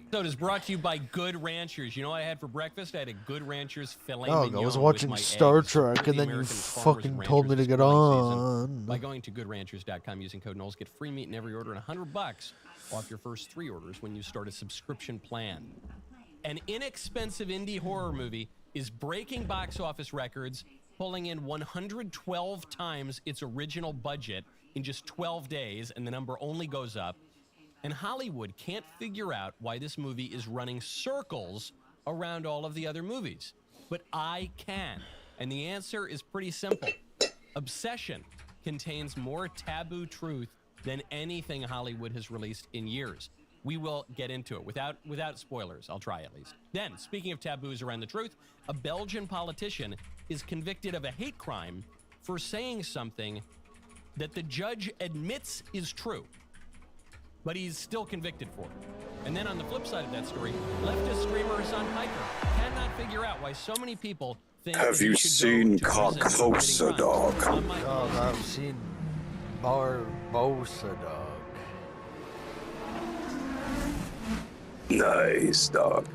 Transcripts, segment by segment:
episode is brought to you by Good Ranchers. You know what I had for breakfast? I had a Good Ranchers filet Oh, mignon I was watching with my Star eggs. Trek, Support and the then you American farmers and fucking told me ranchers to get this grilling season on. by going to goodranchers.com using code Knowles. Get free meat in every order and $100 off your first 3 orders when you start a subscription plan. An inexpensive indie horror movie is breaking box office records, pulling in 112 times its original budget in just 12 days, and the number only goes up. And Hollywood can't figure out why this movie is running circles around all of the other movies. But I can. And the answer is pretty simple. Obsession contains more taboo truth than anything Hollywood has released in years. We will get into it without spoilers. I'll try at least. Then, speaking of taboos around the truth, a Belgian politician is convicted of a hate crime for saying something that the judge admits is true, but he's still convicted for it. And then on the flip side of that story, leftist screamer Hassan Piker cannot figure out why so many people think Have you seen Carcosa, dog? Dog, I've seen Barbosa, dog. Nice, dog.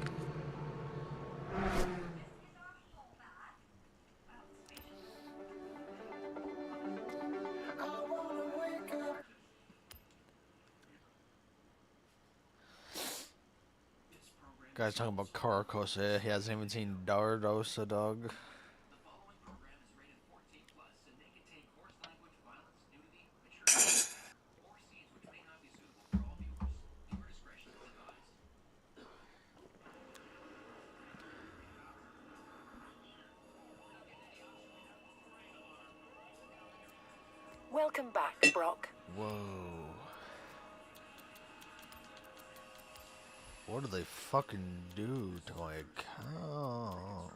Guy's talking about Carcosa. He hasn't even seen Dardosa, dog. Welcome back, Brock. Whoa. What do they fucking do to my account?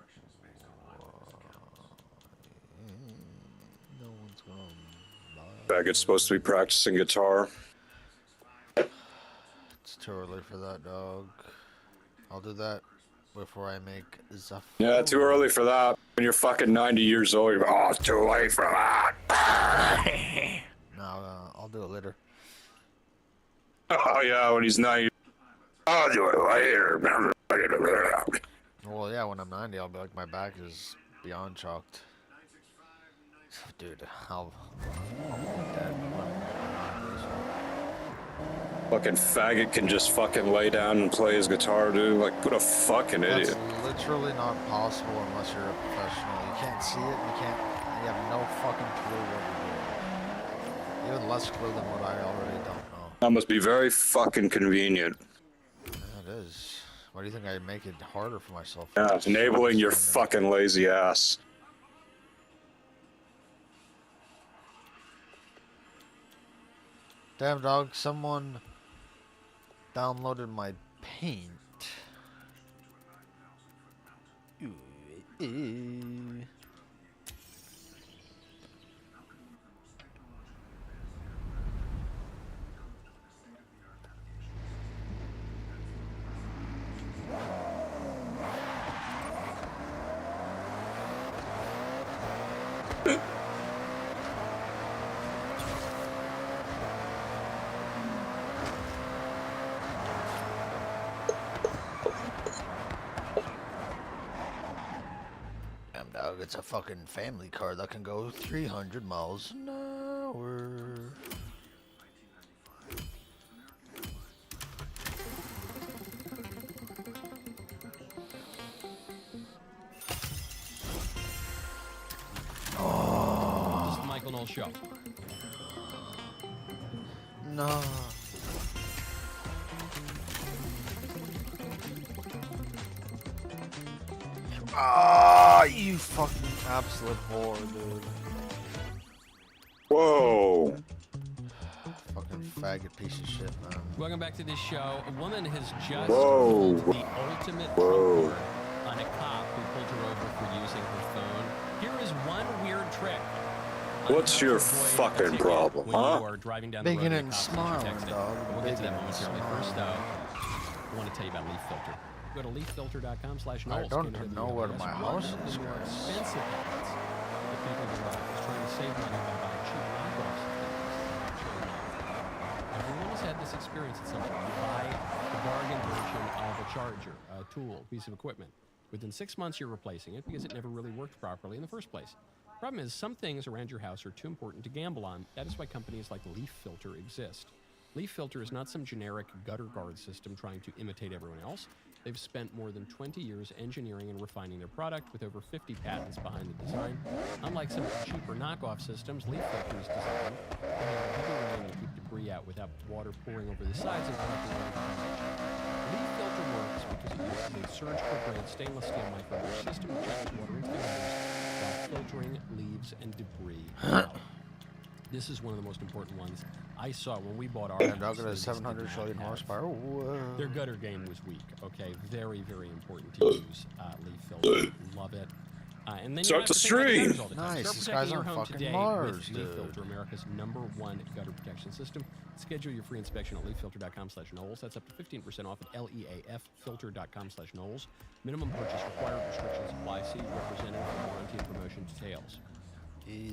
No one's gonna buy. Faggot's supposed to be practicing guitar. It's too early for that, dog. I'll do that before I make Zephyr. Yeah, too early for that. When you're fucking 90 years old, you're oh, it's too late for that. No, I'll do it later. Oh yeah, when he's 90. I'll do it later. Well, yeah, when I'm 90, I'll be like, my back is beyond chalked. Dude, I'll be dead when I'm 90, so. Fucking faggot can just fucking lay down and play his guitar, dude. Like, what a fucking idiot. That's literally not possible unless you're a professional. You can't see it, you have no fucking clue what you're doing. Even less clue than what I already don't know. That must be very fucking convenient. Yeah, it is. Why do you think I make it harder for myself? Yeah, it's enabling your fucking lazy ass. Damn, dog, someone downloaded my paint. Damn, dog, it's a fucking family car that can go 300 miles an hour. This is the Michael Knowles Show. No. Ah, you fucking absolute whore, dude. Whoa. Fucking faggot piece of shit, man. Welcome back to this show. A woman has just Whoa. pulled the ultimate Whoa. trump card on a cop who pulled her over for using her phone. Here is one weird trick. What's your fucking problem, when huh? you are driving down the Making road it and cops smile, are texting. dog. We'll get to that Making it momentarily. smile. First, though, I want to tell you about Leaf Filter. Go to leaffilter.com/Knowles. I don't know where my house is, guys. Expensive helmets that people are trying to save money by buying cheap knockoffs of things. Everyone has had this experience at some point. You buy the a bargain version of a charger, a tool, piece of equipment. Within 6 months, you're replacing it because it never really worked properly in the first place. Problem is, some things around your house are too important to gamble on. That is why companies like Leaf Filter exist. Leaf Filter is not some generic gutter guard system trying to imitate everyone else. They've spent more than 20 years engineering and refining their product with over 50 patents behind the design. Unlike some of the cheaper knockoff systems, Leaf Filter is designed to handle heavy rain and keep debris out without water pouring over the sides and collecting water contamination. Leaf Filter works because it uses a surgical-grade stainless steel microwash system that checks water into the gutters while filtering leaves and debris out. This is one of the most important ones I saw when we bought our house. Dug at a 700 trillion horsepower. Whoa. Their gutter game was weak. Okay, very, very important to use Leaf Filter. Love it. And then Start you the stream. Nice. Start These protecting guys your on home fucking today Mars, with dude. Leaf Filter, America's #1 gutter protection system. Schedule your free inspection at leaffilter.com/Knowles. That's up to 15% off at leaffilter.com/Knowles. Minimum purchase required. Restrictions apply. See representative for warranty and promotion details.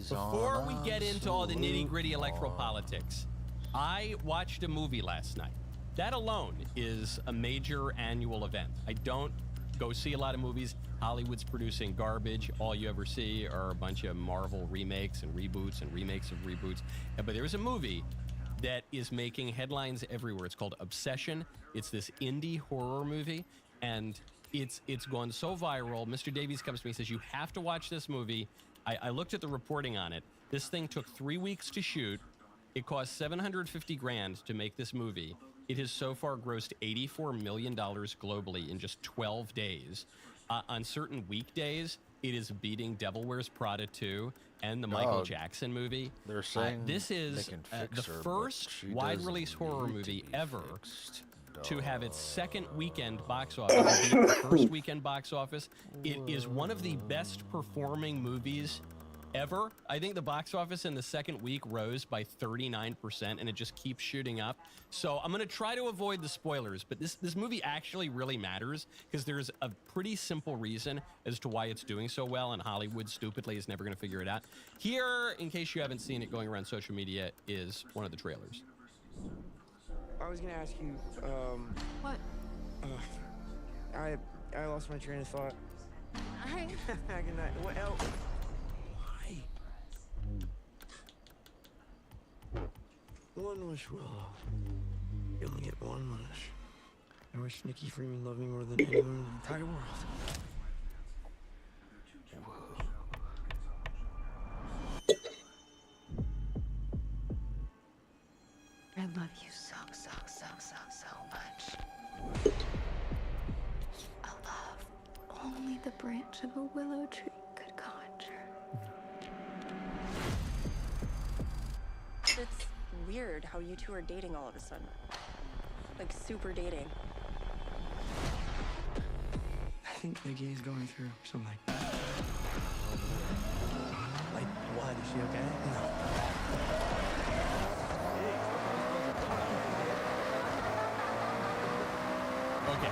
Before we get into all the nitty-gritty electoral politics, I watched a movie last night. That alone is a major annual event. I don't go see a lot of movies. Hollywood's producing garbage. All you ever see are a bunch of Marvel remakes and reboots and remakes of reboots. But there's a movie that is making headlines everywhere. It's called Obsession. It's this indie horror movie, and it's gone so viral. Mr. Davies comes to me and says, you have to watch this movie. I looked at the reporting on it. This thing took 3 weeks to shoot. It cost $750,000 to make this movie. It has so far grossed $84 million globally in just 12 days. On certain weekdays, it is beating Devil Wears Prada 2 and the Michael Jackson movie. They're saying this is the first wide-release horror movie ever to have its second weekend box office beat the first weekend box office. It is one of the best performing movies ever. I think the box office in the second week rose by 39%, and it just keeps shooting up. So I'm going to try to avoid the spoilers, but this movie actually really matters because there's a pretty simple reason as to why it's doing so well, and Hollywood stupidly is never going to figure it out. Here, in case you haven't seen it going around social media, is one of the trailers. I was gonna ask you, What? I lost my train of thought. Hi. Good night. What else? Why? One wish, Willow. You only get one wish. I wish Nikki Freeman loved me more than anyone in the entire world. I love you so much. A love only the branch of a willow tree could conjure. It's weird how you two are dating all of a sudden. Like, super dating. I think Nikki is going through something. Like, what? Is she okay? No. Okay,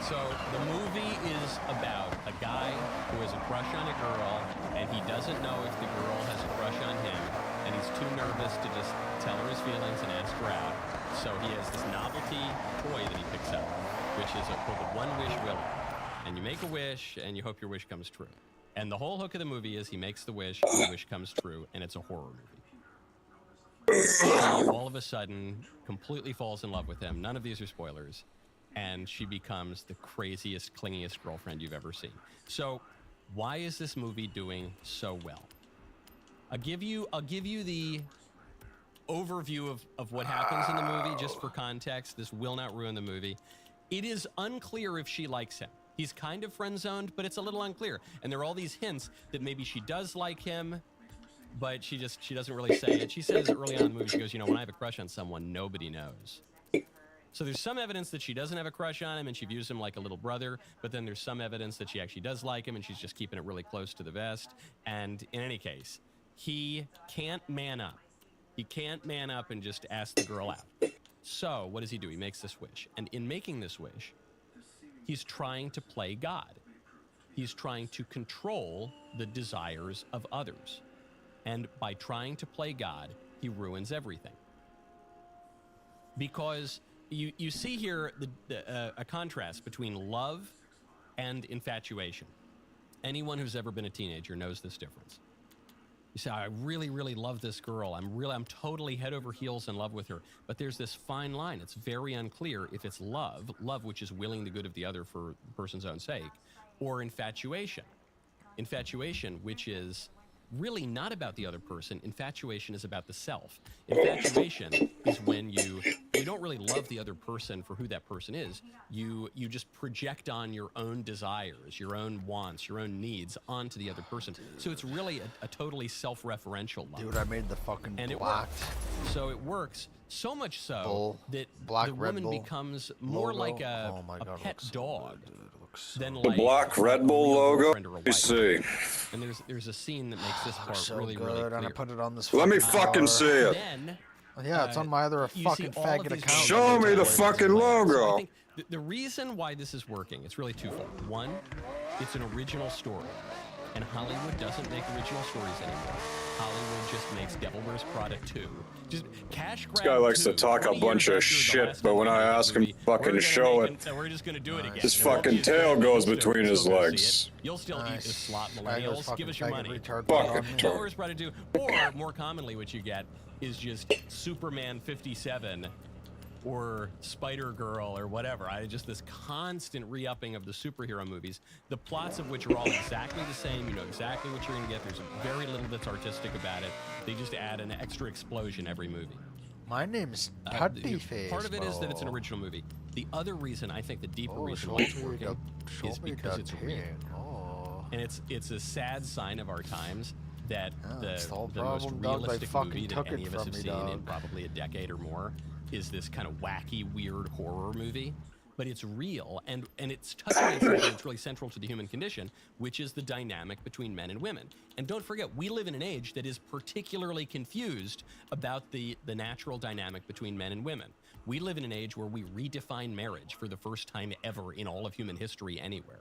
so the movie is about a guy who has a crush on a girl, and he doesn't know if the girl has a crush on him, and he's too nervous to just tell her his feelings and ask her out. So he has this novelty toy that he picks up, which is called the One Wish Willow. And you make a wish, and you hope your wish comes true. And the whole hook of the movie is he makes the wish, and the wish comes true, and it's a horror movie. She all of a sudden completely falls in love with him. None of these are spoilers. And she becomes the craziest, clingiest girlfriend you've ever seen. So why is this movie doing so well? I'll give you the overview of what happens in the movie, just for context. This will not ruin the movie. It is unclear if she likes him. He's kind of friend-zoned, but it's a little unclear. And there are all these hints that maybe she does like him, but she doesn't really say it. She says early on in the movie, she goes, when I have a crush on someone, nobody knows. So there's some evidence that she doesn't have a crush on him and she views him like a little brother, but then there's some evidence that she actually does like him and she's just keeping it really close to the vest. And in any case, he can't man up. He can't man up and just ask the girl out. So what does he do? He makes this wish. And in making this wish, he's trying to play God. He's trying to control the desires of others. And by trying to play God, he ruins everything. Because you see here a contrast between love and infatuation. Anyone who's ever been a teenager knows this difference. You say, I really, really love this girl. I'm totally head over heels in love with her. But there's this fine line. It's very unclear if it's love, which is willing the good of the other for the person's own sake, or infatuation. Infatuation, which is really not about the other person. Infatuation is about the self. Infatuation is when you don't really love the other person for who that person is. You just project on your own desires, your own wants, your own needs onto the other person. So it's really a totally self-referential love. Dude, I made the fucking and blocked. So it works so much so Bull, that black the Red woman Bull becomes more logo. like a, Oh my a God, pet looks so dog good, dude. It looks so than The like black a Red Bull real logo. girlfriend or a Let me wife. see. And there's a scene that makes this part so really, good, really clear. and I put it on this Let me fucking fucking car. see it. Then Yeah, it's on my other you fucking see all of faggot these account. Show me the templates fucking play out. So I logo. think the reason why this is working, it's really twofold. One, it's an original story. And Hollywood doesn't make original stories anymore. Hollywood just makes Devil Wears Prada 2. Just cash grab. This guy likes to 2, talk a 20 bunch years of after the shit, last but when I Halloween ask him movie, to fucking we're gonna show make it, we're just gonna do it again. his And we'll fucking be tail still- goes still- between still his gonna see legs. it. You'll still eat this slot, Faggot millennials. fucking Give us your faggot money. retard Fuck on it, me. turd. Devil Wears Prada 2, or more commonly, what you get is just Superman 57. Or Spider-Girl or whatever. Just this constant re-upping of the superhero movies, the plots of which are all exactly the same. You know exactly what you're going to get. There's very little that's artistic about it. They just add an extra explosion every movie. My name's The- Putty Face. Part of it is that it's an bro. original movie. The other reason, I think the deeper Oh, reason show why it's me working the- is show me because the it's real. thing. Oh. And it's a sad sign of our times that that's the whole the most problem, dog. They realistic fucking movie that took any it of us from have me, seen in dog. probably a decade or more is this kind of wacky, weird horror movie. But it's real, and it's touching on something that's really central to the human condition, which is the dynamic between men and women. And don't forget, we live in an age that is particularly confused about the natural dynamic between men and women. We live in an age where we redefine marriage for the first time ever in all of human history anywhere.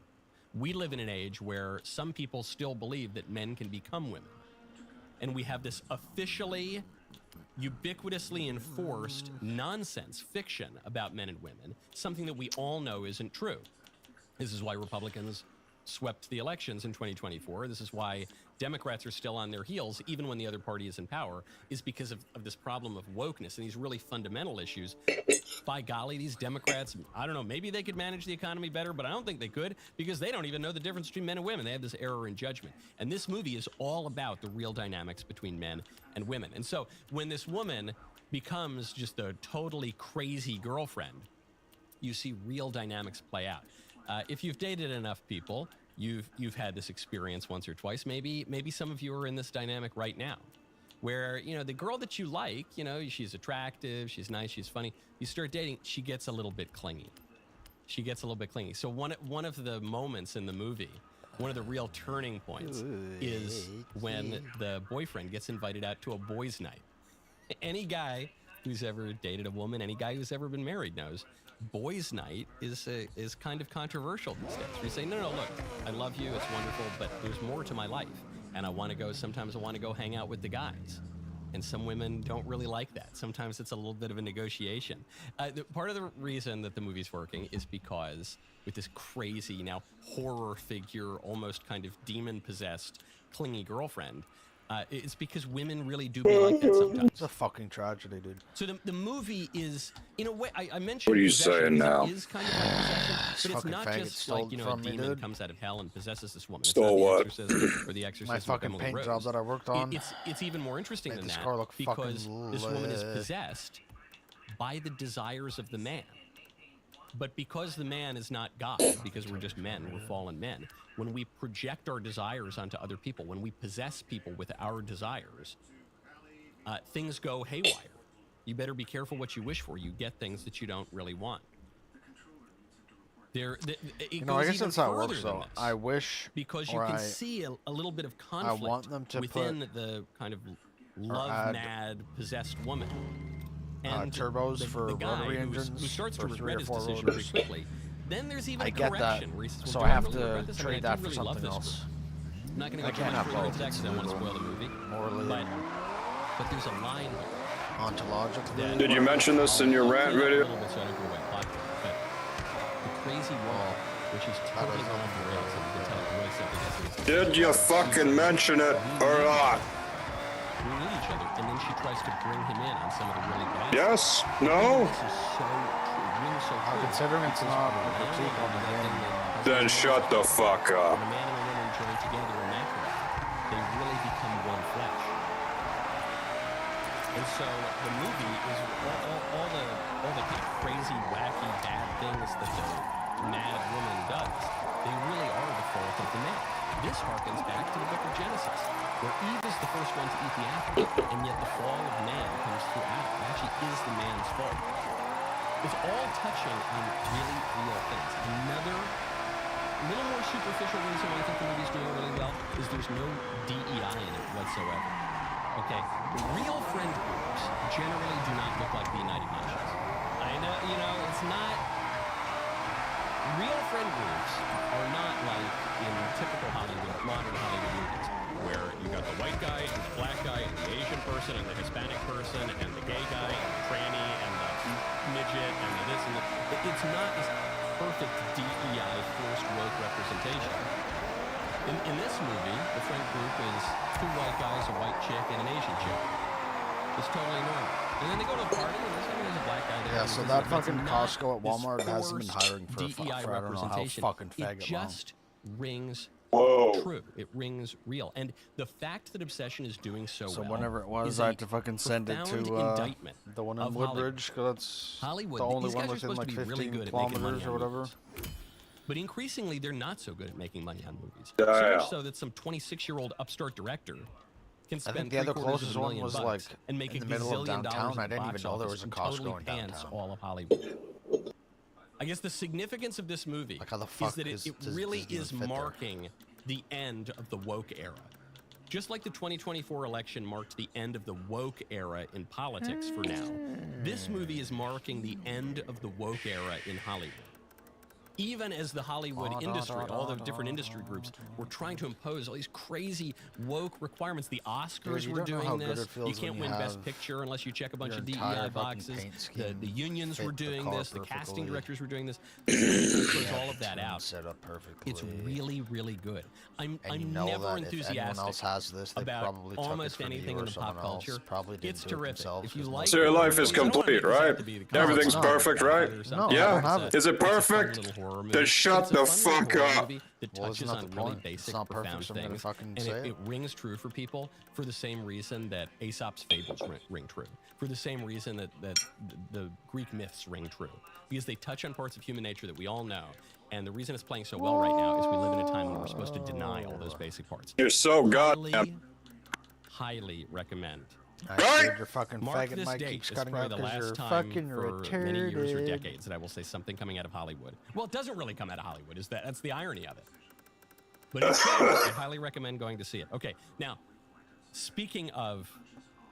We live in an age where some people still believe that men can become women. And we have this officially, ubiquitously enforced nonsense fiction about men and women, something that we all know isn't true. This is why Republicans swept the elections in 2024. This is why Democrats are still on their heels, even when the other party is in power, is because of this problem of wokeness and these really fundamental issues. By golly, these Democrats, I don't know, maybe they could manage the economy better, but I don't think they could because they don't even know the difference between men and women. They have this error in judgment. And this movie is all about the real dynamics between men and women. And so when this woman becomes just a totally crazy girlfriend, you see real dynamics play out. If you've dated enough people, you've had this experience once or twice. Maybe some of you are in this dynamic right now, where the girl that you like, she's attractive, she's nice, she's funny. You start dating, she gets a little bit clingy. So one of the moments in the movie, one of the real turning points, is when the boyfriend gets invited out to a boys' night. Any guy who's ever dated a woman, any guy who's ever been married knows. Boys' night is kind of controversial these days. We say, no, look, I love you, it's wonderful, but there's more to my life. And sometimes I want to go hang out with the guys. And some women don't really like that. Sometimes it's a little bit of a negotiation. Part of the reason that the movie's working is because with this crazy, now horror figure, almost kind of demon-possessed, clingy girlfriend, it's because women really do be like that sometimes. It's a fucking tragedy, dude. So the movie is, in a way, I mentioned What are you possession saying because now? it is kind of like possession, but it's fucking not faggot just stole like, a from me, demon dude. comes out of hell and possesses this woman. Stole it's not what? The Exorcist or the Exorcist My of fucking Emily paint Rose. job that I worked on. It's even more interesting Made than this that car look because fucking this woman is lit. possessed by the desires of the man. But because the man is not God, because we're just men, we're fallen men, when we project our desires onto other people, when we possess people with our desires, things go haywire. You better be careful what you wish for. You get things that you don't really want. I guess that's how it works, though. I wish, because you can see a little bit of conflict want them to within the kind of love-mad, possessed woman. And turbos for the guy rotary who engines starts to for 3 regret or his 4 decision rotors. pretty quickly. Then there's even I a get that, correction where he says, so well, I have really to regret this? I mean, trade I that do for really love something this else. girl. I'm not going I to go too can't much have further both. into that because I don't want to It's spoil the movie. morally. But there's a line here Ontologically. Did you mention this in your rant video? A little bit, so I don't give away plot point, but the crazy wall, which is totally gone off the rails, and you can tell Roy simply doesn't. Did you fucking mention it or not? We need each other, and then she tries to bring him in on some of the really bad. Yes? No? This is so true, really so true. Considering it's not a critique on the game. Then shut the fuck up. When a man and a woman join together immaculate, they really become one flesh. And so the movie is all the kind of crazy, wacky, bad things that the mad woman does. They really are the fault of the man. This harkens back to the book of Genesis, where Eve is the first one to eat the apple, and yet the fall of man comes through Adam. It actually is the man's fault. It's all touching on really real things. Another little more superficial reason why I think the movie's doing really well is there's no DEI in it whatsoever. Okay, real friend groups generally do not look like the United Nations. I know, it's not. Real friend groups are not like in typical Hollywood, modern Hollywood movies, where you got the white guy and the black guy and the Asian person and the Hispanic person and the gay guy and the tranny and the midget and the this and the. It's not this perfect DEI forced woke representation. In this movie, the friend group is 2 white guys, a white chick, and an Asian chick. It's totally normal. And then they go to a party, and there's a black guy there. Yeah, so that fucking Costco at Walmart hasn't been hiring for I don't know how fucking faggot long. It just rings true. It rings real. And the fact that Obsession is doing so well. So whenever it was, I had to fucking send it to the one in Woodbridge, because that's Hollywood, the only these guys one are within supposed like to be 15 really good at making money kilometers or on whatever. movies. But increasingly, they're not so good at making money on movies. Yeah, so yeah. much so that some 26-year-old upstart director can I think spend the other closest one was like and make in a the middle of gazillion downtown. dollars I didn't even know there was a Costco totally in pants downtown. all of Hollywood. I guess the significance of this movie Like how the fuck is that it does really it even is fit there? marking the end of the woke era. Just like the 2024 election marked the end of the woke era in politics for now, this movie is marking the end of the woke era in Hollywood. Even as the Hollywood industry, all the different industry groups, were trying to impose all these crazy woke requirements. The Oscars you were don't know how doing good this. it feels You can't when win you Best have Picture unless you check a bunch your of entire DEI fucking boxes. paint The scheme unions fit were the doing car this. The casting perfectly. directors were doing this. Close all of that out. Set up perfectly. It's really, really good. I'm And you know never that if anyone enthusiastic else has this, they about probably took it almost from anything you or in the pop someone else. culture. Probably didn't It's do it terrific. themselves If you 'cause like, So your life is I don't want complete, this right? to be the Everything's not. perfect, right? No, Yeah. I don't have it. Is it perfect? Then shut the fuck up. That Well, touches isn't that on the really point? basic, It's not perfect, profound so I'm gonna things, fucking and say it rings true for people for the same reason that Aesop's fables ring true, for the same reason that the Greek myths ring true, because they touch on parts of human nature that we all know. And the reason it's playing so well right now is we live in a time when we're supposed to deny all those basic parts. You're so goddamn. Highly recommend. Right? Your fucking Mark faggot this mic date keeps as cutting probably out the because you're last time fucking for many years or retarded. decades that I will say something coming out of Hollywood. Well, it doesn't really come out of Hollywood. That's the irony of it. But it's good. I highly recommend going to see it. Okay, now, speaking of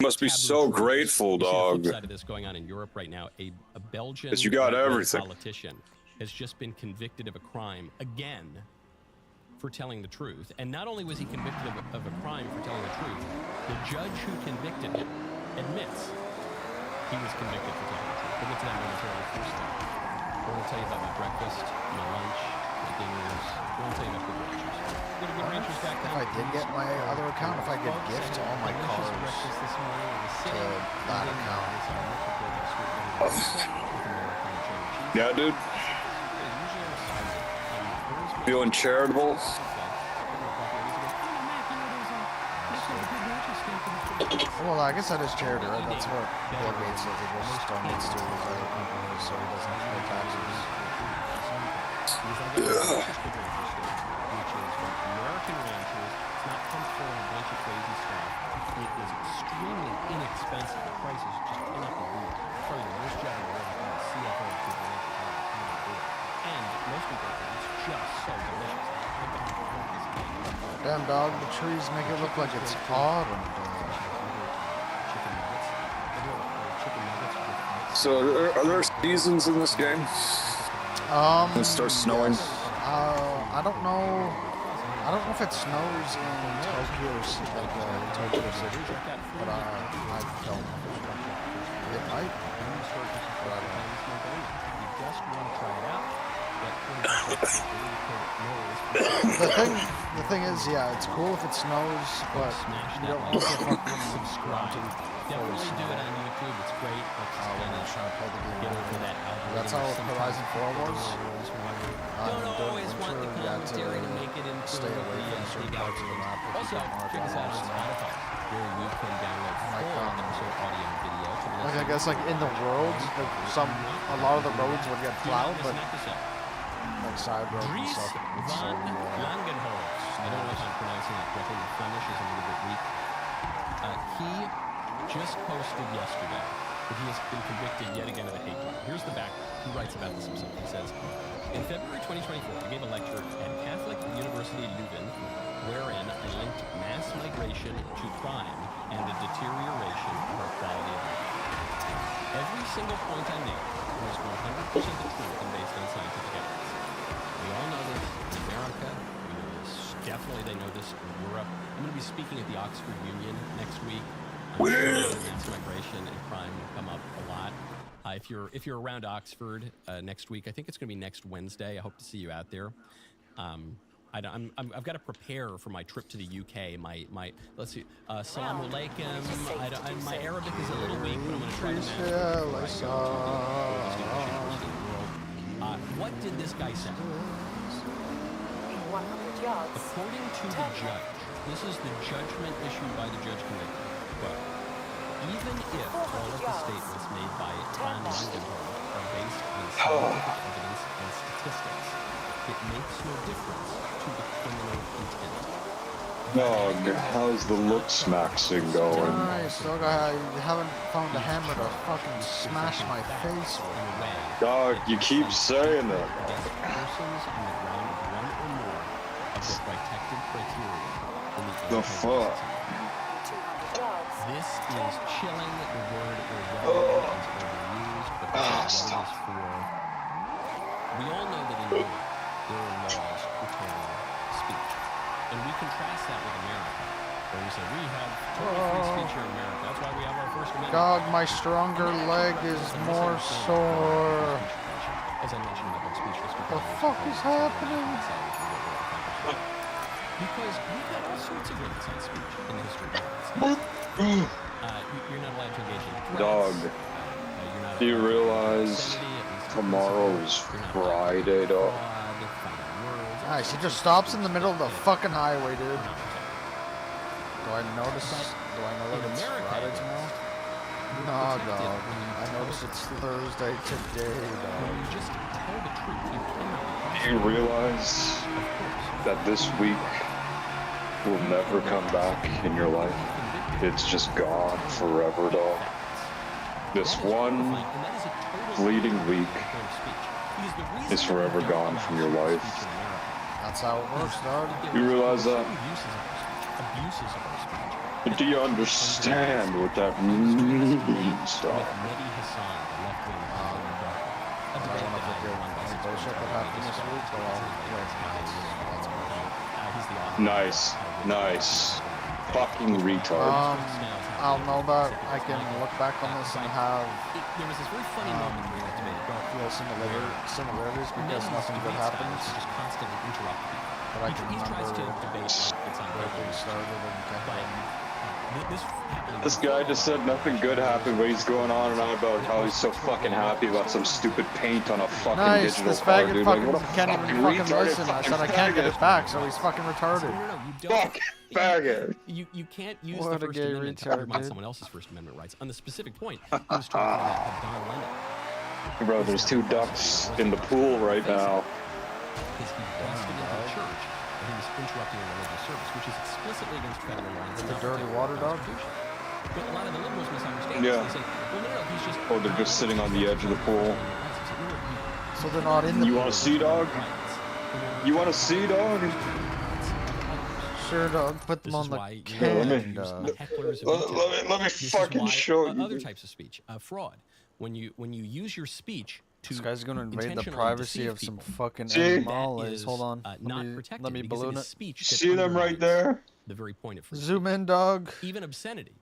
Must be taboo so truths, grateful, you see the dog. flip side of this going on in Europe right now. A Belgian 'Cause you got right-wing everything. politician has just been convicted of a crime again for telling the truth. And not only was he convicted of a crime for telling the truth, the judge who convicted him admits he was convicted for telling the truth. We'll get to that momentarily. First, we're going to tell you about my breakfast, my lunch, my dinners. We're going to tell you about Good Ranchers. Go to GoodRanchers.com. If I did get my other account, if I get gifts to all my cars to that account. Yeah, dude. Feeling charitable? Well, I guess that is charity, right? That's what Bill Gates says. He just donates to his other companies so he doesn't have to pay taxes. American ranchers, it's not pumped full of a bunch of crazy stuff. It is extremely inexpensive. The prices just cannot be beat. Probably the worst job in the world. I'm the CFO of Good Ranchers. And most importantly, it's just so delicious. Damn, dog, the trees make it look like it's autumn. So, are there seasons in this game? It starts snowing. Yes. I don't know. I don't know if it snows in Tokyo City, but I don't know. It might. When you start using Forza Plan this month only. If you just want to try it out, get 20% off with code NOLS. The thing is, yeah, it's cool if it snows, but Smash you that don't like need to button. fucking Subscribe. to Definitely do it on YouTube. It's great. Let's just when kind you're of trying to play the game. get over that algorithm. That's how Sometimes Horizon 4 was. Don't During always want the winter, you had commentary to make it into stay away from the certain big parts of the map. if you Also, don't want check us out on to Spotify, where you can download Like, full episode audio and video. To Like, I listen guess, like, in the world, like, a lot of the roads would get to. plowed, Do but, not miss an episode. like, side roads and Dries stuff. It's so, van Langenholz. I don't know if I'm pronouncing that correctly. My Flemish is a little bit weak. He just posted yesterday that he has been convicted yet again of a hate crime. Here's the background. He writes about this himself. He says, in February 2024, I gave a lecture at Catholic University Leuven, wherein I linked mass migration to crime and the deterioration of our quality of life. Every single point I made was 100% the truth and based on scientific evidence. We all know this in America. We know this. Definitely they know this in Europe. I'm going to be speaking at the Oxford Union next week. I'm sure mass migration and crime will come up a lot. If you're around Oxford next week, I think it's going to be next Wednesday. I hope to see you out there. I've got to prepare for my trip to the UK. Let's see, Assalamu alaikum. My Arabic is a little weak, but I'm going to try to manage it before I go to the oldest English university in the world. What did this guy say? In 100 yards. According to the judge, this is the judgment issued by the judge convicted. Quote, even if all of the statements made by Van Langenholz are based on scientific evidence and statistics, it makes no difference to the criminal intent. Dog, how's the looks maxing going? Nice, dog. I haven't found a hammer to fucking smash my face with. Dog, you keep saying that. Against persons on the ground of one or more of the protected criteria in the The fuck? 200 yards. This is chilling. The word irrelevant is overused, but the word is for. We all know that in Europe there are laws curtailing speech, and we contrast that with America, where we say we have totally free speech here in America. That's why we have our First Amendment. Dog, my stronger leg is more sore. As I mentioned in the book Speech History. The fuck is happening? Because we've had all sorts of limits on speech in the history of you're not allowed to engage in threats. Dog, You're not do you allowed to realize obscenity, at least tomorrow is you're not allowed to Friday, dog? fraud, foul words, all Nice, he sorts just of stops in the things middle of the that fucking highway, dude. are not protected. Do I notice? Do I know In that it's America, Friday it tomorrow? is. No, Protected dog. when you I notice it's Thursday today, When dog. you just tell the truth, you cannot be Do you realize that this week will never come back in your life? It's just gone forever, dog. This one fleeting week is forever gone from your life. That's how it works, dog. You realize that? Abuses of our speech. But do you understand what that means, dog? With Mehdi Hassan, the left-wing I don't know if there's any bullshit that happened this week, but He's the author. Nice, nice. Fucking retard. I'll know that I can look back on this and have There was this very funny moment during that debate. feel similarities because nothing good happens. Just constantly interrupting people. But I can He tries to remember debate like it's on where purpose. things started and kept But going. This guy just said nothing good happened, but he's going on and on about how he's so fucking happy about some stupid paint on a fucking Nice, digital this car, faggot dude. fucking Like, what a can't even fucking fucking retarded listen. I fucking said I can't get faggot. it back, so he's fucking retarded. No, you don't. Fuck, faggot. You can't use What a the First gay Amendment to retard, undermine dude. someone else's First Amendment rights. On the specific point, he was talking about Don Lennon. Bro, there's two ducks in the pool right now. Because he busted into a church and he was interrupting a religious service, which is explicitly against federal law. and The not dirty protected water by the dog? Constitution. But a lot of the liberals misunderstand Yeah. this. They say, well, no, he's just... Oh, they're just sitting on the edge of the pool. So they're not in the You pool. wanna see, dog? You wanna see, dog? Sure, dog. Put them This on is the why can, let me- dog. hecklers of Let me This is fucking why, show you. other types of speech, fraud. When you use your speech to This guy's gonna invade the intentionally privacy deceive of some people, fucking See? animals. that Hold on. is, not Let protected me because balloon it is it. speech that See them right undermines there? the very point of free Zoom in, dog. speech. Even obscenity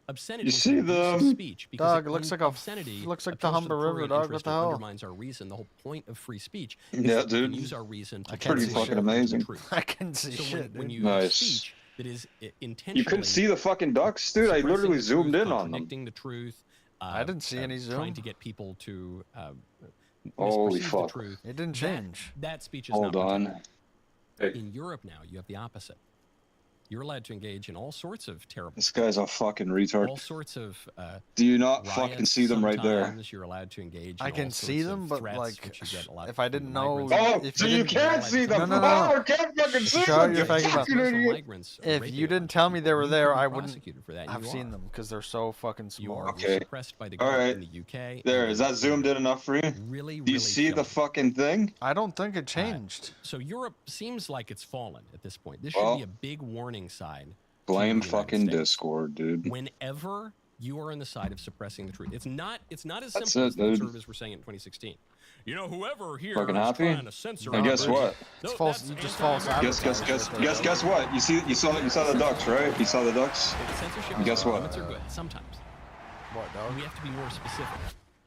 obscenity You is see an abusive them? speech because Dog, it looks like obscenity looks like the appeals to Humber River, prurient dog. What interest the and hell? undermines our reason. The whole point of free speech is Yeah, that we can dude. use our reason to I can't tell Pretty see the fucking shit. amazing. truth. I can see So shit, when dude. you Nice. have speech that is intentionally You couldn't see the fucking ducks, dude. I suppressing literally the zoomed truth, in on them. contradicting the truth. I didn't see any Trying zoom. to get people to Holy misperceive the fuck. truth. It didn't change. That speech is Hold not on. protected. Hey, In Europe now, you have the opposite. You're allowed to engage in all sorts of terrible, this guy's a fucking retard. all sorts of Do you not riots. fucking see them right there? Sometimes you're allowed to engage. I In can all see sorts them, of but threats, like, which you get a lot if I from didn't the know, migrants. Oh, if so you you didn't, can't see them. No, no, no. Oh, I can't fucking see Shut them. your You fucking mouth. fucking idiot. Migrants are if raping you a didn't bunch tell of me people, they were you there, could be I wouldn't prosecuted for that. have You seen are. them because they're so fucking You small. are Okay. suppressed by the All government right. in the UK. There, and is that zoomed in enough for you? Really, Do you really see the killing. fucking thing? I don't think it changed. So Europe seems like it's fallen at this point. This should Well, be a big warning sign. blame to the United fucking States. Discord, dude. Whenever you are on the side of suppressing the truth, it's not as That's simple it, as the dude. conservatives were saying in 2016. You know, whoever here Fucking is happy? trying to censor. And guess what? It's false. You just false advertising. Guess what? You saw the ducks, right? You saw the ducks. Censorship. And guess is what? Limits are good sometimes. What, dog? We have to be more specific.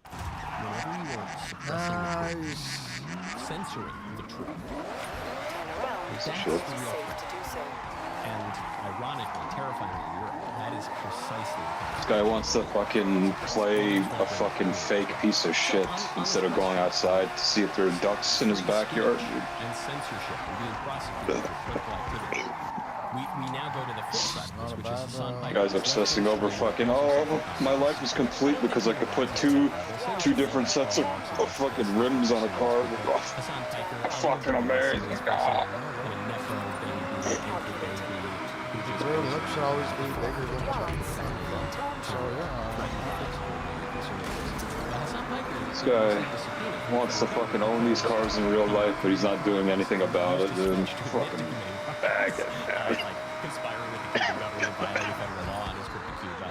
Whenever you are suppressing the truth, censoring the truth, Piece of that's shit. the real Safe threat. to do so. And ironically, terrifyingly, in Europe, that is precisely the case. This guy wants to fucking play a fucking fake piece of shit instead of going outside to see if there are ducks in his backyard. And censorship and being prosecuted for political activity. We now go to the flip side of this, which is Hassan Piker. Guy's obsessing over fucking, oh, my life is complete because I could put two different sets of fucking rims on a car. Hassan Piker, Fucking amazing. Ah. Real lips should always be bigger than the chin. So This guy wants to fucking own these cars in real life, but he's not doing anything about it, dude. Fucking bag it, man. Like conspiring with the Cuban government, violating federal law, and his trip to Cuba.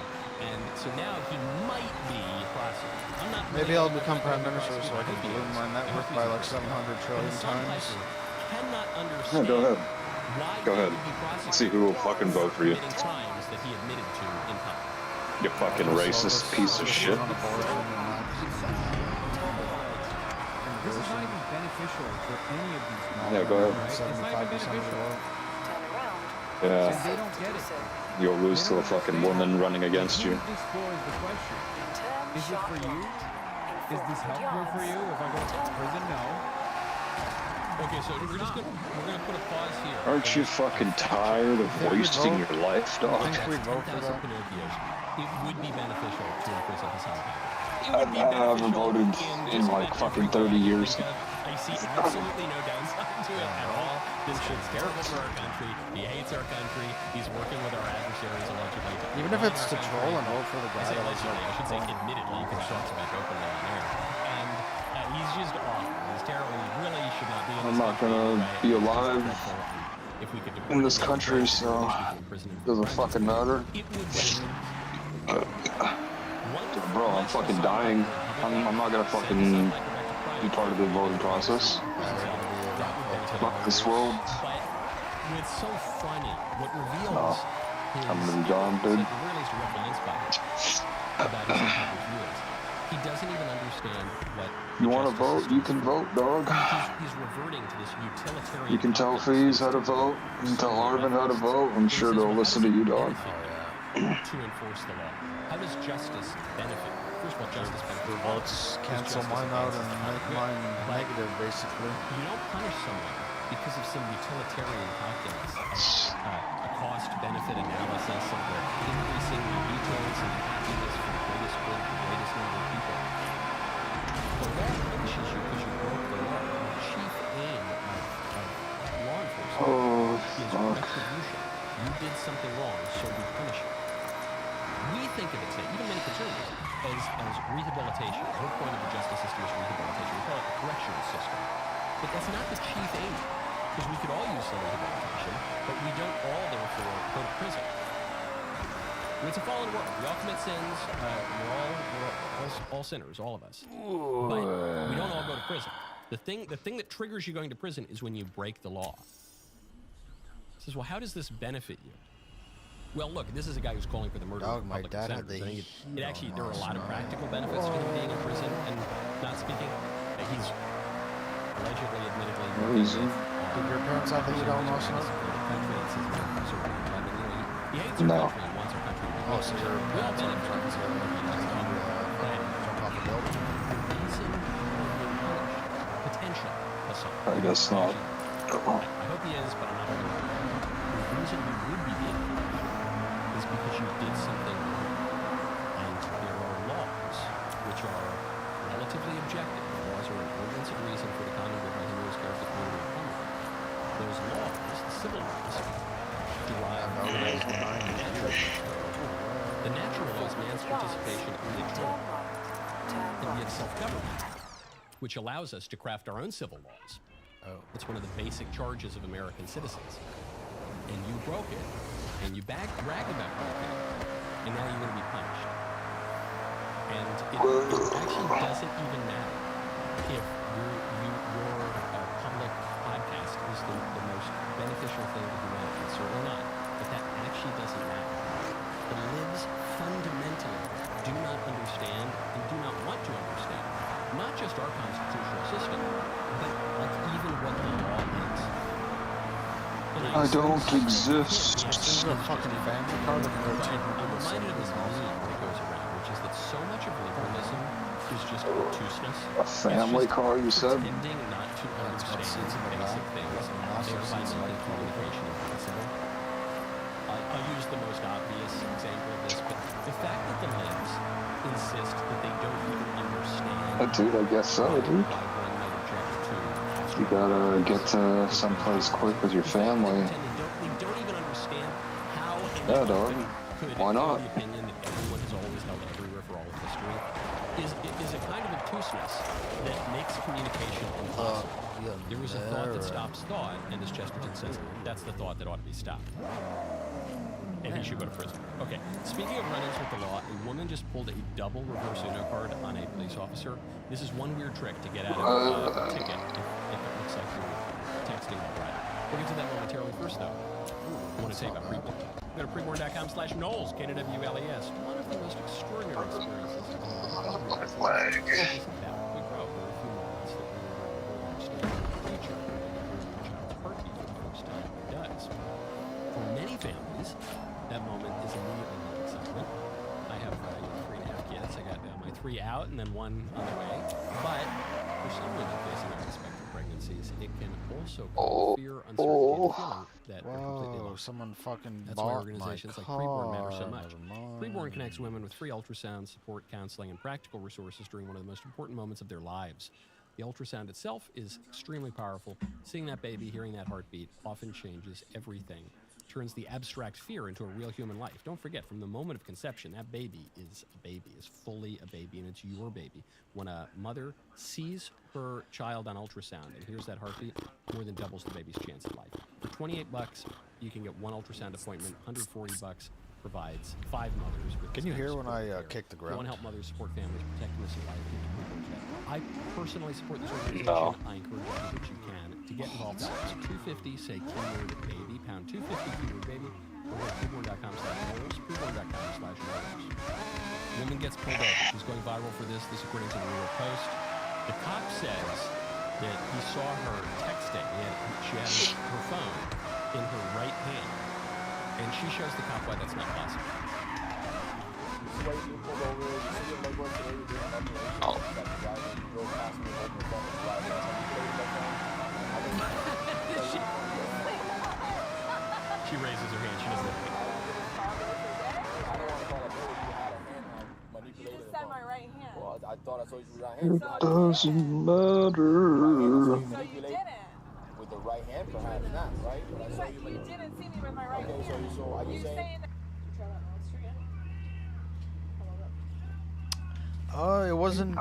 And so now he might be prosecuted. I'm not maybe really I'll become prime minister so I can prosecuted. balloon my net worth by like 700 trillion Hassan times. Piker cannot No, understand go ahead. why Go he ahead. would be prosecuted Let's see who will fucking vote for you. committing crimes that he admitted to in public. You fucking racist piece of shit. On abortion and This is not even beneficial for any of these people. Yeah, go ahead. Right? It's not even 75% of the beneficial. world. Turn around. Yeah, And they don't get it. you'll lose to a fucking woman running against you. This is the question. Turn Is it for sharp you? left. Is this helpful for you? If I go to prison, no. Okay, so we're gonna put a pause here. Aren't you fucking tired of wasting your life, I dog? think we vote for 10,000 that. Pinocchios. It would be beneficial to imprison Hassan Piker. It I would be haven't beneficial voted in just like about fucking every 30 way years. I think of. I see absolutely no downside to it at all. This shit's terrible for our country. He hates our country. He's working with our adversaries allegedly. to Even if run it's our to country. troll and vote for the I guy say that was allegedly, I should say like, admittedly, because talks about openly on air. And he's just awful. He's terrible. He really should not be in I'm this not country gonna anyway. be It's just alive dreadful. If we could deport in this him, country, we could so put him in prison for doesn't crimes. fucking matter. It would be Bro, I'm fucking dying. I'm not gonna fucking be part of the voting process. Fuck this world. But what's so funny, what reveals No, his, I'm gonna be gone, dude. at the very least a real blind spot about his views. He doesn't even understand what You wanna justice vote? system You is can for. vote, dog. He's reverting to this utilitarian. You can tell optics Fees how to vote. You can tell Harvin how to vote. I'm sure they'll listen to you, dog. to enforce the law. How does justice benefit? First of all, justice benefits all. votes Does cancel justice mine out advance and the make public mine good? negative, basically. You don't punish someone because of some utilitarian calculus of a cost-benefit analysis of the increasing the details and happiness for the greatest good, the greatest number of people. The law punishes you because you broke the law. The chief aim of law enforcement Oh, is fuck. retribution. You did something wrong, so we punish you. We think of it today, even many conservatives, as rehabilitation. The whole point of the justice system is rehabilitation. We call it the correctional system. But that's not the chief aim, because we could all use some rehabilitation, but we don't all, therefore, go to prison. It's a fallen world. We all commit sins. We're all sinners, all of us. But we don't all go to prison. The thing that triggers you going to prison is when you break the law. Says, well, how does this benefit you? Well, look, this is a guy who's calling for the murder Dog, of my Republican dad had senators. the I think heat it actually, on there are a last lot of night. practical benefits to him being in prison and not speaking. He's allegedly, admittedly, Easy. Did your parents have the heat on last night? He hates our No. country and wants our country to be Oh, so your We all parents are benefit trying from to But jump off a building? the reason we're being punished, potential assault. I guess not. I hope he is, but I'm not sure. The reason we would be being punished is because you did something wrong. And there are laws which are relatively objective. Laws are an ordinance of reason for the common good by whom is character the community of common. Those laws, the civil laws, derive from the natural law is man's participation in the external idea of self-government, which allows us to craft our own civil laws. Oh. It's one of the basic charges of American citizens. And you broke it, and you bragged about breaking it, and now you're going to be punished. And it actually doesn't even matter if your public podcast is the most beneficial thing to humanity. It's certainly not. But that actually doesn't matter. The libs fundamentally do not understand and do not want to understand not just our constitutional system, but like even what the law is. And I don't exist. This is a fucking family card of But I'm reminded of this meme that goes around, which is that so much of liberalism is just obtuseness. A family It's just car, you said? pretending not to understand seats in the basic back. things, thereby making communication impossible. I'll use the most obvious example of this, but the fact that the libs insist that they don't even understand Dude, I guess so, dude. why one might object to You gotta get to someplace quick with your family. They don't even understand how Yeah, anyone dog. could Why not? hold the opinion that everyone has always held everywhere for all of history is a kind of obtuseness that makes communication impossible. There is a thought that stops thought, and as Chesterton says, that's the thought that ought to be stopped. And he should go to prison. Okay, speaking of run-ins with the law, a woman just pulled a double reverse Uno card on a police officer. This is one weird trick to get out of a ticket if it looks like you're texting while driving. We'll get to that momentarily. First, though, I want to tell you about Preborn. Go to preborn.com/Knowles, KNWLES. One of the most extraordinary experiences. My leg. We grow very few moments that we will understand the nature of a child's heartbeat for the first time does. For many families, that moment is immediately an excitement. I have 3.5 kids. I got my 3 out and then 1 on the way. But for some women facing unexpected pregnancies, it can also cause fear, uncertainty, and feeling that they're completely Whoa, lost. someone fucking That's why bought organizations my like Preborn matter so car. much. Preborn connects women with free ultrasound support, counseling, and practical resources during one of the most important moments of their lives. The ultrasound itself is extremely powerful. Seeing that baby, hearing that heartbeat often changes everything. Turns the abstract fear into a real human life. Don't forget, from the moment of conception, that baby is fully a baby, and it's your baby. When a mother sees her child on ultrasound and hears that heartbeat, more than doubles the baby's chance of life. For $28, you can get 1 ultrasound appointment. $140 provides 5 mothers with. Can you hear when I care. kick the If you want ground? to help mothers support families, protect innocent life. I personally support this organization. No. I encourage you that you can. To get involved, pound $250, say keyword baby, pound $250 keyword baby, or go to preborn.com/Knowles, preborn.com/Knowles. Woman gets pulled over. She's going viral for this according to the New York Post. The cop says that he saw her texting. She had her phone in her right hand, and she shows the cop why that's not possible. She raises her hand. She doesn't. You just said my right hand. Well, I thought I saw you with your right hand. It doesn't matter. So you didn't. With the right hand, perhaps not, right? But I saw But you didn't see me with my right Okay, hand. so are you saying? that? It wasn't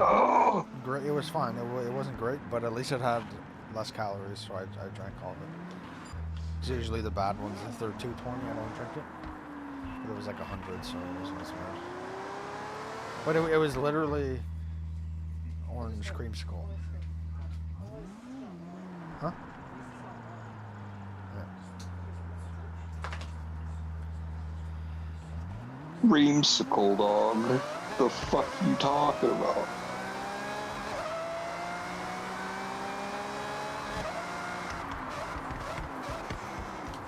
great. It was fine. It wasn't great, but at least it had less calories, so I drank all of it. It's usually the bad ones. If they're 220, I don't drink it. But it was like 100, so it wasn't as bad. But it was literally orange creamsicle. Huh? Yeah. Dreamsicle, dog. The fuck you talking about?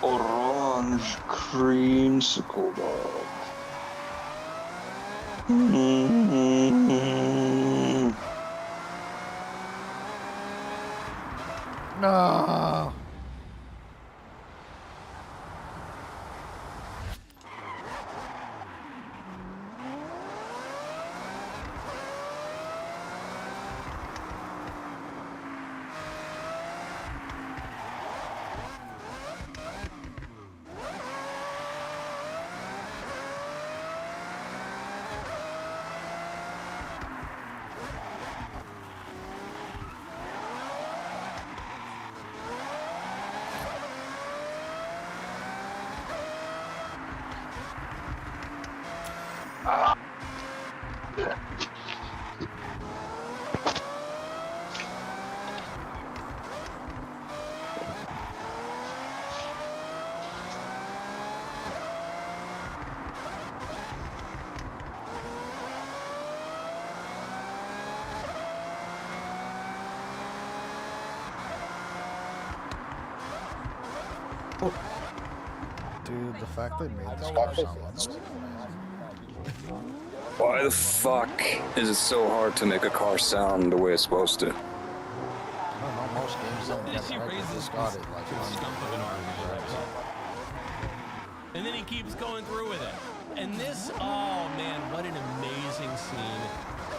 Orange creamsicle, dog. No. Dude, the fact they made this car sound like Why the fuck is it so hard to make a car sound the way it's supposed to? I don't know, most games don't get it right, they just got it like Stump of an arm. And then he keeps going through with it. And this, oh man, what an amazing scene.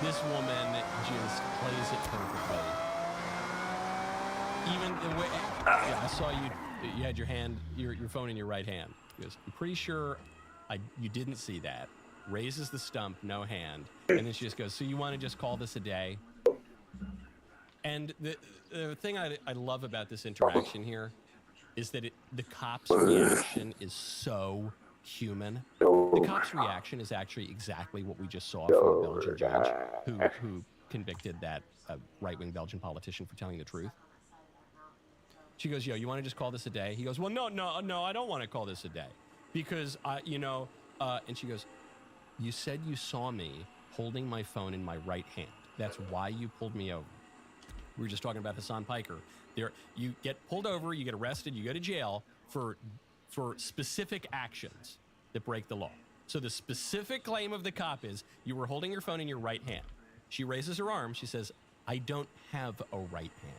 This woman just plays it perfectly. Even the way, yeah, I saw you had your hand, your phone in your right hand. He goes, I'm pretty sure you didn't see that. Raises the stump, no hand. And then she just goes, so you want to just call this a day? And the thing I love about this interaction here is that the cop's reaction is so human. The cop's reaction is actually exactly what we just saw from the Belgian judge who convicted that right-wing Belgian politician for telling the truth. She goes, yo, you want to just call this a day? He goes, well, no, I don't want to call this a day. Because, and she goes, you said you saw me holding my phone in my right hand. That's why you pulled me over. We were just talking about Hassan Piker. There, you get pulled over, you get arrested, you go to jail for specific actions that break the law. So the specific claim of the cop is you were holding your phone in your right hand. She raises her arm. She says, I don't have a right hand.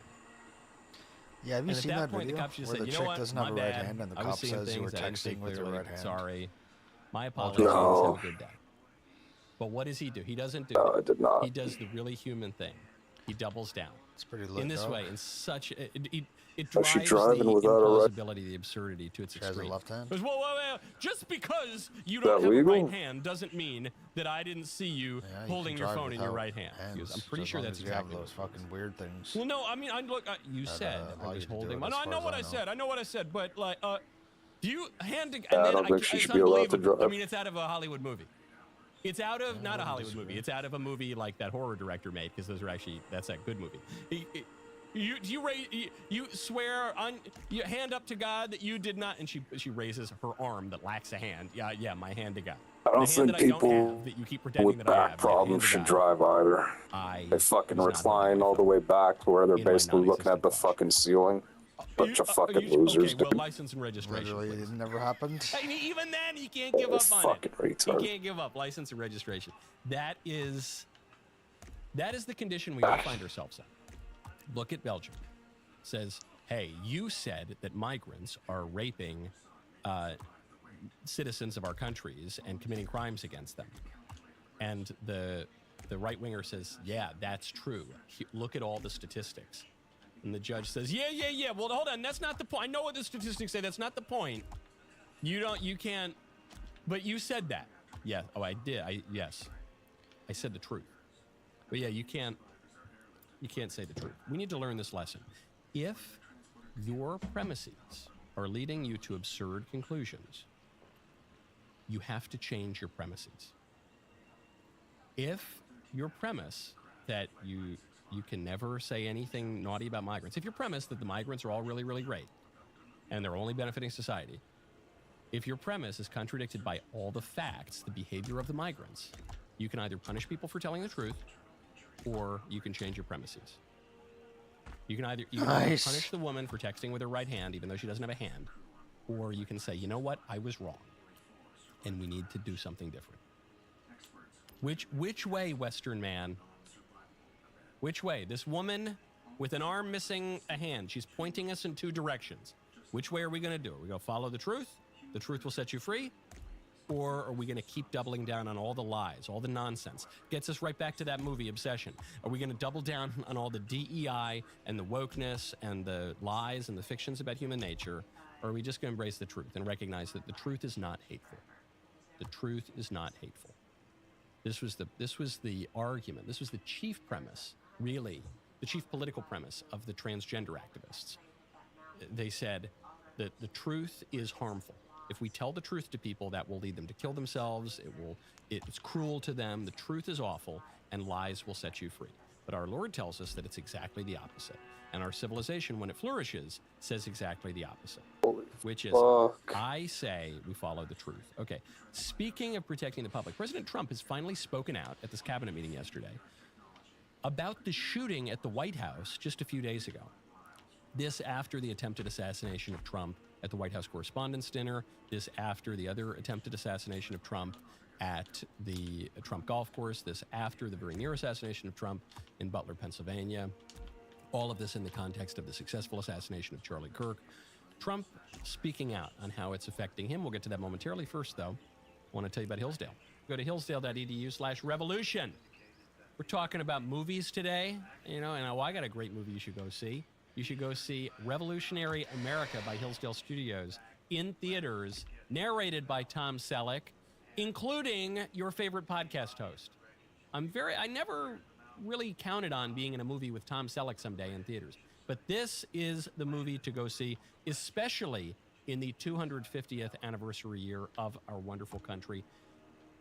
Yeah, have you seen that point, video the cop just where said, the you know chick what? doesn't have a right hand and the I was cop seeing says you were things I didn't see texting with your clearly. right hand? Sorry. My apologies. No. Have a good day. But what does he do? He doesn't do No, I did not. He does the really human thing. He doubles down. It's pretty lit, in this dog. way, in such it Was she drives driving the without a right- implausibility, the absurdity to its She has a extreme. left hand? Goes, whoa, just because you Is don't that have legal? a right hand doesn't mean that I didn't see you Yeah, holding can your drive phone in your without right hand. He goes, I'm hands, pretty as sure long that's as you have exactly those what it fucking weird things. well, no, I mean, look, you That, said I allow was you to do holding it my. as No, I far know as what I I know. said. I know what I said. But like, do you hand to? And I then don't think she it's should be allowed to unbelievable. I drive. mean, it's out of a Hollywood movie. It's out of not a Hollywood movie. It's out of a movie like that horror director made because those are actually that's a good movie. You swear on you hand up to God that you did not, and she raises her arm that lacks a hand. Yeah, my hand to God. I don't The hand think that I don't people have, that you keep pretending with that I back have. problems should drive either. They fucking was not holding recline my all the phone way back to where they're in my basically looking at non-existent the flesh. fucking ceiling. Bunch of fucking losers, Okay, well, dude. license and registration. Literally, Please. it never happened. I mean, even then, he can't give up on Fucking it. He retard. can't give up. License and registration. That is the condition we all find ourselves in. Look at Belgium. Says, hey, you said that migrants are raping citizens of our countries and committing crimes against them. And the right-winger says, yeah, that's true. Look at all the statistics. And the judge says, yeah. Well, hold on. That's not the point. I know what the statistics say. That's not the point. You can't, but you said that. Yeah. Oh, I did. Yes. I said the truth. But yeah, you can't say the truth. We need to learn this lesson. If your premises are leading you to absurd conclusions, you have to change your premises. If your premise that you can never say anything naughty about migrants, if your premise that the migrants are all really, really great and they're only benefiting society, If your premise is contradicted by all the facts, the behavior of the migrants, you can either punish people for telling the truth, or you can change your premises. You can either punish the woman for texting with her right hand, even though she doesn't have a hand, or you can say, you know what, I was wrong, and we need to do something different. Which way, Western man? Which way? This woman with an arm missing a hand, she's pointing us in two directions. Which way are we going to do? Are we going to follow the truth? The truth will set you free? Or are we going to keep doubling down on all the lies, all the nonsense? Gets us right back to that movie, Obsession. Are we going to double down on all the DEI and the wokeness and the lies and the fictions about human nature? Or are we just going to embrace the truth and recognize that the truth is not hateful? The truth is not hateful. This was the argument. This was the chief premise, really, the chief political premise of the transgender activists. They said that the truth is harmful. If we tell the truth to people, that will lead them to kill themselves. It's cruel to them. The truth is awful, and lies will set you free. But our Lord tells us that it's exactly the opposite. And our civilization, when it flourishes, says exactly the opposite. Which is, I say we follow the truth. Okay, speaking of protecting the public, President Trump has finally spoken out at this cabinet meeting yesterday about the shooting at the White House just a few days ago. This after the attempted assassination of Trump at the White House Correspondents' Dinner. This after the other attempted assassination of Trump at the Trump golf course. This after the very near assassination of Trump in Butler, Pennsylvania. All of this in the context of the successful assassination of Charlie Kirk. Trump speaking out on how it's affecting him. We'll get to that momentarily. First, though, I want to tell you about Hillsdale. Go to hillsdale.edu/revolution. We're talking about movies today, and I got a great movie you should go see. You should go see Revolutionary America by Hillsdale Studios in theaters, narrated by Tom Selleck, including your favorite podcast host. I never really counted on being in a movie with Tom Selleck someday in theaters, but this is the movie to go see, especially in the 250th anniversary year of our wonderful country.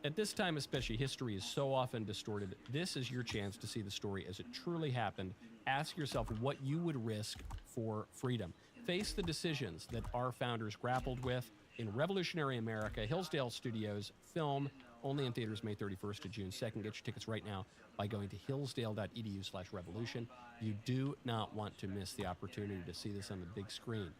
At this time especially, history is so often distorted. This is your chance to see the story as it truly happened. Ask yourself what you would risk for freedom. Face the decisions that our founders grappled with in Revolutionary America. Hillsdale Studios film, only in theaters May 31st to June 2nd. Get your tickets right now by going to hillsdale.edu/revolution. You do not want to miss the opportunity to see this on the big screen.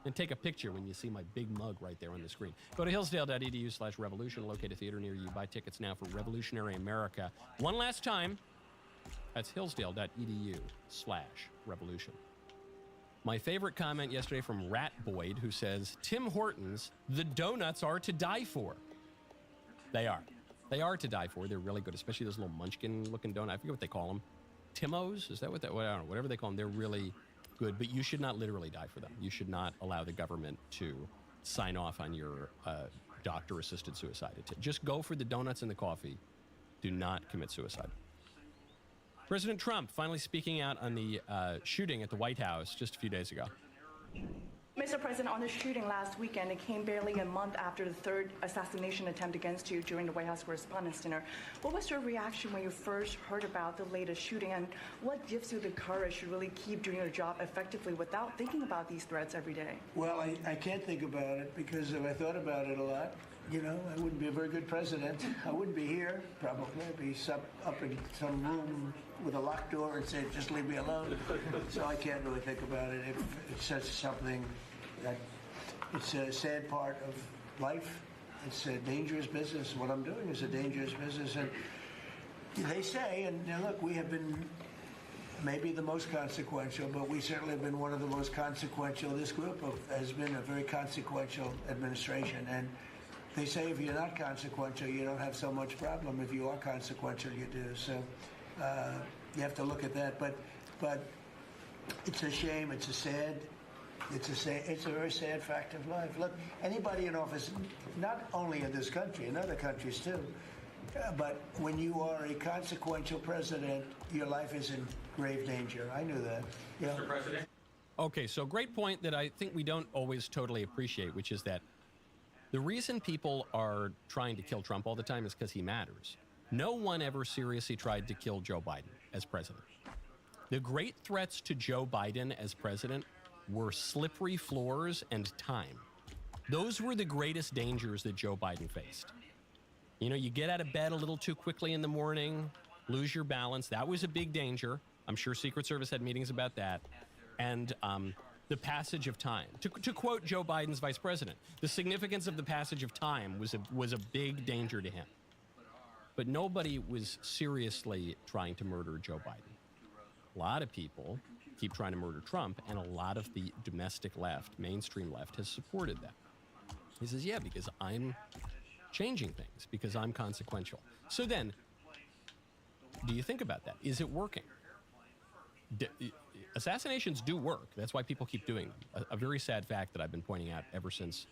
And take a picture when you see my big mug right there on the screen. Go to hillsdale.edu/revolution. Locate a theater near you. Buy tickets now for Revolutionary America. One last time, that's hillsdale.edu/revolution. My favorite comment yesterday from Rat Boyd, who says, Tim Hortons, the donuts are to die for. They are. They are to die for. They're really good, especially those little munchkin-looking donuts. I forget what they call them. Timos? Is that what I don't know. Whatever they call them, they're really good, but you should not literally die for them. You should not allow the government to sign off on your doctor-assisted suicide. Just go for the donuts and the coffee. Do not commit suicide. President Trump finally speaking out on the shooting at the White House just a few days ago. Mr. President, on the shooting last weekend, it came barely a month after the third assassination attempt against you during the White House Correspondents' Dinner. What was your reaction when you first heard about the latest shooting, and what gives you the courage to really keep doing your job effectively without thinking about these threats every day? Well, I can't think about it, because if I thought about it a lot, I wouldn't be a very good president. I wouldn't be here, probably. I'd be up in some room with a locked door and say, just leave me alone. So I can't really think about it. It's just something that it's a sad part of life. It's a dangerous business. What I'm doing is a dangerous business. And they say, and look, we have been maybe the most consequential, but we certainly have been one of the most consequential. This group has been a very consequential administration. And they say if you're not consequential, you don't have so much problem. If you are consequential, you do. So you have to look at that. But it's a shame. It's a very sad fact of life. Look, anybody in office, not only in this country, in other countries too, but when you are a consequential president, your life is in grave danger. I knew that. Yeah. Mr. President. Okay, so great point that I think we don't always totally appreciate, which is that the reason people are trying to kill Trump all the time is because he matters. No one ever seriously tried to kill Joe Biden as president. The great threats to Joe Biden as president were slippery floors and time. Those were the greatest dangers that Joe Biden faced. You know, you get out of bed a little too quickly in the morning, lose your balance. That was a big danger. I'm sure Secret Service had meetings about that. And the passage of time. To quote Joe Biden's vice president, the significance of the passage of time was a big danger to him. But nobody was seriously trying to murder Joe Biden. A lot of people keep trying to murder Trump, and a lot of the domestic left, mainstream left, has supported that. He says, yeah, because I'm changing things, because I'm consequential. So then, do you think about that? Is it working? Assassinations do work. That's why people keep doing them. A very sad fact that I've been pointing out ever since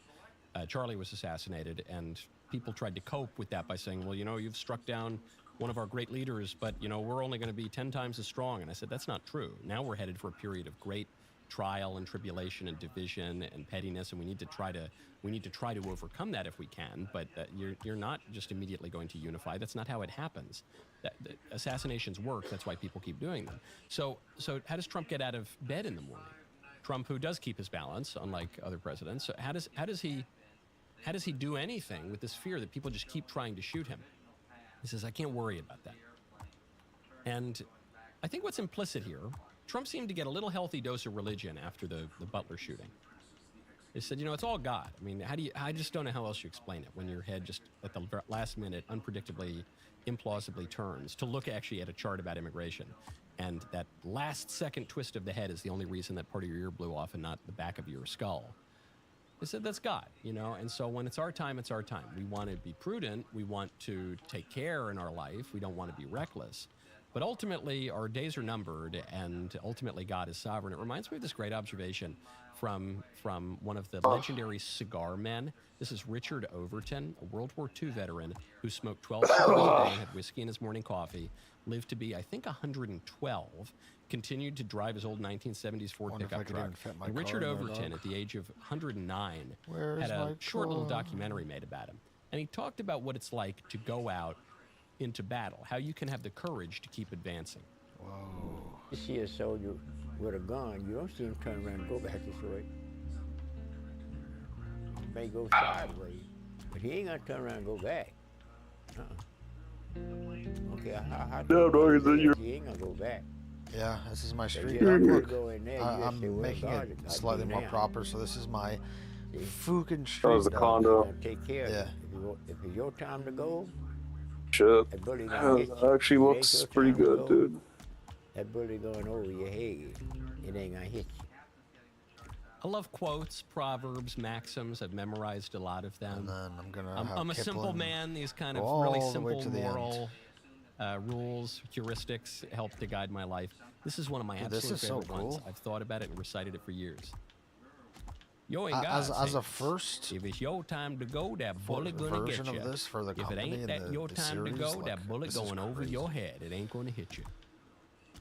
Charlie was assassinated, and people tried to cope with that by saying, well, you know, you've struck down one of our great leaders, but, you know, we're only going to be 10 times as strong. And I said, that's not true. Now we're headed for a period of great trial and tribulation and division and pettiness, and we need to try to overcome that if we can. But you're not just immediately going to unify. That's not how it happens. Assassinations work. That's why people keep doing them. So how does Trump get out of bed in the morning? Trump, who does keep his balance, unlike other presidents, how does he do anything with this fear that people just keep trying to shoot him? He says, I can't worry about that. And I think what's implicit here, Trump seemed to get a little healthy dose of religion after the Butler shooting. They said, you know, it's all God. I mean, I just don't know how else you explain it when your head just at the last minute unpredictably, implausibly turns to look actually at a chart about immigration. And that last second twist of the head is the only reason that part of your ear blew off and not the back of your skull. They said, that's God, you know? And so when it's our time, it's our time. We want to be prudent. We want to take care in our life. We don't want to be reckless. But ultimately, our days are numbered, and ultimately, God is sovereign. It reminds me of this great observation from one of the legendary cigar men. This is Richard Overton, a World War II veteran who smoked 12 cigars a day, had whiskey in his morning coffee, lived to be, I think, 112, continued to drive his old 1970s Ford pickup truck. And Richard Overton, at the age of 109, had a short little documentary made about him. And he talked about what it's like to go out into battle, how you can have the courage to keep advancing. Whoa. You see a soldier with a gun, you don't see him turn around and go back this way. He may go sideways, but he ain't gonna turn around and go back. Okay, he ain't gonna go back. Yeah, this is my street. Look, I'm making it slightly more proper, so this is my fucking street. That was the condo. Take care of it. If it's your time to go, shit. That actually looks pretty good, dude. That bullet going over your head, it ain't gonna hit you. I love quotes, proverbs, maxims. I've memorized a lot of them. And then I'm gonna. I'm a simple man. These kind of really simple moral rules, heuristics help to guide my life. This is one of my absolute favorite ones. I've thought about it and recited it for years. Yo ain't got as a first. If it's your time to go, that bullet gonna get you. Of this for the if it ain't that your time to go, like, that bullet going over your head. It ain't going to hit you.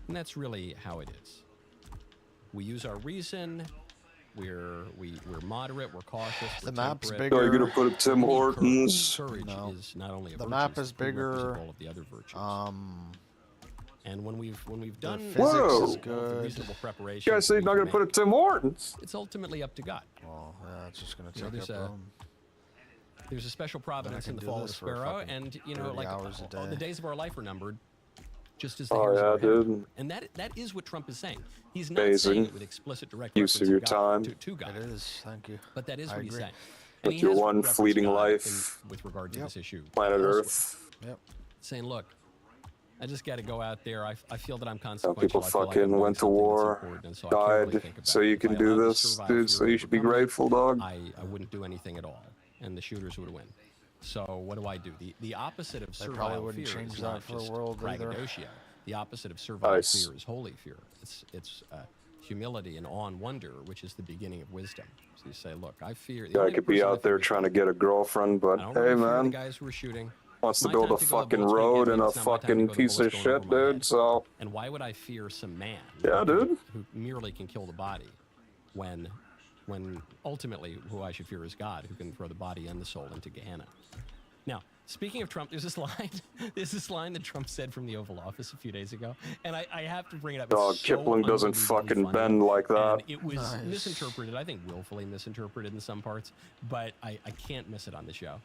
And that's really how it is. We use our reason. We're moderate. We're cautious. The map's Are bigger. you gonna put up Tim Hortons? Courage is not only a the virtue, map is bigger. All of the other virtues. And when we've done physics is good. reasonable preparation, You guys say you're not gonna put up Tim Hortons? It's ultimately up to God. Well, yeah, it's just gonna take there's a special providence in the fall of the sparrow, and you know, like the days of our life are numbered, just as the hairs of our head. And that is what Trump is saying. He's not saying it with explicit direct use of your time to God. It is. Thank you. But that is what he's saying. With your one fleeting life, with regard to this issue, planet Earth. Yep. Saying, look, I just got to go out there. I feel that I'm consequential. People fucking went to war, died, so you can do this, dude. So you should be grateful, dog. I wouldn't do anything at all, and the shooters would win. So what do? The opposite of servile fear is not just braggadocio. The opposite of servile fear is holy fear. It's humility and awe and wonder, which is the beginning of wisdom. So you say, look, I fear. Yeah, I could be out there trying to get a girlfriend, but hey, man. The guys who are shooting. Wants to build a fucking road and a fucking piece of shit, dude, so... And why would I fear some man dude, who merely can kill the body when ultimately who I should fear is God, who can throw the body and the soul into Gehenna? Now, Speaking of Trump, there's this line. There's this line that Trump said from the Oval Office a few days ago, and I have to bring it up. It's Dog, so Kipling doesn't unbelievably fucking funny, bend like that. and it was Nice. misinterpreted. I think willfully misinterpreted in some parts, but I can't miss it on the show.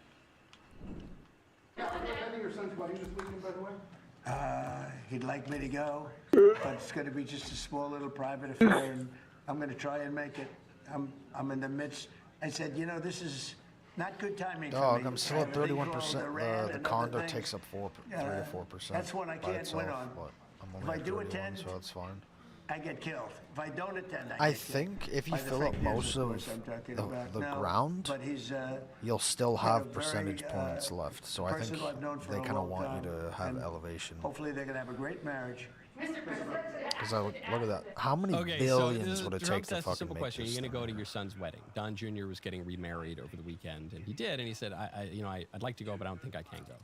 Your son's wedding this weekend, by the way? He'd like me to go, but it's going to be just a small little private affair, and I'm going to try and make it. I'm in the midst. I said, you know, this is not good timing for Dog, me. I'm still at Everything 31%. called Iran The and condo other takes up things. 3 to 4%. That's one I by can't win itself, on. but I'm If only I at do 31, attend, so it's fine. I get killed. If I don't attend, I get killed. think if you By the fill fake up news, most of course, I'm talking the about. the No, ground, but he's you'll still got a have very, percentage points left. So I think person I've known for they a kind of long want you time, to have and elevation. Hopefully, they're gonna have a great marriage. Because look at that. How many Okay, billions so would it Trump take to asked a fucking simple make question: Are this you going to go thing? to your son's wedding? Don Jr. was getting remarried over the weekend, and he did, and he said, I'd like to go, but I don't think I can go."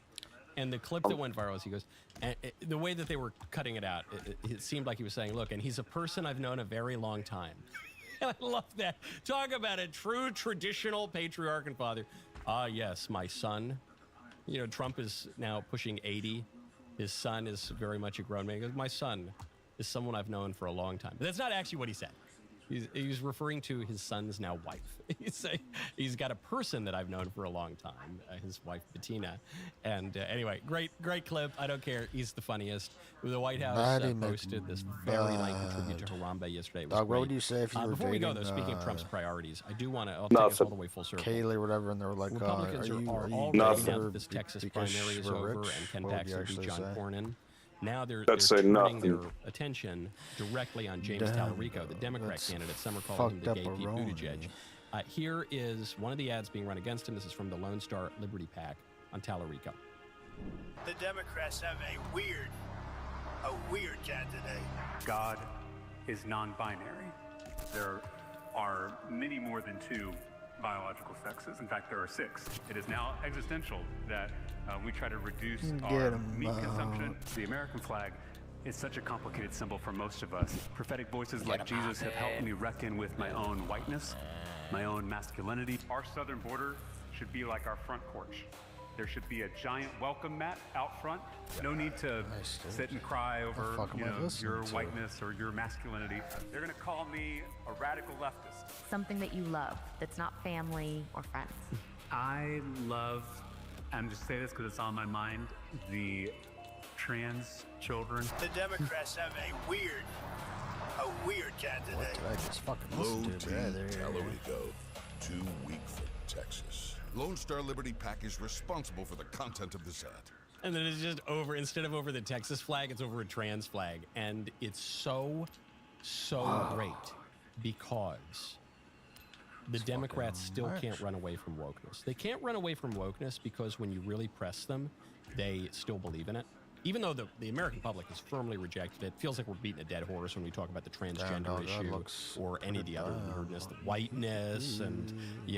And the clip that went viral is he goes, and the way that they were cutting it out, it seemed like he was saying, "Look, and he's a person I've known a very long time." And I love that. Talk about a true traditional patriarch and father. Ah, yes, my son. You know, Trump is now pushing 80. His son is very much a grown man. He goes, "My son is someone I've known for a long time." But that's not actually what he said. He's referring to his son's now wife. He's got a person that I've known for a long time, his wife Bettina. And anyway, great clip. I don't care. He's the funniest. The White House posted this very lengthy tribute to Harambe yesterday. It was Dog, what great. would you say if you were Before we go, though, dating, speaking of Trump's priorities, I do want to. I'll take us all the way full circle. Kaylee or whatever, and they were like, Republicans are you already nothing now that this Texas primary is over and Ken Paxton beat John Cornyn. Now they're turning their attention directly on James Tallarico, the Democrat candidate. Some are calling him the gay Pete Buttigieg. Here is one of the ads being run against him. This is from the Lone Star Liberty PAC on Tallarico. The Democrats have a weird candidate. God is non-binary. There are many more than 2 biological sexes. In fact, there are 6. It is now existential that we try to reduce our meat consumption. The American flag is such a complicated symbol for most of us. Prophetic voices like Jesus have helped me reckon with my own whiteness, my own masculinity. Our southern border should be like our front porch. There should be a giant welcome mat out front. No need to sit and cry over your whiteness or your masculinity. They're going to call me a radical leftist. Something that you love that's not family or friends. I love, I'm just saying this because it's on my mind, the trans children. The Democrats have a weird candidate. What did I just fucking listen to? Tallarico, 2 week from Texas. Lone Star Liberty PAC is responsible for the content of this ad. And then it's just over, instead of over the Texas flag, it's over a trans flag. And it's so great because the Democrats still can't run away from wokeness. They can't run away from wokeness because when you really press them, they still believe in it. Even though the American public has firmly rejected it, it feels like we're beating a dead horse when we talk about the transgender issue or any of the other weirdness, the whiteness and,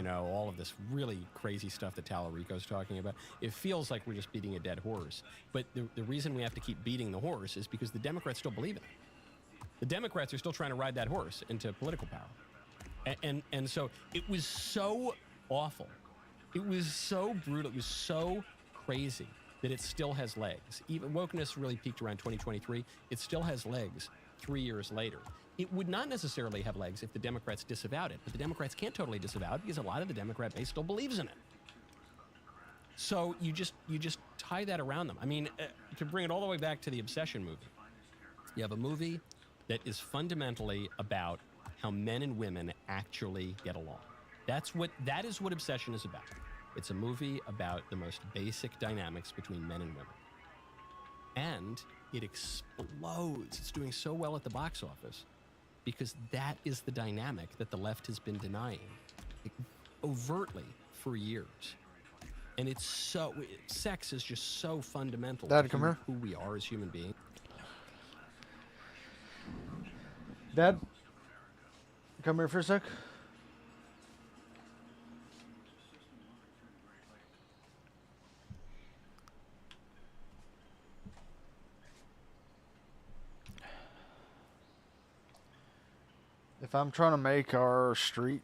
all of this really crazy stuff that Tallarico's talking about. It feels like we're just beating a dead horse. But the reason we have to keep beating the horse is because the Democrats still believe in it. The Democrats are still trying to ride that horse into political power. And so it was so awful. It was so brutal. It was so crazy that it still has legs. Even wokeness really peaked around 2023. It still has legs 3 years later. It would not necessarily have legs if the Democrats disavowed it, but the Democrats can't totally disavow it because a lot of the Democrat base still believes in it. So you just tie that around them. I mean, to bring it all the way back to the Obsession movie, you have a movie that is fundamentally about how men and women actually get along. That is what Obsession is about. It's a movie about the most basic dynamics between men and women. And it explodes. It's doing so well at the box office because that is the dynamic that the left has been denying overtly for years. And sex is just so fundamental Dad, to come here. who we are as human beings. Dad, come here for a sec. If I'm trying to make our street,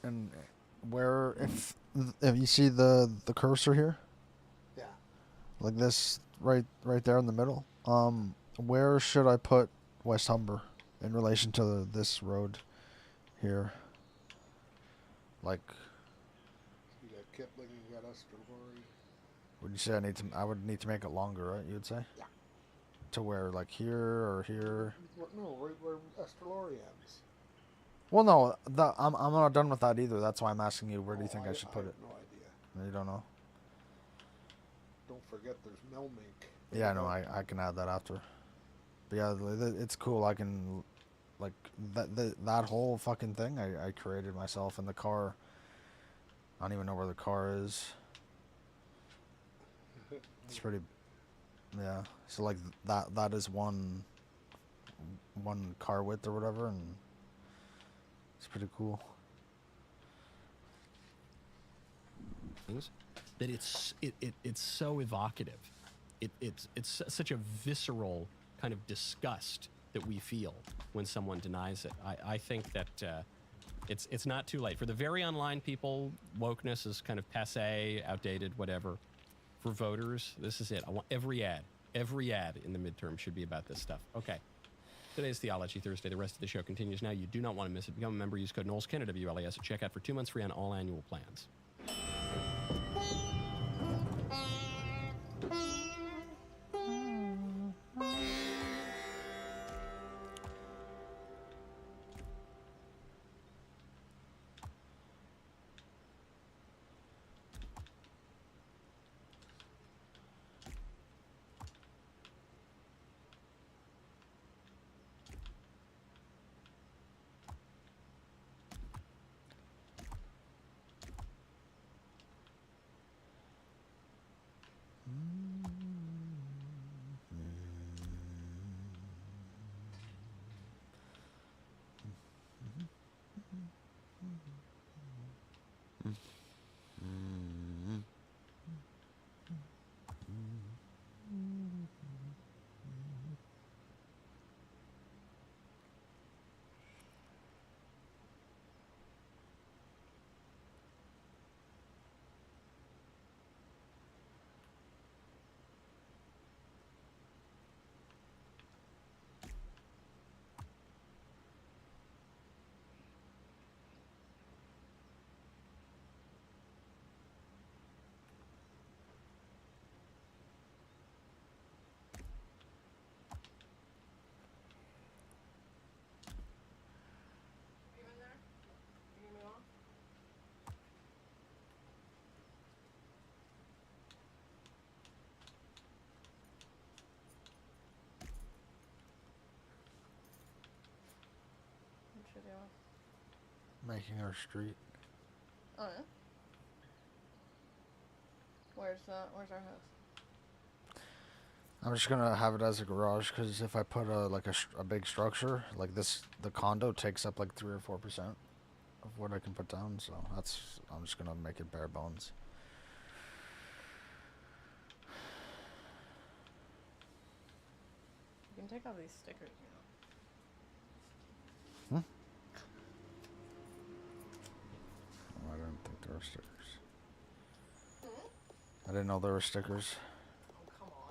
and if you see the cursor here, Like this, right there in the middle. Where should I put West Humber in relation to this road here? Like, You got Kipling, you got Estuary. would you say I would need to make it longer, right? You would say? Yeah. To where, like here or here? No, right where Estuary ends. Well, no, I'm not done with that either. That's why I'm asking you. Where do you think I should put it? No idea. You don't know? Don't forget there's Melmink. Yeah, no, I can add that after. But yeah, it's cool. I can, like, that whole fucking thing I created myself in the car. I don't even know where the car is. It's pretty, yeah. So like that is one car width or whatever, and it's pretty cool. That it's so evocative. It's such a visceral kind of disgust that we feel when someone denies it. I think that it's not too late. For the very online people, wokeness is kind of passé, outdated, whatever. For voters, this is it. I want every ad in the midterm should be about this stuff. Okay. Today's Theology Thursday. The rest of the show continues now. You do not want to miss it. Become a member. Use code Knowles, Canada, WLAS at checkout for 2 months free on all annual plans. Making our street. Oh, yeah? Where's our house? I'm just gonna have it as a garage because if I put a big structure like this, the condo takes up like 3 or 4% of what I can put down. So I'm just gonna make it bare bones. You can take all these stickers, you know. I didn't think there were stickers. I didn't know there were stickers. Oh, come on.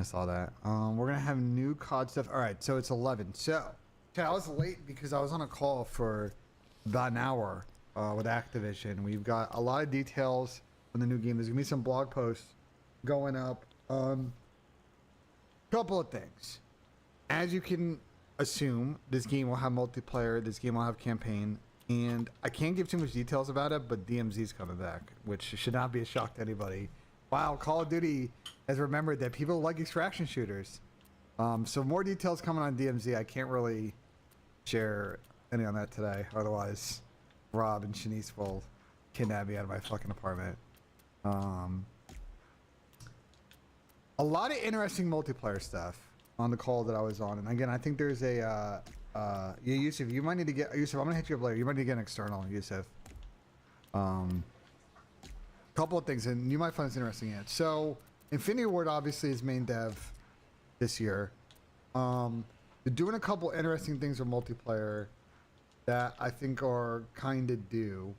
I saw that. We're gonna have new COD stuff. All right, so it's 11. So I was late because I was on a call for about an hour with Activision. We've got a lot of details on the new game. There's gonna be some blog posts going up. Couple of things. As you can assume, this game will have multiplayer. This game will have campaign. And I can't give too much details about it, but DMZ's coming back, which should not be a shock to anybody. Wow, Call of Duty has remembered that people like extraction shooters. So more details coming on DMZ. I can't really share any on that today. Otherwise, Rob and Shanice will kidnap me out of my fucking apartment. A lot of interesting multiplayer stuff on the call that I was on. And again, I think there's a, Yusuf, you might need to get, Yusuf, I'm gonna hit you up later. You might need to get an external, Yusuf. Couple of things, and you might find this interesting yet. So, Infinity Ward obviously is main dev this year. They're doing a couple interesting things with multiplayer that I think are kind of due.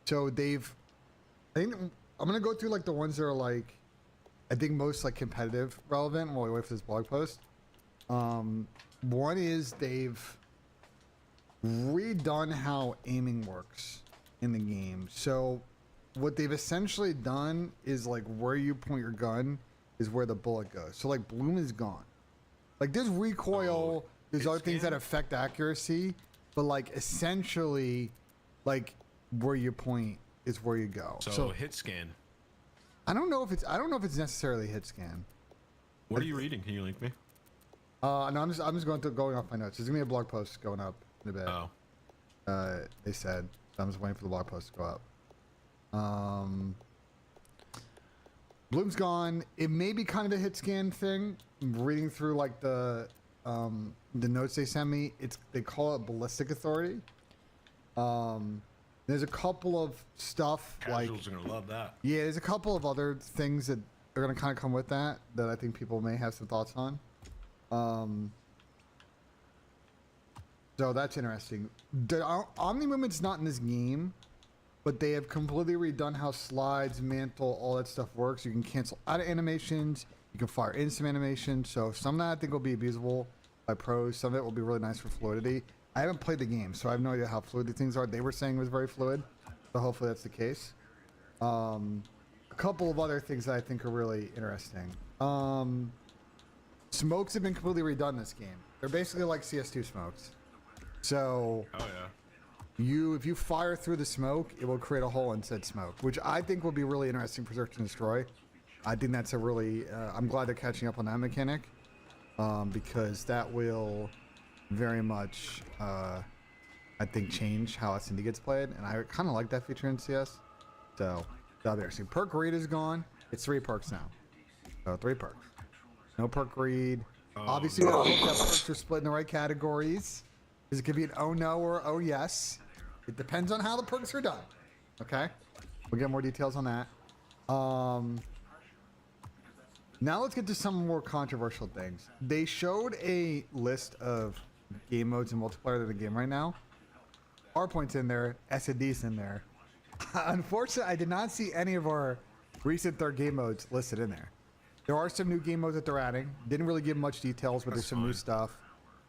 So I think I'm gonna go through like the ones that are like, I think most like competitive relevant while we wait for this blog post. One is they've redone how aiming works in the game. So what they've essentially done is like where you point your gun is where the bullet goes. So like bloom is gone. Like there's recoil, there's other things that affect accuracy, but like essentially like where you point is where you go. So hit scan. I don't know if it's necessarily hit scan. What are you reading? Can you link me? No, I'm just going off my notes. There's gonna be a blog post going up in a bit. Oh. They said. So I'm just waiting for the blog post to go up. Bloom's gone. It may be kind of a hit scan thing. I'm reading through like the notes they sent me. They call it ballistic authority. There's a couple of stuff Casuals are gonna love that. Yeah, there's a couple of other things that are gonna kind of come with that I think people may have some thoughts on. So that's interesting. The Omni movement's not in this game, but they have completely redone how slides, mantle, all that stuff works. You can cancel out of animations. You can fire in some animations. So some of that I think will be abusable by pros. Some of it will be really nice for fluidity. I haven't played the game, so I have no idea how fluid the things are. They were saying it was very fluid, so hopefully that's the case. A couple of other things that I think are really interesting. Smokes have been completely redone in this game. They're basically like CS2 smokes. So, if you fire through the smoke, it will create a hole in said smoke, which I think will be really interesting for Search and Destroy. I think that's a really, I'm glad they're catching up on that mechanic, because that will very much, I think, change how S&D gets played, and I kind of like that feature in CS. So, that'll be interesting. Perk read is gone. It's 3 perks now. So 3 perks. No perk read. Obviously, we hope that perks are split in the right categories. Because it could be an oh no or oh yes. It depends on how the perks are done. Okay? We'll get more details on that. Now let's get to some more controversial things. They showed a list of game modes and multiplayer in the game right now. Hardpoint's in there. S&D's in there. Unfortunately, I did not see any of our recent third game modes listed in there. There are some new game modes that they're adding. Didn't really give much details, but there's some new stuff.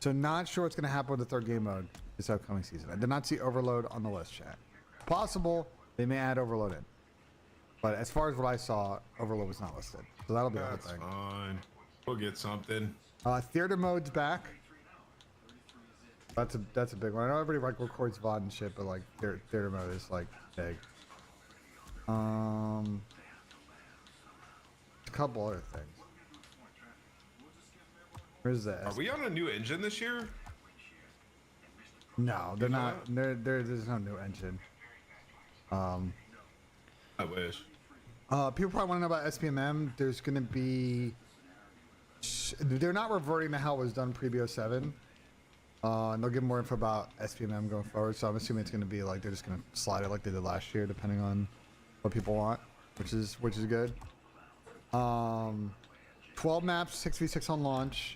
So not sure what's going to happen with the third game mode this upcoming season. I did not see Overload on the list, chat. Possible they may add Overload in. But as far as what I saw, Overload was not listed. So that'll be a whole thing. That's fine. We'll get something. Theater mode's back. That's a big one. I know everybody like records VOD and shit, but like theater mode is like big. A couple other things. Where's that? Are we on a new engine this year? No, they're not. There's no new engine. I wish. People probably want to know about SPMM. There's going to be. They're not reverting to how it was done pre-BO7. And they'll give more info about SPMM going forward. So I'm assuming it's going to be like they're just going to slide it like they did last year, depending on what people want, which is good. 12 maps, 6v6 on launch.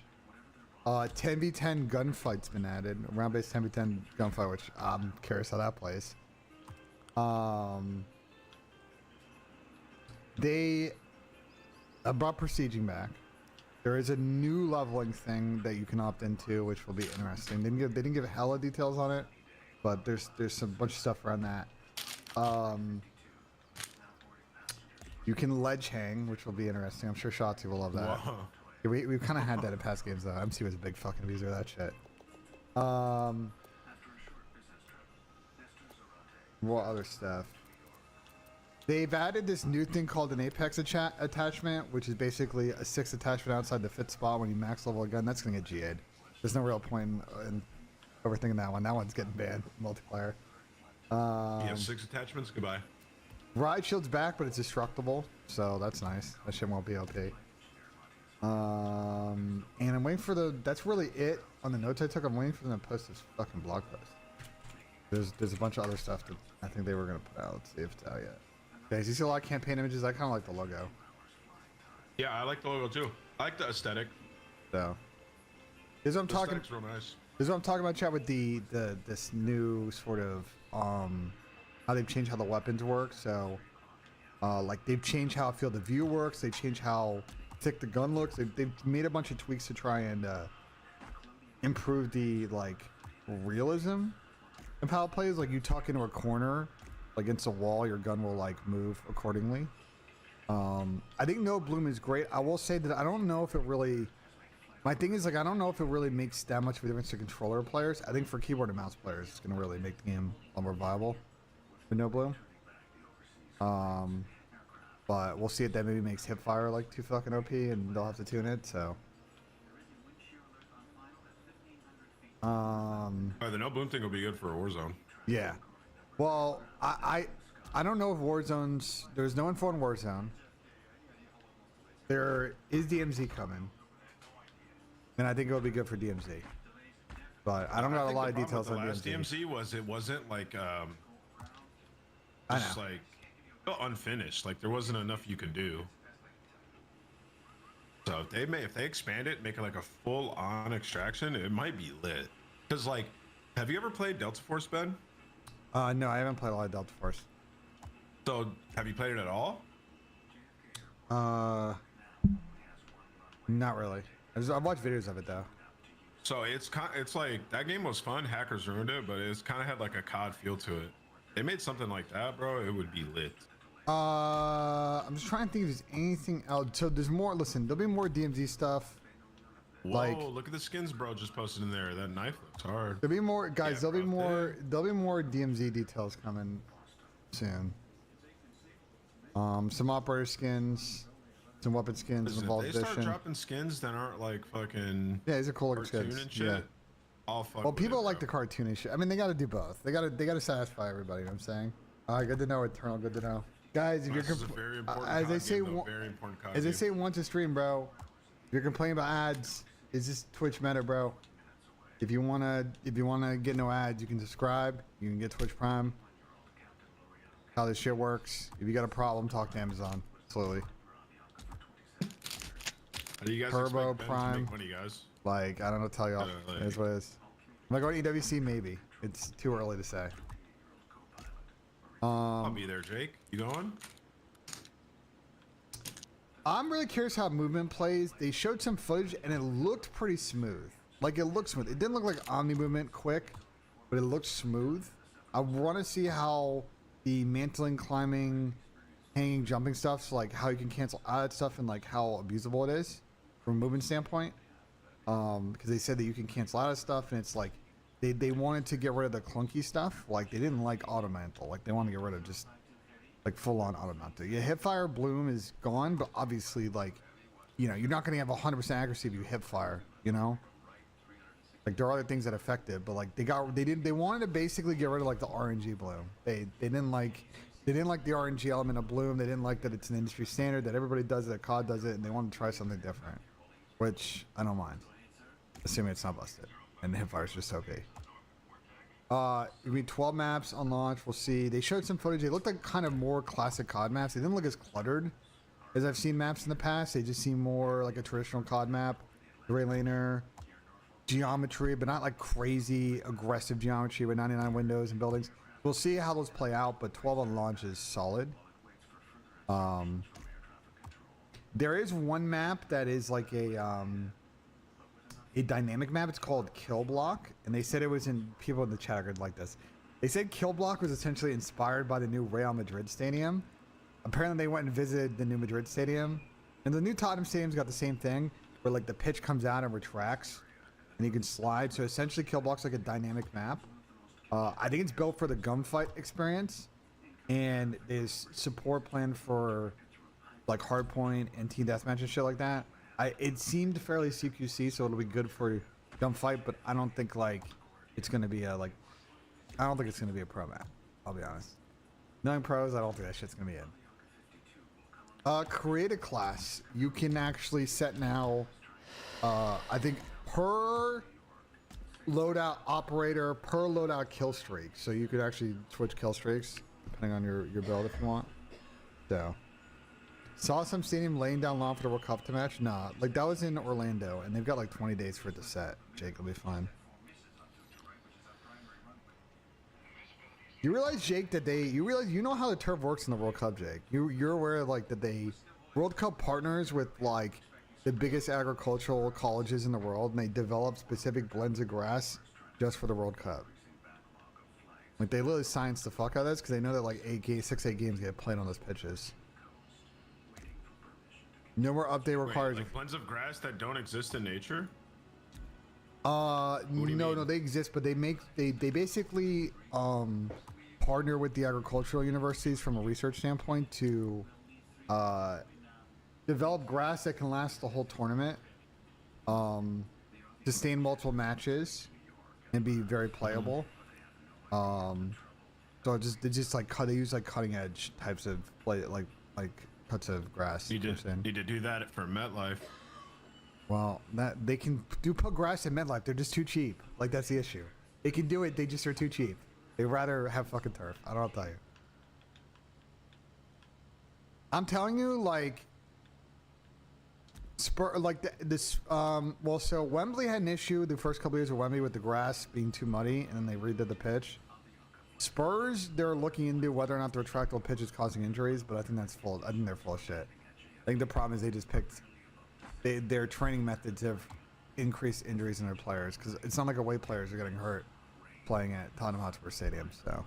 10v10 gunfight's been added. Round-based 10v10 gunfight, which I'm curious how that plays. They brought Prestiging back. There is a new leveling thing that you can opt into, which will be interesting. They didn't give hella details on it, but there's some bunch of stuff around that. You can ledge hang, which will be interesting. I'm sure Shotzi will love that. Whoa. Yeah, we've kind of had that in past games, though. MC was a big fucking abuser of that shit. What other stuff? They've added this new thing called an Apex attachment, which is basically a 6 attachment outside the fit spot when you max level a gun. That's going to get GA'd. There's no real point in Overthinking that one. That one's getting banned. Multiplayer. You have 6 attachments. Goodbye. Ride shield's back, but it's destructible, so that's nice. That shit won't be OP. And I'm waiting for the. That's really it on the notes I took. I'm waiting for them to post this fucking blog post. There's a bunch of other stuff that I think they were gonna put out. Let's see if it's out yet. Guys, you see a lot of campaign images. I kind of like the logo. Yeah, I like the logo too. I like the aesthetic. So, this is what I'm talking. Real nice. This is what I'm talking about, chat, with this new sort of how they've changed how the weapons work. So, like they've changed how field of view works. They changed how thick the gun looks. They've made a bunch of tweaks to try and improve the like realism of how it plays. Like you tuck into a corner, like against a wall, your gun will like move accordingly. I think No Bloom is great. I will say that I don't know if it really. My thing is, like, I don't know if it really makes that much of a difference to controller players. I think for keyboard and mouse players, it's going to really make the game a lot more viable with No Bloom. But we'll see if that maybe makes hipfire, like, too fucking OP, and they'll have to tune it, so. The No Bloom thing will be good for a Warzone. Yeah. Well, I don't know if Warzone's... There's no info on Warzone. There is DMZ coming. And I think it would be good for DMZ. But I don't know a lot of details on DMZ. DMZ was it wasn't like just like unfinished. Like there wasn't enough you could do. So if they expand it, make it like a full-on extraction, it might be lit. Because like, have you ever played Delta Force, Ben? No, I haven't played a lot of Delta Force. So have you played it at all? Not really. I've watched videos of it though. So it's like that game was fun. Hackers ruined it, but it's kind of had like a COD feel to it. They made something like that, bro. It would be lit. I'm just trying to think if there's anything else. So there's more. Listen, there'll be more DMZ stuff. Whoa! Like, look at the skins, bro. Just posted in there. That knife looks hard. There'll be more, guys. Yeah, there'll be more. There'll be more DMZ details coming soon. Some operator skins. Some weapon skins. Listen, Evolved if they Edition. start dropping skins that aren't like fucking. Yeah, these are cool looking skins. And shit, yeah. I'll fuck Well, with people it, like the cartoonish shit. I mean, they got to do both. They got to satisfy everybody. You know what I'm saying? All right, good to know, Eternal. Good to know, guys. If you're as they say, as they say once a stream, bro. If you're complaining about ads, is this Twitch meta, bro? If you wanna get no ads, you can subscribe. You can get Twitch Prime. How this shit works. If you got a problem, talk to Amazon. Slowly. How do you guys Turbo Prime. to make money, guys? Like, I don't know, tell y'all. That's what it is. Am I going to EWC? Maybe. It's too early to say. I'll be there, Jake. You going? I'm really curious how movement plays. They showed some footage and it looked pretty smooth. Like, it looked smooth. It didn't look like Omni movement quick, but it looked smooth. I want to see how the mantling, climbing, hanging, jumping stuff, so like how you can cancel out that stuff and like how abusable it is from a movement standpoint. Because they said that you can cancel out of stuff, and it's like they wanted to get rid of the clunky stuff. Like they didn't like automantle. Like they want to get rid of just like full on automantle. Yeah, hipfire bloom is gone, but obviously like, you know, you're not going to have 100% accuracy if you hipfire. You know, like there are other things that affect it, but like they wanted to basically get rid of like the RNG bloom. They didn't like the RNG element of bloom. They didn't like that it's an industry standard, that everybody does it, that COD does it, and they wanted to try something different, which I don't mind. Assuming it's not busted. And the hipfire's just OP. It'll be 12 maps on launch. We'll see. They showed some footage. They looked like kind of more classic COD maps. They didn't look as cluttered as I've seen maps in the past. They just seem more like a traditional COD map. Gray laner, geometry, but not like crazy aggressive geometry with 99 windows and buildings. We'll see how those play out, but 12 on launch is solid. There is one map that is like a dynamic map. It's called Kill Block, and they said it was in. People in the chat are gonna like this. They said Kill Block was essentially inspired by the new Real Madrid stadium. Apparently, they went and visited the new Madrid stadium, and the new Tottenham stadium's got the same thing, where like the pitch comes out and retracts, and you can slide. So essentially, Kill Block's like a dynamic map. I think it's built for the gunfight experience, and there's support planned for like hardpoint and team deathmatch and shit like that. It seemed fairly CQC, so it'll be good for gunfight, but I don't think like it's gonna be a like. I don't think it's gonna be a pro map. I'll be honest. Knowing pros, I don't think that shit's gonna be in. Create a class. You can actually set now. I think per loadout operator, per loadout kill streak. So you could actually switch kill streaks depending on your build if you want. So. Saw some stadium laying down law for the World Cup to match? Nah, like that was in Orlando, and they've got like 20 days for it to set. Jake will be fine. You realize, Jake, that you know how the turf works in the World Cup, Jake. You're aware like that they World Cup partners with like the biggest agricultural colleges in the world, and they develop specific blends of grass just for the World Cup. Like they literally science the fuck out of this because they know that like 6-8 games get played on those pitches. No more update required. Like blends of grass that don't exist in nature? No, they exist, but they basically partner with the agricultural universities from a research standpoint to develop grass that can last the whole tournament, sustain multiple matches, and be very playable. So they use like cutting edge types of like cuts of grass. Need to do that for MetLife. Well, that they can put grass in MetLife. They're just too cheap. Like that's the issue. They can do it. They just are too cheap. They'd rather have fucking turf. I don't know what to tell you. I'm telling you, like well, so Wembley had an issue the first couple years of Wembley with the grass being too muddy, and then they redid the pitch. Spurs, they're looking into whether or not the retractable pitch is causing injuries, but I think that's full. I think they're full of shit. I think the problem is they just picked their training methods have increased injuries in their players because it's not like away players are getting hurt playing at Tottenham Hotspur Stadium. So,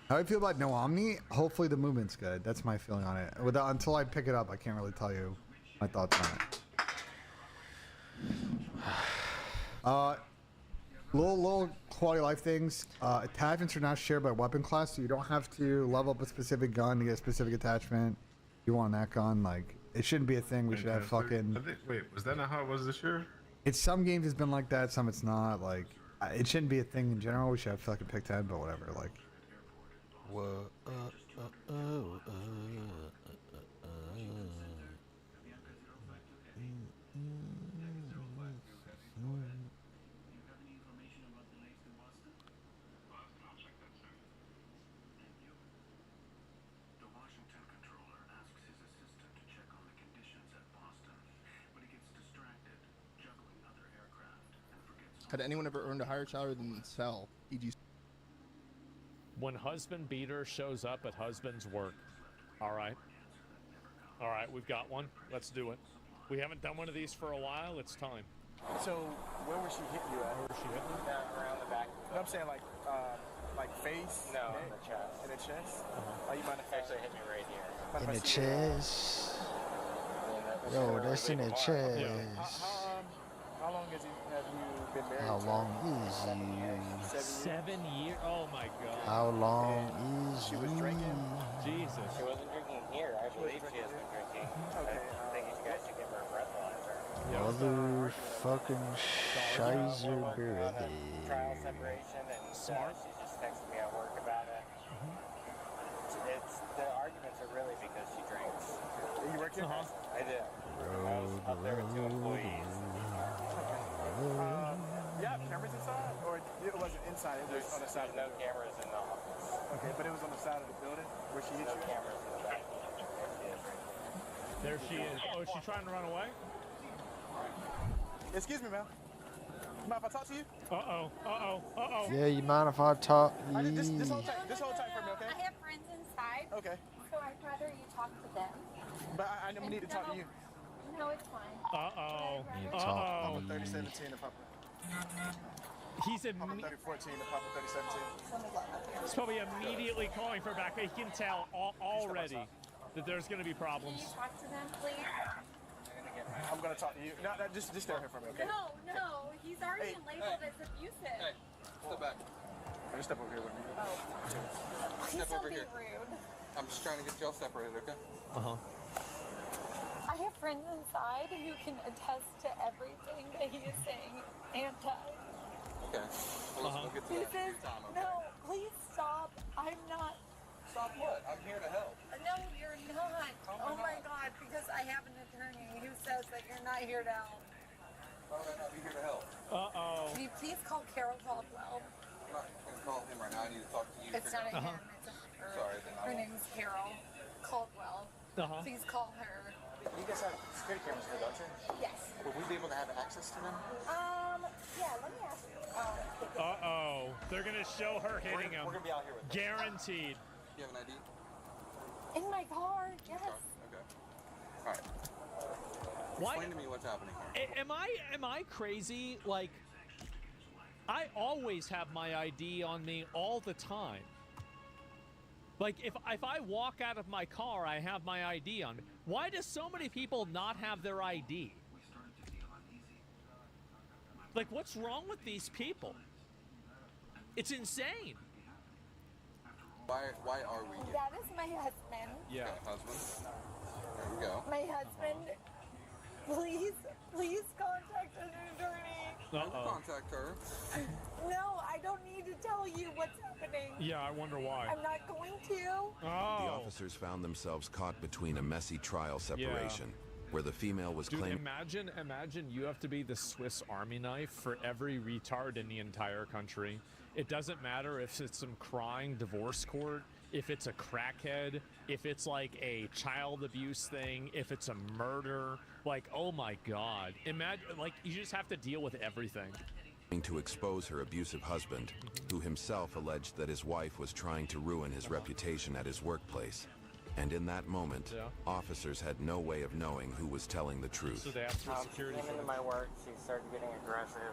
how do I feel about No Omni? Hopefully the movement's good. That's my feeling on it. Until I pick it up, I can't really tell you my thoughts on it. Little quality of life things. Attachments are not shared by weapon class, so you don't have to level up a specific gun to get a specific attachment. You want that gun, like it shouldn't be a thing. We should have fucking. Wait, was that not how it was this year? It's some games it's been like that, some it's not. Like it shouldn't be a thing in general. We should have fucking pick 10, but whatever. Like. Whoa. Had anyone ever earned a higher salary than Sal? E.g. When husband beater shows up at husband's work. All right, we've got one. Let's do it. We haven't done one of these for a while. It's time. So where was she hitting you at? Where was she hitting you? Around the back. No, I'm saying like face. No, neck, in the chest. In the chest. Oh, you might have actually hit me right here. In the chest. Yo, that's in the chest. How long have you been married? How long is you? 7 years. Oh my God. How long is she was drinking? Jesus. She wasn't drinking here. I believe she has been drinking. Okay. I think you guys should give her a breathalyzer. Motherfucking Shizer Brother. Trial separation, and smart. She just texted me at work about it. It's the arguments are really because she drinks. You work here? I did. I was up there with 2 employees. You have cameras inside, or it wasn't inside? It was on the side. There's no cameras in the office. Okay, but it was on the side of the building where she hit you. No cameras in the back. There she is. Oh, is she trying to run away? Excuse me, ma'am. Mind if I talk to you? Yeah, you mind if I talk? This whole time for me, okay? I have friends inside. Okay. So I'd rather you talk to them. But I need to talk to you. No, it's fine. Papa 3017 and Papa. He's Papa 3014 and Papa 3017. He's probably immediately calling for backup. He can tell already that there's going to be problems. Can you talk to them, please? I'm going to talk to you. No, just stay here for me, okay? No. He's already been labeled as abusive. Hey, step back. Just step over here with me. Please don't be rude. I'm just trying to get y'all separated, okay? I have friends inside who can attest to everything that he is saying anti. Okay. We'll get to He that says, time, okay? no, please stop. I'm not. Stop what? I'm here to help. No, you're not. Oh my God, because I have an attorney who says that you're not here to help. Why would I not be here to help? Uh-oh. Can you please call Carol Caldwell? I'm not going to call him right now. I need to talk to you. It's not a him, it's a her. Sorry, then I Her won't. name's Carol Caldwell. Please call her. You guys have security cameras here, don't you? Yes. Will we be able to have access to them? Yeah, let me ask you. Uh-oh. They're going to show her hitting him. We're going to be out here with them. Guaranteed. Do you have an ID? In my car, yes. Okay. All right. Why- Explain to me what's happening here. Am I crazy? Like, I always have my ID on me all the time. Like, if I walk out of my car, I have my ID on me. Why do so many people not have their ID? Like, what's wrong with these people? It's insane. Why are we here? That is my husband. Yeah. Okay, husband. There we go. My husband. Please contact an attorney. Uh-oh. Contact her. No, I don't need to tell you what's happening. Yeah, I wonder why. I'm not going to. The officers found themselves caught between a messy trial separation, where the female was Dude, claimed. imagine you have to be the Swiss Army knife for every retard in the entire country. It doesn't matter if it's some crying divorce court, if it's a crackhead, if it's like a child abuse thing, if it's a murder. Like, oh my God. Imagine, like, you just have to deal with everything. To expose her abusive husband, who himself alleged that his wife was trying to ruin his reputation at his workplace. And in that moment, officers had no way of knowing who was telling the truth. So they asked for security. She came into my work. She started getting aggressive.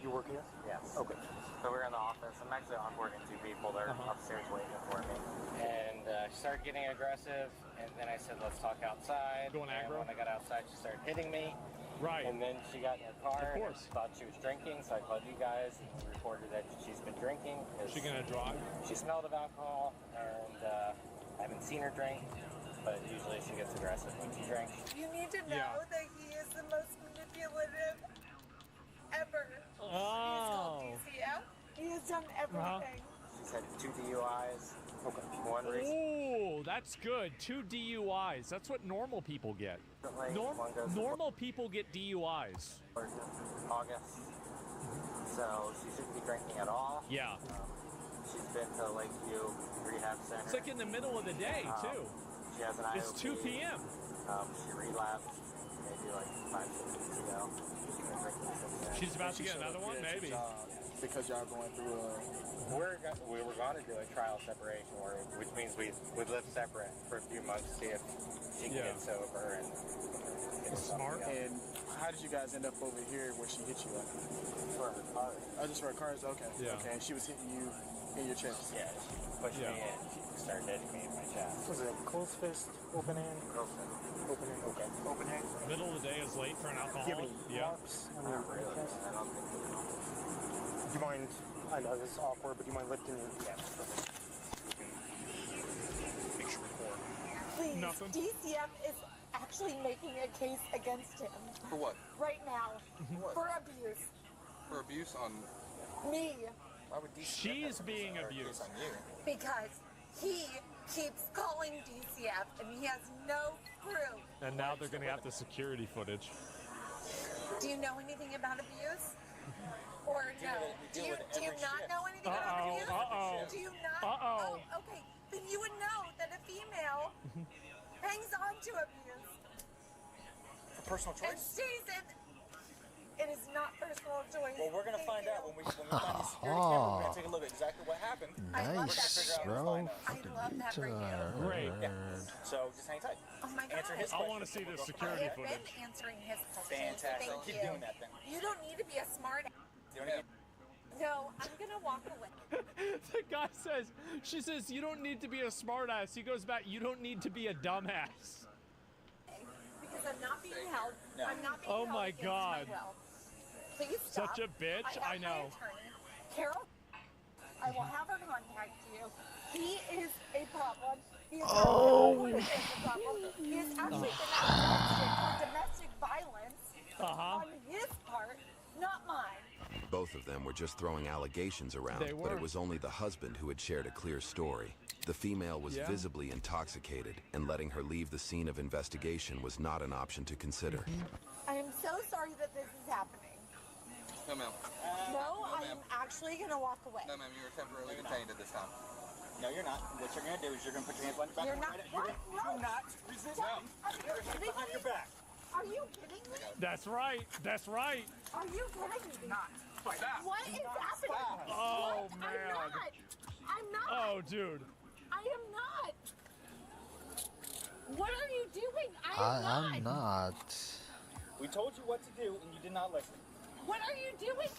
You work here? Yes. Okay. So we're in the office. I'm actually onboarding 2 people. They're upstairs waiting for me. And she started getting aggressive. And then I said, let's talk outside. Going aggro? And when I got outside, she started hitting me. Right. And then she got in her car. Of course. And thought she was drinking. So I called you guys and reported that she's been drinking. Is she gonna drive? She smelled of alcohol. And I haven't seen her drink. But usually she gets aggressive when she drinks. You need to know that he is the most manipulative ever. Oh. He's called DCF. He has done everything. She's had 2 DUIs. Okay. 1 recent. Ooh, that's good. 2 DUIs. That's what normal people get. Normal people get DUIs. August. So she shouldn't be drinking at all. Yeah. She's been to Lakeview Rehab Center. It's like in the middle of the day, too. She has an IOP. It's 2 p.m. She relapsed maybe like 5-6 weeks ago. She's been drinking since then. She's about to get another one, maybe. Because y'all going through we were going to do a trial separation, which means we would live separate for a few months, see if she can get sober and get smart. And how did you guys end up over here where she hit you at? For her cars. Oh, just for her cars? Okay. Yeah. Okay, and she was hitting you in your chest? Yeah, she pushed me in. She started hitting me in my chest. Was it a closed fist, open hand? Closed fist. Open hand, okay. Open hand? Middle of the day is late for an alcoholic. Do you have any marks on your Not really. chest? I don't think so. Do you mind, I know this is awkward, but do you mind lifting your... Yeah. Picture record. Please, Nothing. DCF is actually making a case against him For what? right now for abuse. For abuse on Me, Why would DCF She's have being a case abused. on you? because he keeps calling DCF and he has no proof. And now they're going to have the security footage. Do you know anything about abuse? Or no? Do you not know anything about abuse? Do you not? Oh, okay. Then you would know that a female hangs on to abuse For personal and choice? stays in. It is not personal choice. Well, we're going to Thank find out when we find the security camera. We're going to take a look at exactly what happened. Nice, bro. I love that for you. Great. Yeah. So just hang tight. Oh my God. Answer his I question. want to see the I security have footage. been answering his questions. Fantastic. Thank Keep you. doing that then. You don't need to be a smart. You don't need No, I'm gonna walk away. The guy says, she says, you don't need to be a smartass. He goes back, you don't need to be a dumbass. Because I'm not being held. No. I'm not being Oh held my against God. my will. Please stop. Such a bitch, I have know. My attorney. Carol, I will have her contact you. He is a problem. He is a problem. He has actually been arrested for domestic violence on his part, not mine. Both both of them were just throwing allegations around, They but were. it was only the husband who had shared a clear story. The female was visibly intoxicated, and letting her leave the scene of investigation was not an option to consider. I am so sorry that this is happening. No, ma'am. No, I am actually going to walk away. No, ma'am. You are temporarily detained at this time. No, you're not. What you're going to do is you're going to put your hands behind your back. You're not. Do not resist me. Put your hands behind your back. Are you kidding me? That's right. That's right. Are you kidding me? Not. What is happening? Oh, What? man. I'm not. Oh, dude. I am not. What are you doing? I'm not. We told you what to do, and you did not listen. What are you doing?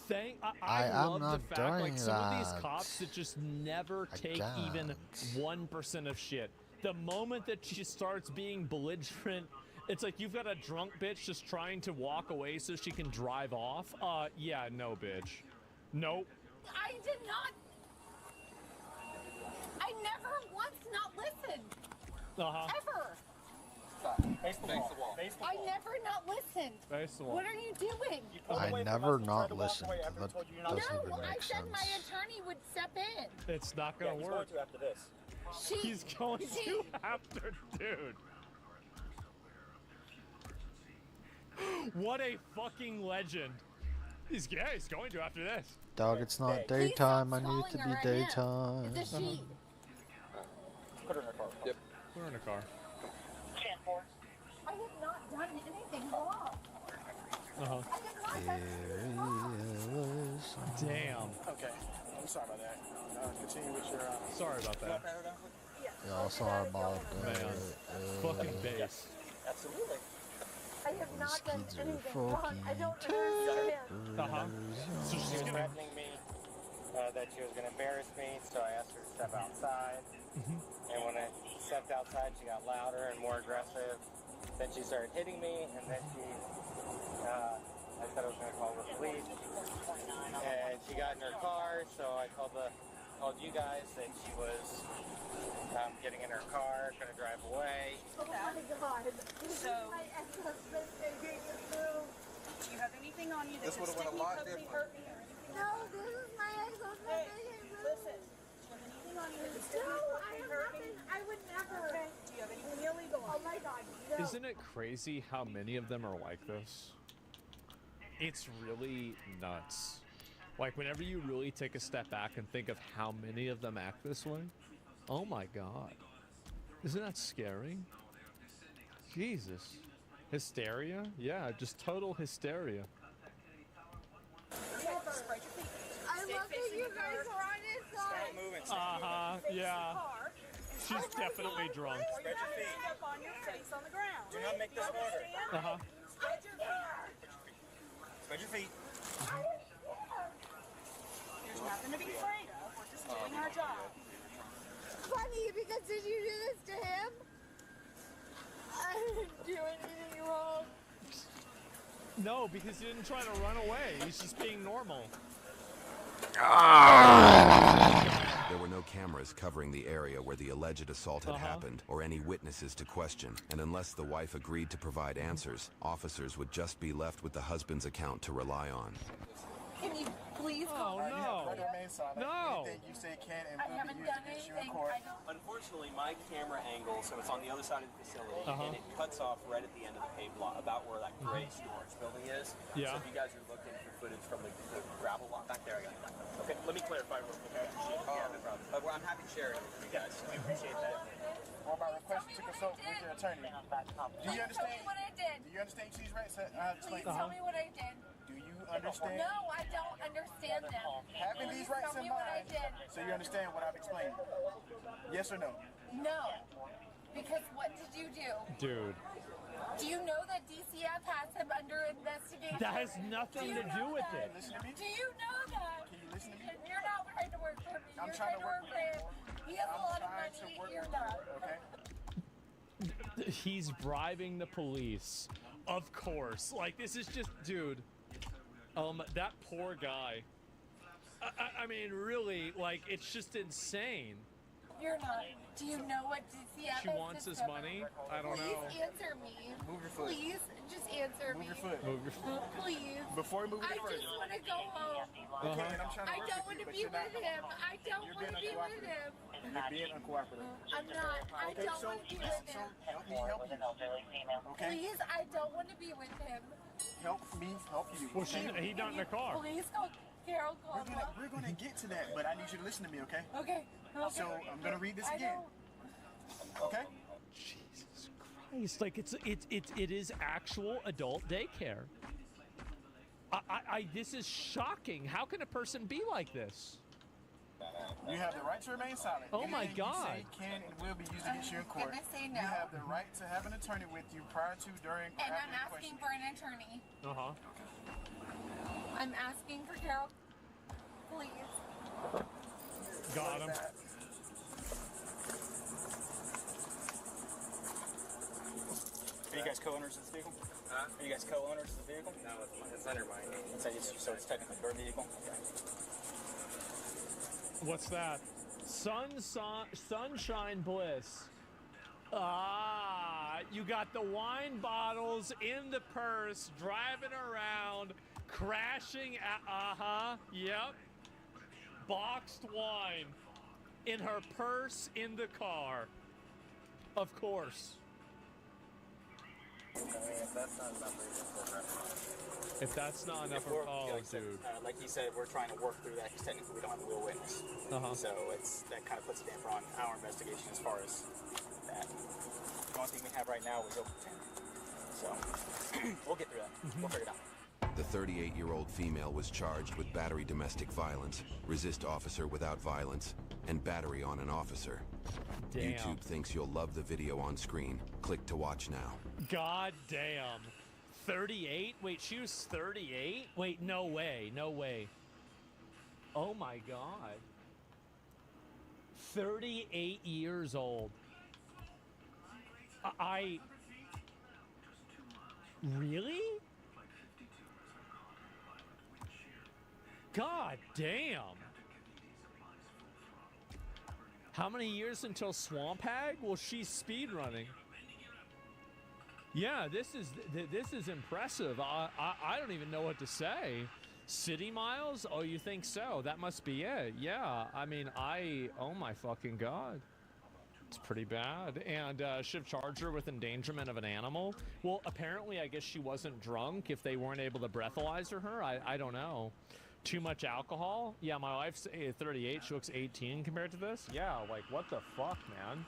I am love not the fact, like, doing some of these that. cops that just never take even 1% of shit. The moment that she starts being belligerent, it's like you've got a drunk bitch just trying to walk away so she can drive off. Yeah, no, bitch. Nope. I did not. I never once not listened. Ever. Face the wall. Face the wall. I never not listened. Face the wall. What are you doing? I never not listened. That doesn't even No, make I said sense. my attorney would step in. It's not gonna He's work. going to after this. He's going to after, dude. What a fucking legend. He's going to after this. Dog, it's not daytime. I need it to be daytime. It's a she. Put her in her car. Yep. Put her in a car. I have not done anything wrong. Damn. Okay. I'm sorry about that. Continue with your. Sorry about that. Yeah, sorry about Man. that. Fucking bass. Absolutely. I have not done kids are anything wrong. I fucking don't understand. So She she's was gonna. threatening me that she was going to embarrass me, so I asked her to step outside. And when I stepped outside, she got louder and more aggressive. Then she started hitting me, and then I said I was going to call the police. And she got in her car, so I called you guys that she was getting in her car, going to drive away. Oh my God. So, My ex-husband taking it through. do you have anything on you that This could would've stick went a me, lot poke me, different. hurt me, or anything? No, this is my ex-husband Hey, taking it through. listen. Do you have anything on you that could stick No, me, poke I me, have hurt me? nothing. I would never. Okay. Do you have anything illegal on Oh my God. No. Isn't it crazy how many of them are like this? It's really nuts. Like, whenever you really take a step back and think of how many of them act this way, oh my God. Isn't that scary? Jesus. Hysteria? Yeah, just total hysteria. Okay, spread your feet. I Stay love that facing you the guys curb. are on his side. Stay moving. Stay moving. Yeah. Car. She's definitely drunk. Spread your feet. Up on your face on the ground. Do not make this harder. Spread your feet. Spread your feet. There's nothing to be afraid of. We're just doing our job. Funny, because did you do this to him? I didn't do anything wrong. No, because he didn't try to run away. He's just being normal. There were no cameras covering the area where the alleged assault had happened, or any witnesses to question, and unless the wife agreed to provide answers, officers would just be left with the husband's account to rely on. Can you please call Oh, no. No. Anything you say can and I will haven't be used done against you in anything. court. I don't. Unfortunately, my camera angle, so it's on the other side of the facility, Uh-huh. and it cuts off right at the end of the paved lot, about where that gray storage building is. Yeah. So if you guys are looking for footage from the gravel lot back there, I got it. Okay, let me clarify real quick. I appreciate it. Yeah, no problem. Well, I'm happy to share it with you guys. We appreciate that. Or by request to consult with your attorney. Do you Tell understand? me what I did. Do you understand cheese rights? I Please explain. tell me what I did. Do you understand? No, I don't understand them. Having Please these rights tell in me what I mind, did. so you understand what I've explained. Yes or no? No. Because what did you do? Dude. Do you know that DCF has him under investigation? That has nothing to do with it. Do you know that? Can you listen to me? You're not trying to work for me. I'm You're trying to work for him. He has a lot of money. You're not. Okay? He's bribing the police. Of course. Like, this is just, dude. That poor guy. I mean, really, like, it's just insane. You're not. Do you know what DCF She wants his money? I don't know. Please answer me. Move your foot. Please, just answer me. Move your foot. Move your foot. Please. Before you move I it further. just want to go home. Okay, and I'm trying to I work don't with want you, to but be you're not. with him. I don't You're want to being be with him. You're being uncooperative. I'm not. I don't want to be with him. Help me help you. Okay? Please, I don't want to be with him. Help me help you. Well, he's not in the car. Please call Carol. Call We're gonna get to that, but I need you to listen to me, okay? Okay. So I'm gonna read this again. Okay? Jesus Christ! Like it is actual adult daycare. This is shocking. How can a person be like this? You have the right to remain silent. Oh my Anything you God. say can and will be used against you in court. gonna say no. You have the right to have an attorney with you prior to, during, or And after I'm the asking question. for an attorney. I'm asking for Carol. Please. Got him. Are you guys co-owners of this vehicle? Are you guys co-owners of the vehicle? No, it's under my name. So it's technically your vehicle? Okay. What's that? Sunshine Bliss. Ah, you got the wine bottles in the purse, driving around, crashing at, yep. Boxed wine in her purse in the car. Of course. If that's not enough for dude. Like he said, we're trying to work through that because technically we don't have a real witness. So that kind of puts a damper on our investigation as far as that. The only thing we have right now is open pretend. So we'll get through that. We'll figure it out. The 38-year-old female was charged with battery domestic violence, resist officer without violence, and battery on an officer. Damn. YouTube thinks you'll love the video on screen. Click to watch now. God damn. 38? Wait, she was 38? Wait, no way. No way. Oh my God. 38 years old. Really? God damn. How many years until Swamp Hag? Well, she's speed running. Yeah, this is impressive. I don't even know what to say. City miles? Oh, you think so? That must be it. Yeah, I mean, oh my fucking God. It's pretty bad. And should have charged her with endangerment of an animal. Well, apparently, I guess she wasn't drunk if they weren't able to breathalyzer her. I don't know. Too much alcohol? Yeah, my wife's 38. She looks 18 compared to this. Yeah, like, what the fuck, man?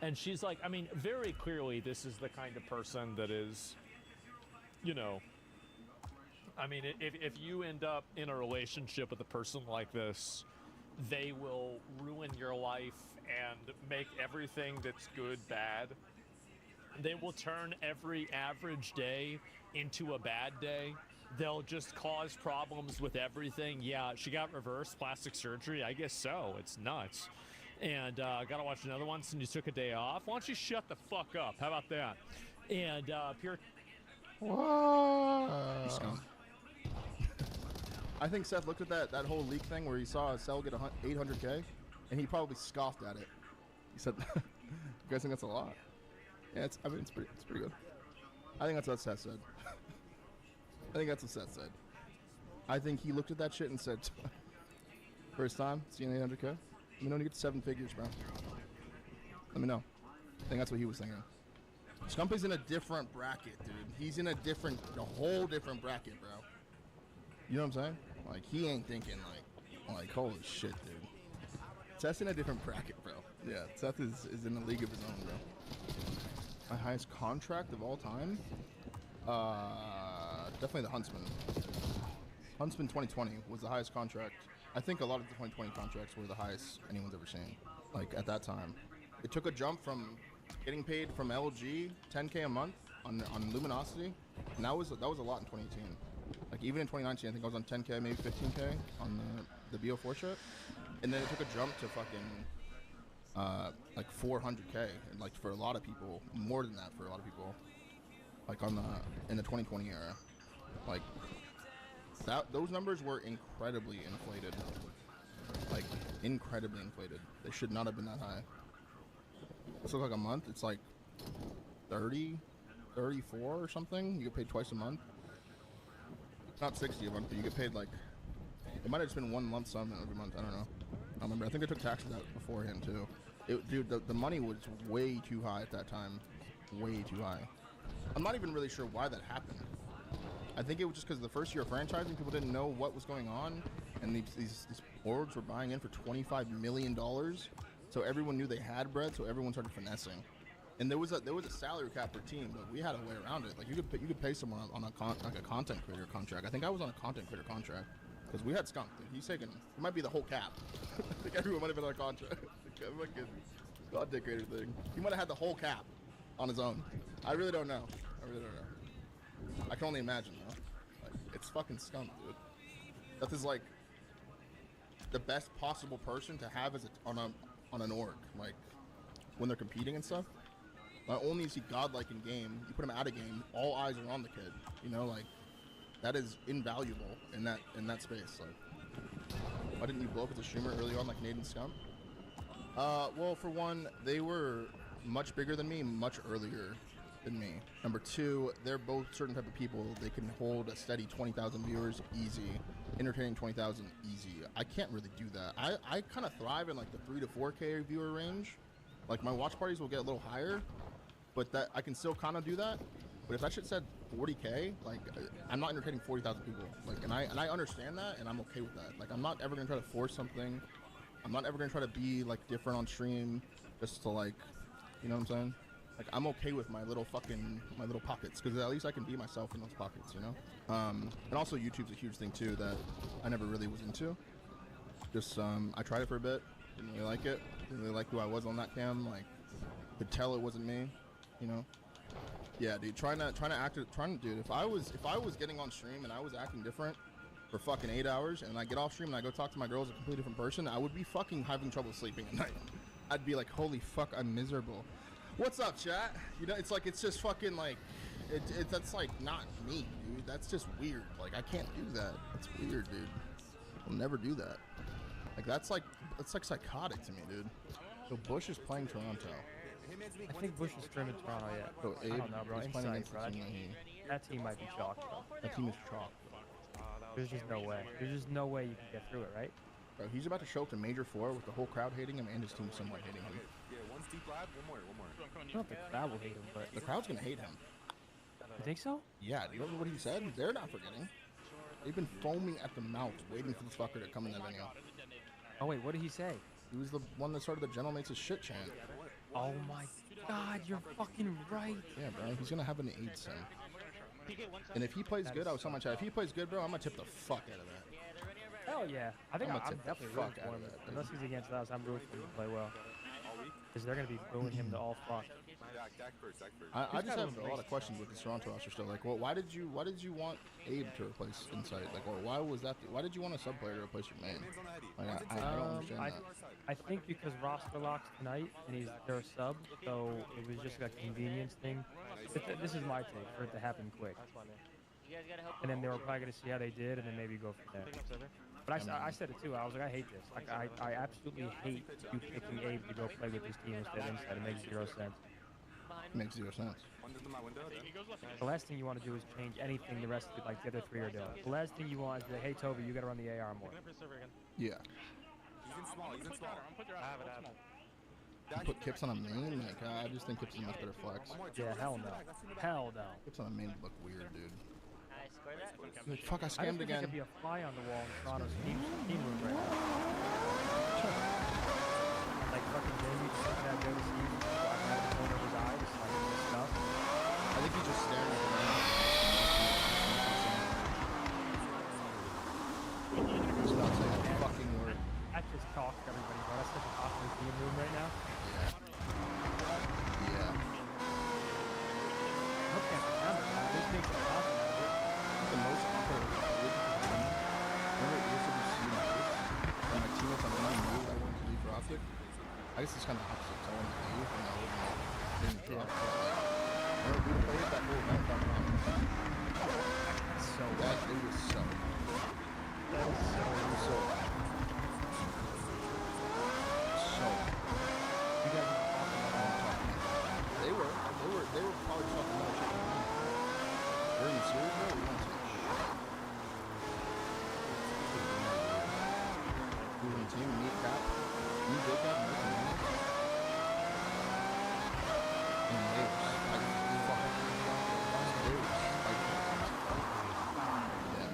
And she's like, I mean, very clearly, this is the kind of person that is, you know, I mean, if you end up in a relationship with a person like this, they will ruin your life and make everything that's good bad. They will turn every average day into a bad day. They'll just cause problems with everything. Yeah, she got reverse plastic surgery. I guess so. It's nuts. And gotta watch another one since you took a day off. Why don't you shut the fuck up? How about that? And Pure. I think Seth looked at that whole leak thing where he saw a cell get 800K, and he probably scoffed at it. He said, "You guys think that's a lot?" Yeah, it's pretty good. I think that's what Seth said. I think that's what Seth said. I think he looked at that shit and said, "First time seeing 800K. Let me know when you get to 7 figures, bro. Let me know." I think that's what he was thinking. Scumpy's in a different bracket, dude. He's in a whole different bracket, bro. You know what I'm saying? Like, he ain't thinking like holy shit, dude. Seth's in a different bracket, bro. Yeah, Seth is in a league of his own, bro. My highest contract of all time? Definitely the Huntsman. Huntsman 2020 was the highest contract. I think a lot of the 2020 contracts were the highest anyone's ever seen. Like, at that time. It took a jump from getting paid from LG 10K a month on Luminosity, and that was a lot in 2018. Like, even in 2019, I think I was on 10K, maybe 15K on the BO4 shit. And then it took a jump to fucking, like 400K. And like, for a lot of people, more than that for a lot of people. Like, in the 2020 era. Like, those numbers were incredibly inflated. Like, incredibly inflated. They should not have been that high. This looks like a month. It's like 30, 34 or something. You get paid twice a month. Not 60 a month, but you get paid like, it might have just been one lump sum every month. I don't know. I don't remember. I think I took taxes out beforehand too. Dude, the money was way too high at that time. Way too high. I'm not even really sure why that happened. I think it was just because the first year of franchising, people didn't know what was going on, and these orgs were buying in for $25 million. So everyone knew they had bread, so everyone started finessing. And there was a salary cap per team, but we had a way around it. Like you could pay someone on a content creator contract. I think I was on a content creator contract because we had Skunk. Dude. He's taking. It might be the whole cap. I think everyone might have been on a contract. Fucking content creator thing. He might have had the whole cap on his own. I really don't know. I can only imagine though. Like it's fucking Skunk, dude. That is like the best possible person to have as on an org. Like when they're competing and stuff. Not only is he godlike in game, you put him out of game, all eyes are on the kid. You know, like that is invaluable in that space. Like, why didn't you blow up as a streamer early on like Nate and Scump? Well, for one, they were much bigger than me, much earlier than me. Number two, they're both certain type of people. They can hold a steady 20,000 viewers easy, entertaining 20,000 easy. I can't really do that. I kind of thrive in like the 3 to 4K viewer range. Like my watch parties will get a little higher, but that I can still kind of do that. But if that shit said 40K, like I'm not entertaining 40,000 people. Like, and I understand that, and I'm okay with that. Like, I'm not ever gonna try to force something. I'm not ever gonna try to be like different on stream, just to like, you know what I'm saying? Like, I'm okay with my little pockets, because at least I can be myself in those pockets, you know. And also YouTube's a huge thing too that I never really was into. Just I tried it for a bit, didn't really like it. Didn't really like who I was on that cam. Like, could tell it wasn't me, you know. Yeah, dude, dude, if I was getting on stream and I was acting different for fucking 8 hours, and I get off stream and I go talk to my girl as a completely different person, I would be fucking having trouble sleeping at night. I'd be like, holy fuck, I'm miserable. What's up, chat? You know, it's like, it's just fucking like, that's like not me, dude. That's just weird. Like, I can't do that. That's weird, dude. I'll never do that. Like, that's like psychotic to me, dude. So Bush is playing Toronto. I think Bush is streaming Toronto yet. So I don't know, bro. Inside, bro. That team might be chalked, bro. That team is chalked. There's just no way. There's just no way you can get through it, right? Bro, he's about to show up to Major 4 with the whole crowd hating him and his team somewhat hating him. Yeah, one's deep lab, one more. I don't know if the crowd will hate him, but... The crowd's gonna hate him. You think so? Yeah, do you remember what he said? They're not forgetting. They've been foaming at the mouth waiting for this fucker to come in that venue. Oh wait, what did he say? He was the one that started the General Mates' shit chant. Oh my god, you're fucking right. Yeah, bro, he's gonna have an AIDS sim. And if he plays good, I was telling my chat, if he plays good, bro, I'm gonna tip the fuck out of that. Hell yeah. I think I'm definitely fuck rooting out for of him. that, dude. Unless he's against us, I'm rooting for him to play well. Because they're going to be booing him to all fuck. I just have a lot of questions with the Toronto roster still. Like, well, why did you want Abe to replace Insight? Like, well, why did you want a sub player to replace your main? Like, I don't understand that. I think because roster locks tonight and they're a sub, so it was just like a convenience thing. This is my take, for it to happen quick. And then they were probably going to see how they did and then maybe go from there. But I said it too. I was like, I hate this. Like, I absolutely hate you picking Abe to go play with this team instead of Inside. It makes zero sense. It makes zero sense. The last thing you want to do is change anything the rest of like the other three are doing. The last thing you want is to, hey Toby, you got to run the AR more. Yeah. He's in small. You put Kips on a main? Like, I just think Kips is a much better flex. Yeah, hell no. Hell no. Kips on a main would look weird, dude. Like, fuck, I scammed again. I think there could be a fly on the wall in Toronto's team room right now. Like fucking Jamie just looking at Joe to see watching out the corner of his eye, just like this stuff. I think he's just staring at the man. He's not saying a fucking word. That's just talk to everybody, bro. That's such an awkward team room right now. Yeah. I hope that's remember, man. This makes it awesome. The most awkward remember ASWC and my teammates on one move I wanted to leave Rocket? I guess it's kind of opposite, so I wanted to leave and I didn't drop it. Remember we played that whole event on so that it was so that was so bad. team, me, Cap, me, Big Cap, and Rick and yeah,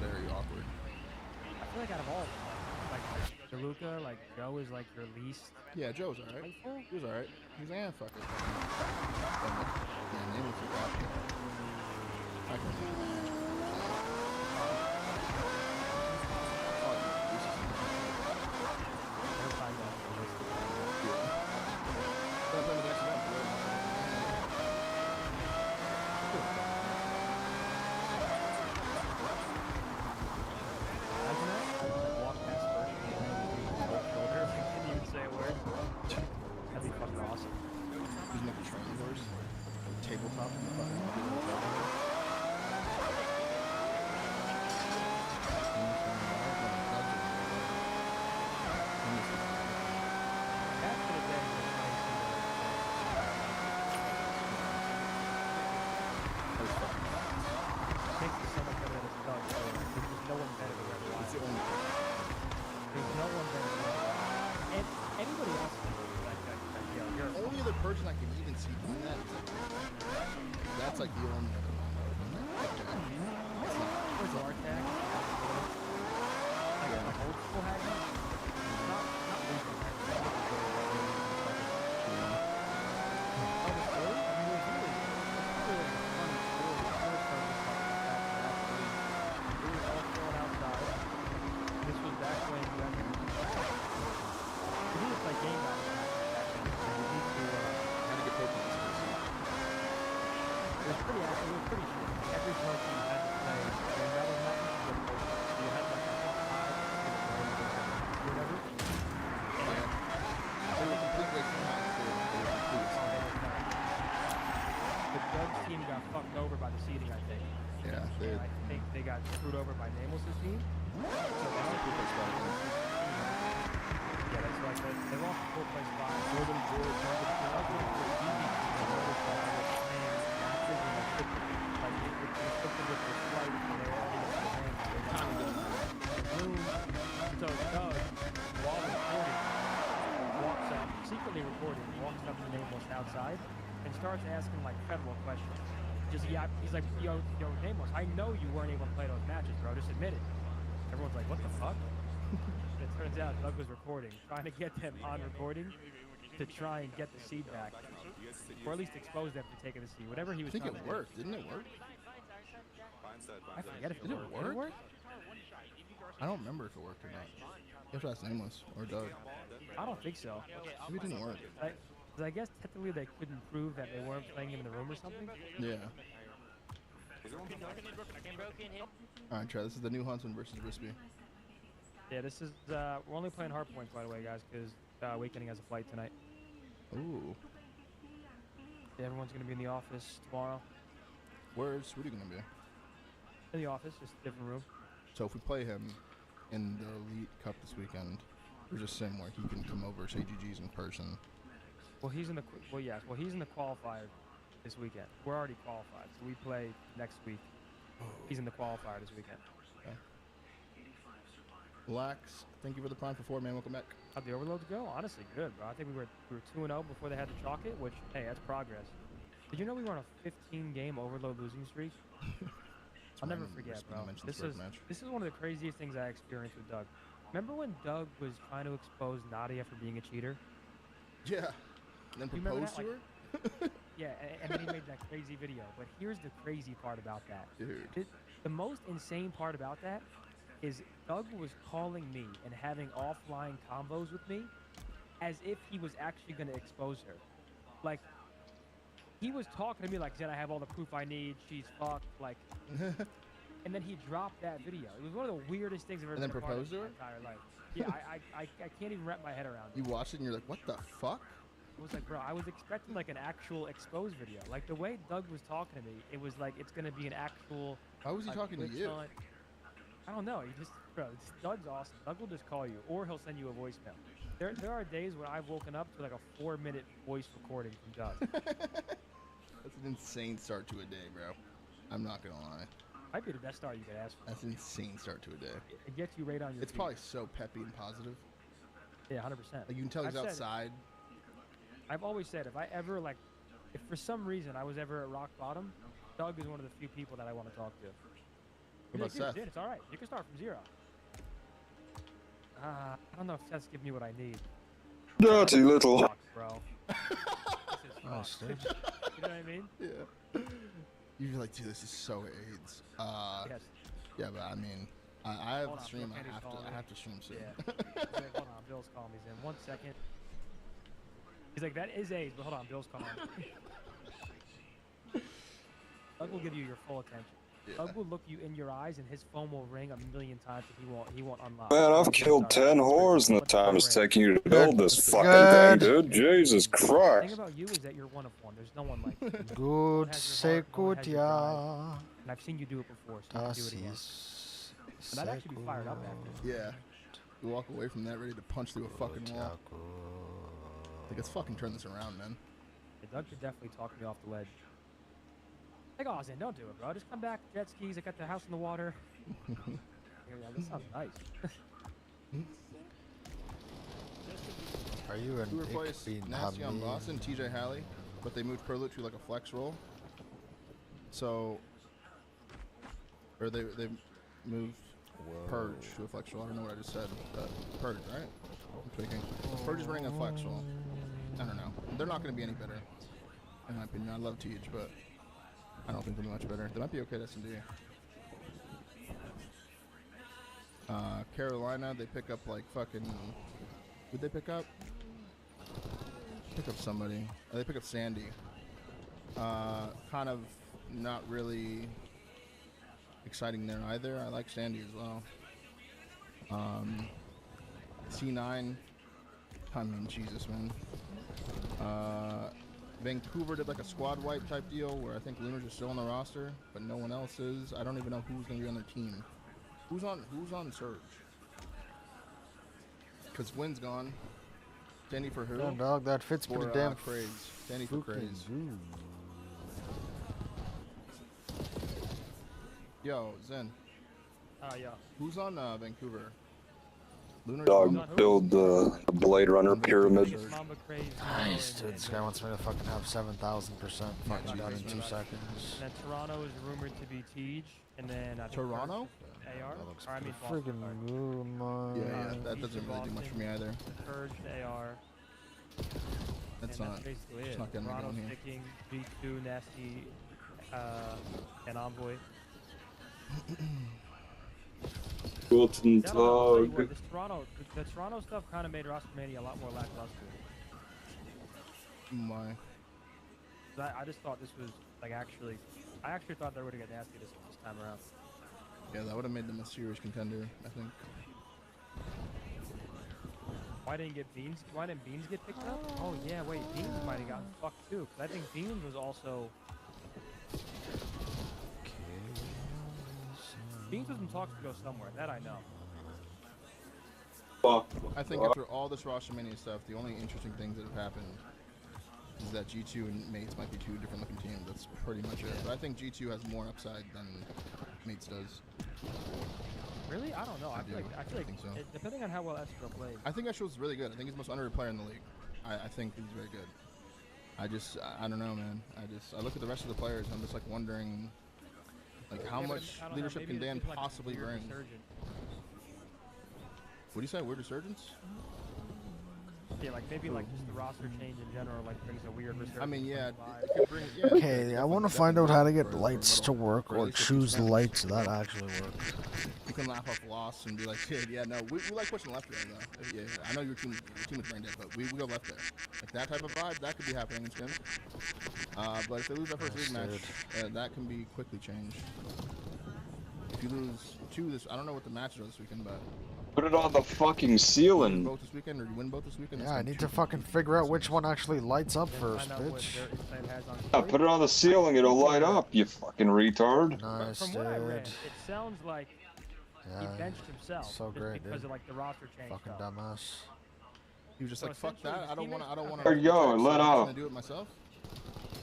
very awkward. I feel like out of all, like DeLuca, like Joe is like your least. Yeah, Joe's alright. He was alright. He's like, fuck it. Yeah, name was forgot. I can tabletop in the fucking only other person I can even see doing that is like, that's like the only other one that would be like Where's our tag? Like old school hacking? Not recent This was back when you had like game back. It was pretty accurate. It was pretty short. Every person you had to play game battle matches with you had like a five whatever. They were complete like the Doug's team got fucked over by the seeding, I think. Yeah, I think they got screwed over by Nameless' team. So they that's like they lost the 4-place spot. Northern George, So Doug, while recording, walks up, secretly recording, walks up to Nameless outside and starts asking like federal questions. He's like, yo, Nameless, I know you weren't able to play those matches, bro. Just admit it. Everyone's like, what the fuck? It turns out Doug was recording, trying to get them on recording to try and get the seed back, or at least expose them for taking the seed. Whatever he was. I think it worked, didn't it work? I forget if it worked. Did it work? I don't remember if it worked or not. You have to ask Nameless or Doug. I don't think so. Maybe it didn't work. I guess technically they couldn't prove that they weren't playing him in the room or something. Yeah. Alright, try. This is the new Huntsman versus Rispy. Yeah, this is, we're only playing hard points, by the way, guys, because Awakening has a flight tonight. Ooh. Yeah, everyone's going to be in the office tomorrow. Where's Rudy going to be? In the office, just a different room. So if we play him in the Elite Cup this weekend, there's a sim where he can come over, say GG's in person. Well, he's in the he's in the qualifier this weekend. We're already qualified, so we play next week. He's in the qualifier this weekend. Okay. Relax. Thank you for the prime for 4, man. Welcome back. How'd the overloads go? Honestly, good, bro. I think we were 2-0 before they had to chalk it, which, hey, that's progress. Did you know we were on a 15-game overload losing streak? I'll never forget, bro. This is one of the craziest things I experienced with Doug. Remember when Doug was trying to expose Nadia for being a cheater? Yeah. And then proposed to her? Yeah, and then he made that crazy video. But here's the crazy part about that. Dude. The most insane part about that is Doug was calling me and having offline combos with me as if he was actually going to expose her. Like, he was talking to me like, said, I have all the proof I need, she's fucked, like... And then he dropped that video. It was one of the weirdest things I've ever been a part of in my entire life. Yeah, I can't even wrap my head around it. You watched it and you're like, what the fuck? I was like, bro, I was expecting like an actual exposed video. Like the way Doug was talking to me, it was like it's gonna be an actual. How was he talking to you? I don't know. He just, bro, Doug's awesome. Doug will just call you, or he'll send you a voicemail. There are days when I've woken up to like a 4-minute voice recording from Doug. That's an insane start to a day, bro. I'm not gonna lie. Might be the best start you could ask for. That's an insane start to a day. It gets you right on your It's feet. probably so peppy and positive. Yeah, 100%. Like you can tell he's outside. I've always said if I ever if for some reason I was ever at rock bottom, Doug is one of the few people that I want to talk to. What about Seth? It's all right. You can start from 0. I don't know if Seth's giving me what I need. Dirty little. Fuck, bro. Nice, dude. You know what I mean? Yeah. You're like, dude, this is so AIDS. Yes. Yeah, but I mean, I have Hold to on, stream. Kenny's calling I me. have to stream soon. Yeah. Hold on, Bill's calling me. In 1 second. He's like, that is AIDS, but hold on, Bill's calling. Doug will give you your full attention. Yeah. Doug will look you in your eyes, and his phone will ring 1,000,000 times, and he won't unlock. Man, I've killed 10 whores in the time it's taking you to build this fucking thing, dude. Jesus The thing Christ. about you is that you're one of one. There's no one like you. Good No one has your heart, no one has your drive. Sekutia. And I've seen you do it before, so you can do it again. And I'd actually be fired up after. Yeah. You walk away from that ready to punch through a fucking wall. Like, let's fucking turn this around, man. Yeah, Doug could definitely talk me off the ledge. Like, oh, Zen, don't do it, bro. Just come back, jet skis. I got the house in the water. Yeah, this sounds nice. Are you an Who replaced Nasty on Boston? TJ Halley, but they moved Perlut to like a flex role. So, or they moved Purge to a flex role. I don't know what I just said. Purge, right? I'm thinking. Purge is running a flex role. I don't know. They're not going to be any better, in my opinion. I love Teach, but I don't think they'll be much better. They might be okay at S&D. Carolina, they pick up like fucking. Who'd they pick up? Pick up somebody. They pick up Sandy. Kind of not really exciting there either. I like Sandy as well. C9. I mean, Jesus, man. Vancouver did like a squad wipe type deal where I think Lunars are still on the roster, but no one else is. I don't even know who's gonna be on their team. Who's on Surge? Because Wynn's gone. Danny for who? Yeah, dog, that fits pretty damn Craze. Danny for Craze. Yo, Zen. Yeah. Who's on Vancouver? Dog, build the Blade Runner pyramid. Nice, dude. This guy wants me to fucking have 7,000% fucking done in 2 seconds. And then Toronto is rumored to be Tej, and then Toronto? AR. That looks Or, I mean, friggin' good, Yeah, that doesn't really do much for me either. Purge to AR. That's and not. That's basically It's it. not getting me Toronto going here. sticking, G2, Nasty, and Envoy. Guten Yeah, I don't know, I'll tell you Tag. what, the Toronto stuff kind of made Rostermania a lot more lackluster. Why? I just thought this was like I actually thought they were gonna get Nasty this time around. Yeah, that would have made them a serious contender, I think. Why didn't Beans get picked up? Oh yeah, wait, Beans might have gotten fucked too, because I think Beans was also. Beans was in talks to go somewhere. That I know. I think after all this Rostermania stuff, the only interesting things that have happened is that G2 and Mates might be 2 different looking teams. That's pretty much it. But I think G2 has more upside than Mates does. Really? I don't know. I feel like so. Depending on how well Estro plays. I think Estro's really good. I think he's the most underrated player in the league. I think he's very good. I don't know, man. I look at the rest of the players and I'm just like wondering, like how much leadership can Dan possibly bring? What do you say? Weird resurgence? Yeah, like maybe like just the roster change in general like brings a weird resurgence. I mean, yeah. Okay, I want to find out how to get lights to work or choose lights that actually work. You can laugh off loss and be like, yeah, no, we like pushing left there though. Yeah, I know your team is brain dead, but we go left there. Like that type of vibe, that could be happening in Skins. But if they lose that first league match, that can be quickly changed. If you lose 2 I don't know what the matches are this weekend, but. Put it on the fucking ceiling. Both this weekend, or you win both this weekend? Yeah, I need to fucking figure out which one actually lights up first, bitch. Yeah, put it on the ceiling, it'll light up, you fucking retard. Nice, From what I read, dude. it sounds like he benched himself So just great, because dude. of like the roster change. Fucking dumbass. He was just So like, fuck that. essentially I don't his want teammates- to. Yo, let I'm up. gonna do it myself.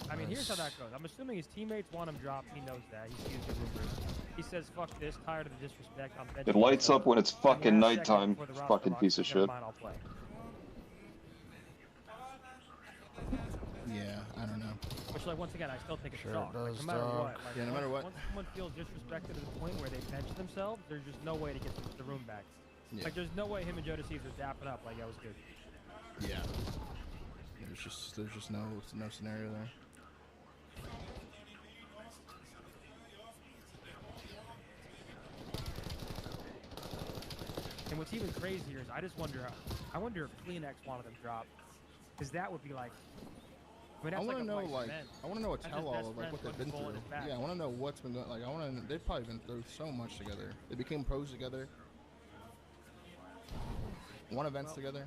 I mean, here's how that goes. I'm assuming his teammates want him dropped. He knows that. He sees the rumors. He says, "Fuck this. Tired of the disrespect. I'm benching It lights myself. up when it's Give me fucking a second nighttime, before the roster fucking locks. piece of Never shit. mind, I'll play." Yeah, I don't know. Which, like, once again, I still think it's Sure soft. it Like, does, no matter dog. what. Like, Yeah, no matter what. Once someone feels disrespected to the point where they bench themselves, there's just no way to get the room back. Yeah. Like, there's no way him and Joe Deceives are dapping up like that was good. Yeah. There's just no scenario there. And what's even crazier is I just wonder if Kleenex wanted them dropped, because that would be like. I mean, I that's want to like a know, price like, men. I want to know a That's his tell-all best of like friend what they've putting been the ball in through. his back. Yeah, I want to know what's been going. Like, I want to. They've probably been through so much together. They became pros together. Won events together.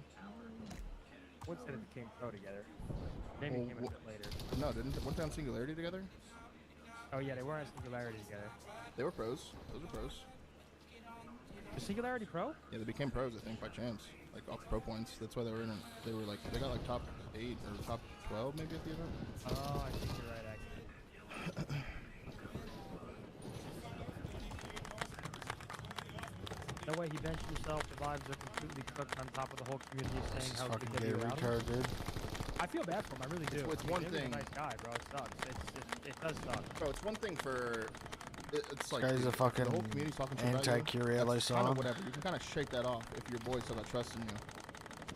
Would say they became pro together. Jamie came in a bit later. No, didn't. Weren't they on Singularity together? Oh yeah, they were on Singularity together. They were pros. Those are pros. Was Singularity pro? Yeah, they became pros, I think, by chance. Like off pro points. That's why they were in. They were like they got like top 8 or top 12 maybe at the event. Oh, I think you're right, actually. No way he benched himself. The vibes are completely cooked on top of the whole community saying how Fucking he gay could be without him. retard, dude. I feel bad for him. I really do. It's I mean, one Jimmy's thing. a nice guy, bro. It sucks. It does suck. Bro, it's one thing for. It's like guy's a fucking the whole community's talking shit about you. anti-Kyriel That's kind song. of whatever. You can kind of shake that off if your boys have that trust in you.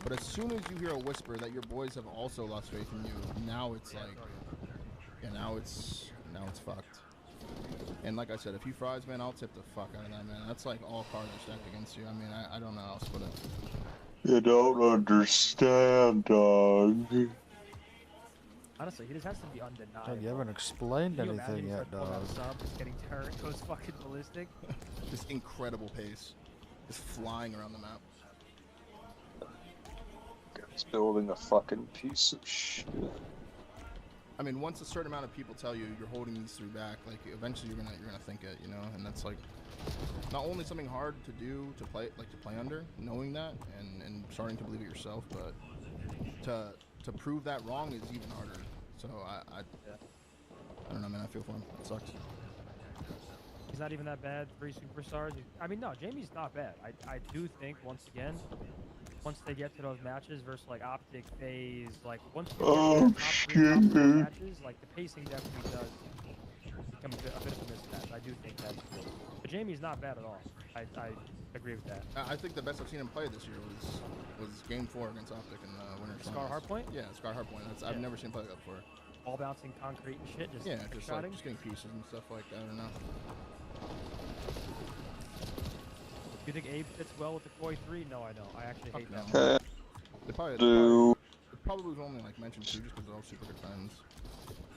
But as soon as you hear a whisper that your boys have also lost faith in you, now it's like, yeah, now it's fucked. And like I said, if you fries, man, I'll tip the fuck out of that, man. That's like all cards are stacked against you. I mean, I don't know how else to put it. You don't understand, dog. Honestly, he just has to be undeniable. Dog, you haven't explained Can you anything imagine yet, he's like pulling dog. out subs, just getting turned, goes fucking ballistic. Just incredible pace. Just flying around the map. Guy's building a fucking piece of shit. I mean, once a certain amount of people tell you you're holding these 3 back, like eventually you're gonna think it, you know, and that's like not only something hard to do to play under, knowing that and starting to believe it yourself, but to prove that wrong is even harder. So I don't know, man. I feel for him. It sucks. He's not even that bad. 3 superstars. I mean, no, Jamie's not bad. I do think once again, once they get to those matches versus like Optic, Phase, like once they get to the top 3, top 4 matches, like the pacing definitely does become a bit of a mismatch. I do think that's true. But Jamie's not bad at all. I agree with that. I think the best I've seen him play this year was Game 4 against Optic in the Winter Scar Hardpoint? Yeah, Scar Hardpoint. I've never seen him play that before. Ball bouncing concrete and shit. Just just shotting. like just getting pieces and stuff like that. I don't know. Do you think Abe fits well with the Koi 3? No, I don't. I actually hate that. No. They probably was only like mentioned 2 just because they're all super good friends.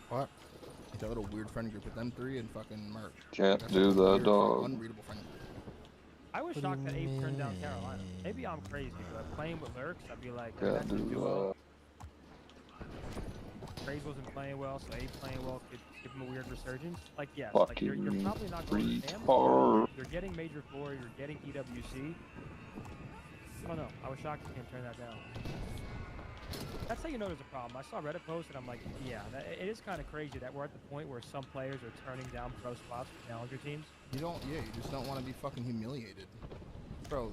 What? That little weird friend group with them 3 and fucking Merc. Can't That's do a that, weird, dog. Unreadable friend group. I was shocked that Abe turned down Carolina. Maybe I'm crazy, but playing with Lurks, I'd be like, Can't that's a do duo. Praise wasn't playing well, so Abe playing well could give him a weird resurgence. Like, yes, like you're probably not going to retard. You're getting Major 4, you're getting EWC. I don't know. I was shocked to see him turn that down. That's how you know there's a problem. I saw Reddit post and I'm like, yeah, it is kind of crazy that we're at the point where some players are turning down pro spots for challenger teams. You just don't want to be fucking humiliated. Bro,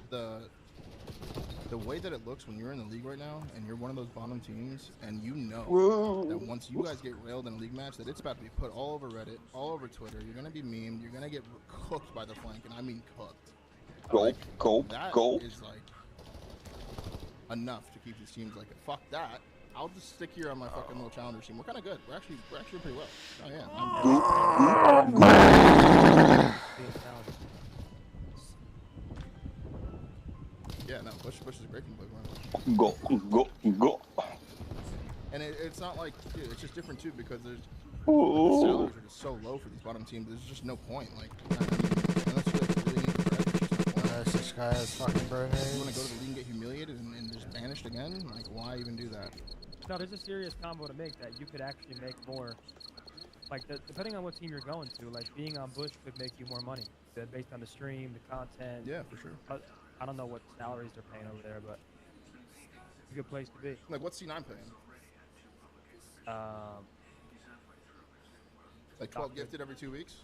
the way that it looks when you're in the league right now and you're one of those bottom teams and you know that once you guys get railed in a league match that it's about to be put all over Reddit, all over Twitter, you're going to be memed, you're going to get cooked by the flank, and I mean cooked. That is like enough to keep these teams like, fuck that. I'll just stick here on my fucking little challenger team. We're kind of good. We're actually pretty well. Oh yeah. Yeah, no, Bush is a great player. Go. And it's not like, dude, it's just different too because the salaries are just so low for these bottom teams. There's just no point. Like, unless you like, really need the bread, there's just no point. This guy is fucking burning. You want to go to the league and get humiliated and just banished again? Like, why even do that? No, there's a serious combo to make that you could actually make more. Like, depending on what team you're going to, like being on Bush could make you more money based on the stream, the content. Yeah, for sure. I don't know what salaries they're paying over there, but it's a good place to be. Like, what's C9 paying? Like 12 gifted every 2 weeks?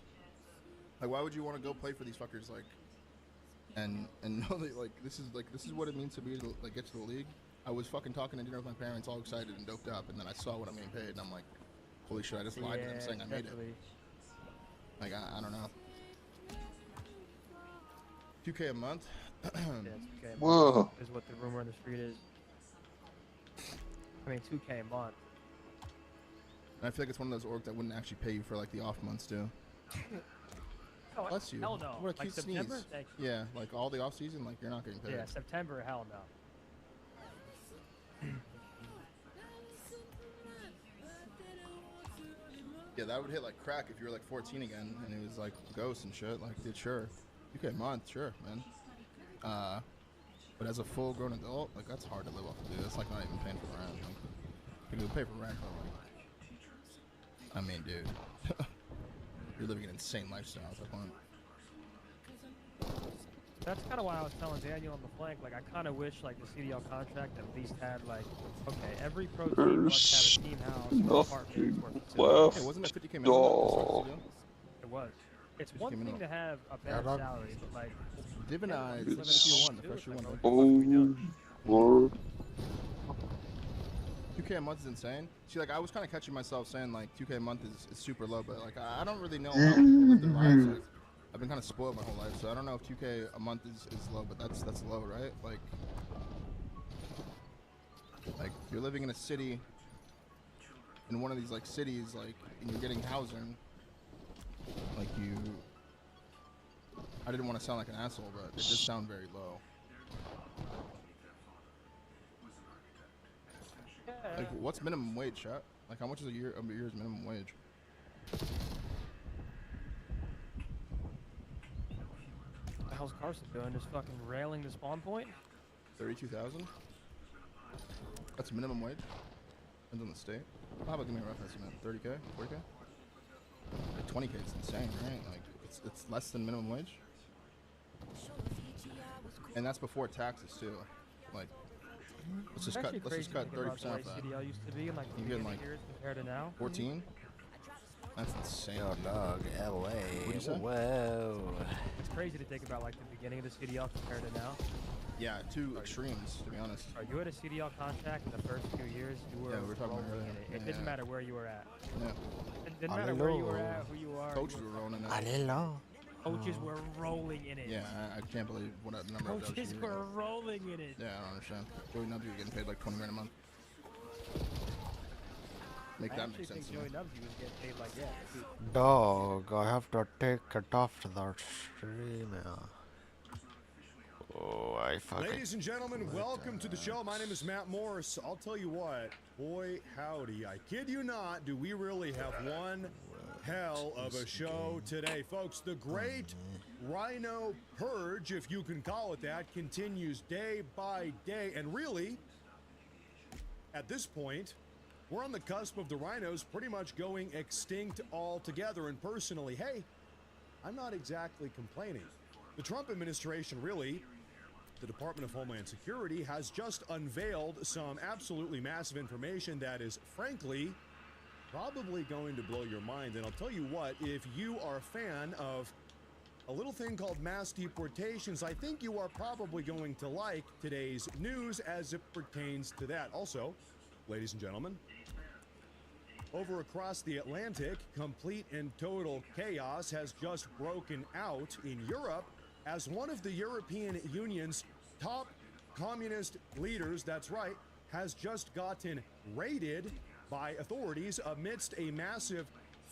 Like, why would you want to go play for these fuckers, like, and know that, like, this is what it means to be, like, get to the league? I was fucking talking to dinner with my parents, all excited and doped up, and then I saw what I'm getting paid, and I'm like, holy shit, I just lied to them saying I made it. Like, I don't know. 2K a month? Yeah, 2K a month Whoa. is what the rumor on the street is. I mean, 2K a month. And I feel like it's one of those orgs that wouldn't actually pay you for like the off months too. Oh, Bless you. hell no. What a Like cute September? sneeze. Thank you. Yeah, like all the off season, like you're not getting paid. Yeah, September, hell no. Yeah, that would hit like crack if you were like 14 again and it was like ghosts and shit. Like, dude, sure. 2K a month, sure, man. But as a full-grown adult, like that's hard to live off of, dude. That's like not even paying for rent. Like, you pay for rent, but like, I mean, dude, you're living an insane lifestyle at that point. That's kind of why I was telling Daniel on the flank, like, I kind of wish, like, the CDL contract at least had, like, okay, every pro team must have a team house or apartment or facility. Hey, wasn't that 50K minimum? It was. It's one thing to have a bad salary, but, like, Divinize, the first one. Word. 2K a month is insane. See, like, I was kind of catching myself saying, like, 2K a month is super low, but, like, I don't really know how people live their lives. Like, I've been kind of spoiled my whole life, so I don't know if 2K a month is low, but that's low, right? Like, you're living in a city, in one of these, like, cities, like, and you're getting housing, like, I didn't want to sound like an asshole, but it does sound very low. Like, what's minimum wage, chat? Like, how much is a year's minimum wage? What the hell's Carson doing? Just fucking railing the spawn point? 32,000? That's minimum wage? Depends on the state. How about give me a rough estimate? 30K? 40K? Like 20K is insane, right? Like, it's less than minimum wage? And that's before taxes, too. Like, let's just cut 30% off that. CDL used to be in, like, you getting like years compared to now. 14? That's insane. Yo, dog, LA. What'd you say? Whoa. It's crazy to think about, like, the beginning of the CDL compared to now. Yeah, two extremes, to be honest. You had a CDL contract in the first few years. You were rolling in it. It didn't matter where you were at. Yeah. It didn't matter where you were at, who you are. Coaches were rolling in it. Coaches were rolling in it. Yeah, I can't believe what a number of those. Coaches were rolling in it. Yeah, I don't understand. Joey Nubsy was getting paid like 20 grand a month. Make that make sense. I think Joey Nubsy was getting paid like that. Dog, I have to take it off that stream. Oh, I fucking. Ladies and gentlemen, welcome to the show. My name is Matt Morris. I'll tell you what, boy, howdy. I kid you not, do we really have one hell of a show today. Folks, the great Rhino Purge, if you can call it that, continues day by day. And really, at this point, we're on the cusp of the rhinos pretty much going extinct altogether. And personally, hey, I'm not exactly complaining. The Trump administration, really, the Department of Homeland Security, has just unveiled some absolutely massive information that is, frankly, probably going to blow your mind. And I'll tell you what, if you are a fan of a little thing called mass deportations, I think you are probably going to like today's news as it pertains to that. Also, ladies and gentlemen, over across the Atlantic, complete and total chaos has just broken out in Europe as one of the European Union's top communist leaders, that's right, has just gotten raided by authorities amidst a massive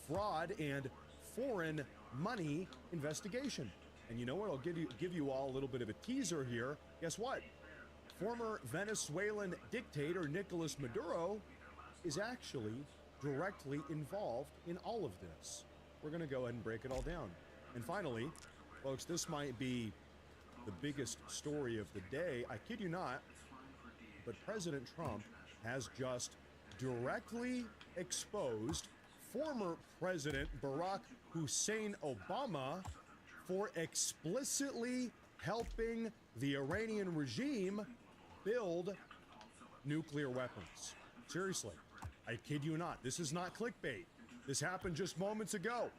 fraud and foreign money investigation. And you know what? I'll give you all a little bit of a teaser here. Guess what? Former Venezuelan dictator Nicolas Maduro is actually directly involved in all of this. We're going to go ahead and break it all down. And finally, folks, this might be the biggest story of the day. I kid you not, but President Trump has just directly exposed former President Barack Hussein Obama for explicitly helping the Iranian regime build nuclear weapons. Seriously, I kid you not. This is not clickbait. This happened just moments ago.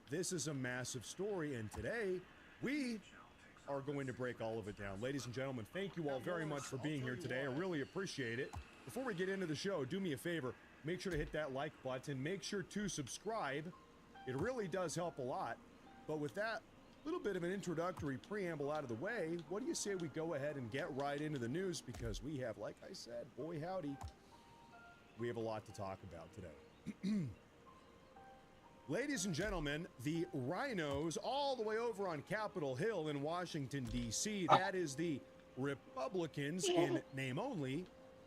This is a massive story, and today we are going to break all of it down. Ladies and gentlemen, thank you all very much for being here today. I really appreciate it. Before we get into the show, do me a favor. Make sure to hit that like button. Make sure to subscribe. It really does help a lot. But with that little bit of an introductory preamble out of the way, what do you say we go ahead and get right into the news? Because we have, like I said, boy howdy, we have a lot to talk about today. Ladies and gentlemen, the rhinos all the way over on Capitol Hill in Washington, D.C., that is the Republicans in name only.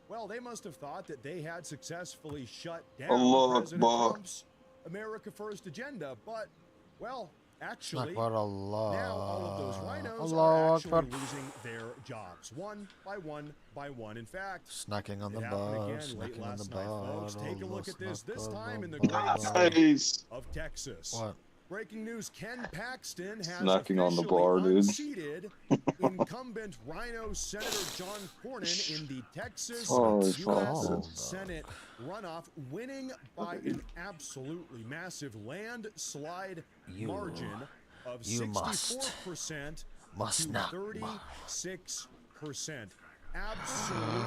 Well, they must have thought that they had successfully shut down President Trump's America First agenda, but, well, actually, now all of those rhinos are actually losing their jobs, one by one by one. In fact, snacking on the again late snacking on last the night, folks. Take a look at this time in the bus. great state of Texas. What? Breaking news, Ken Paxton has Snacking on the officially bar, dude. unseated incumbent Rhino Senator John Cornyn in the Texas U.S. Senate runoff, winning by an absolutely massive landslide margin of 64% to 36%. Absolutely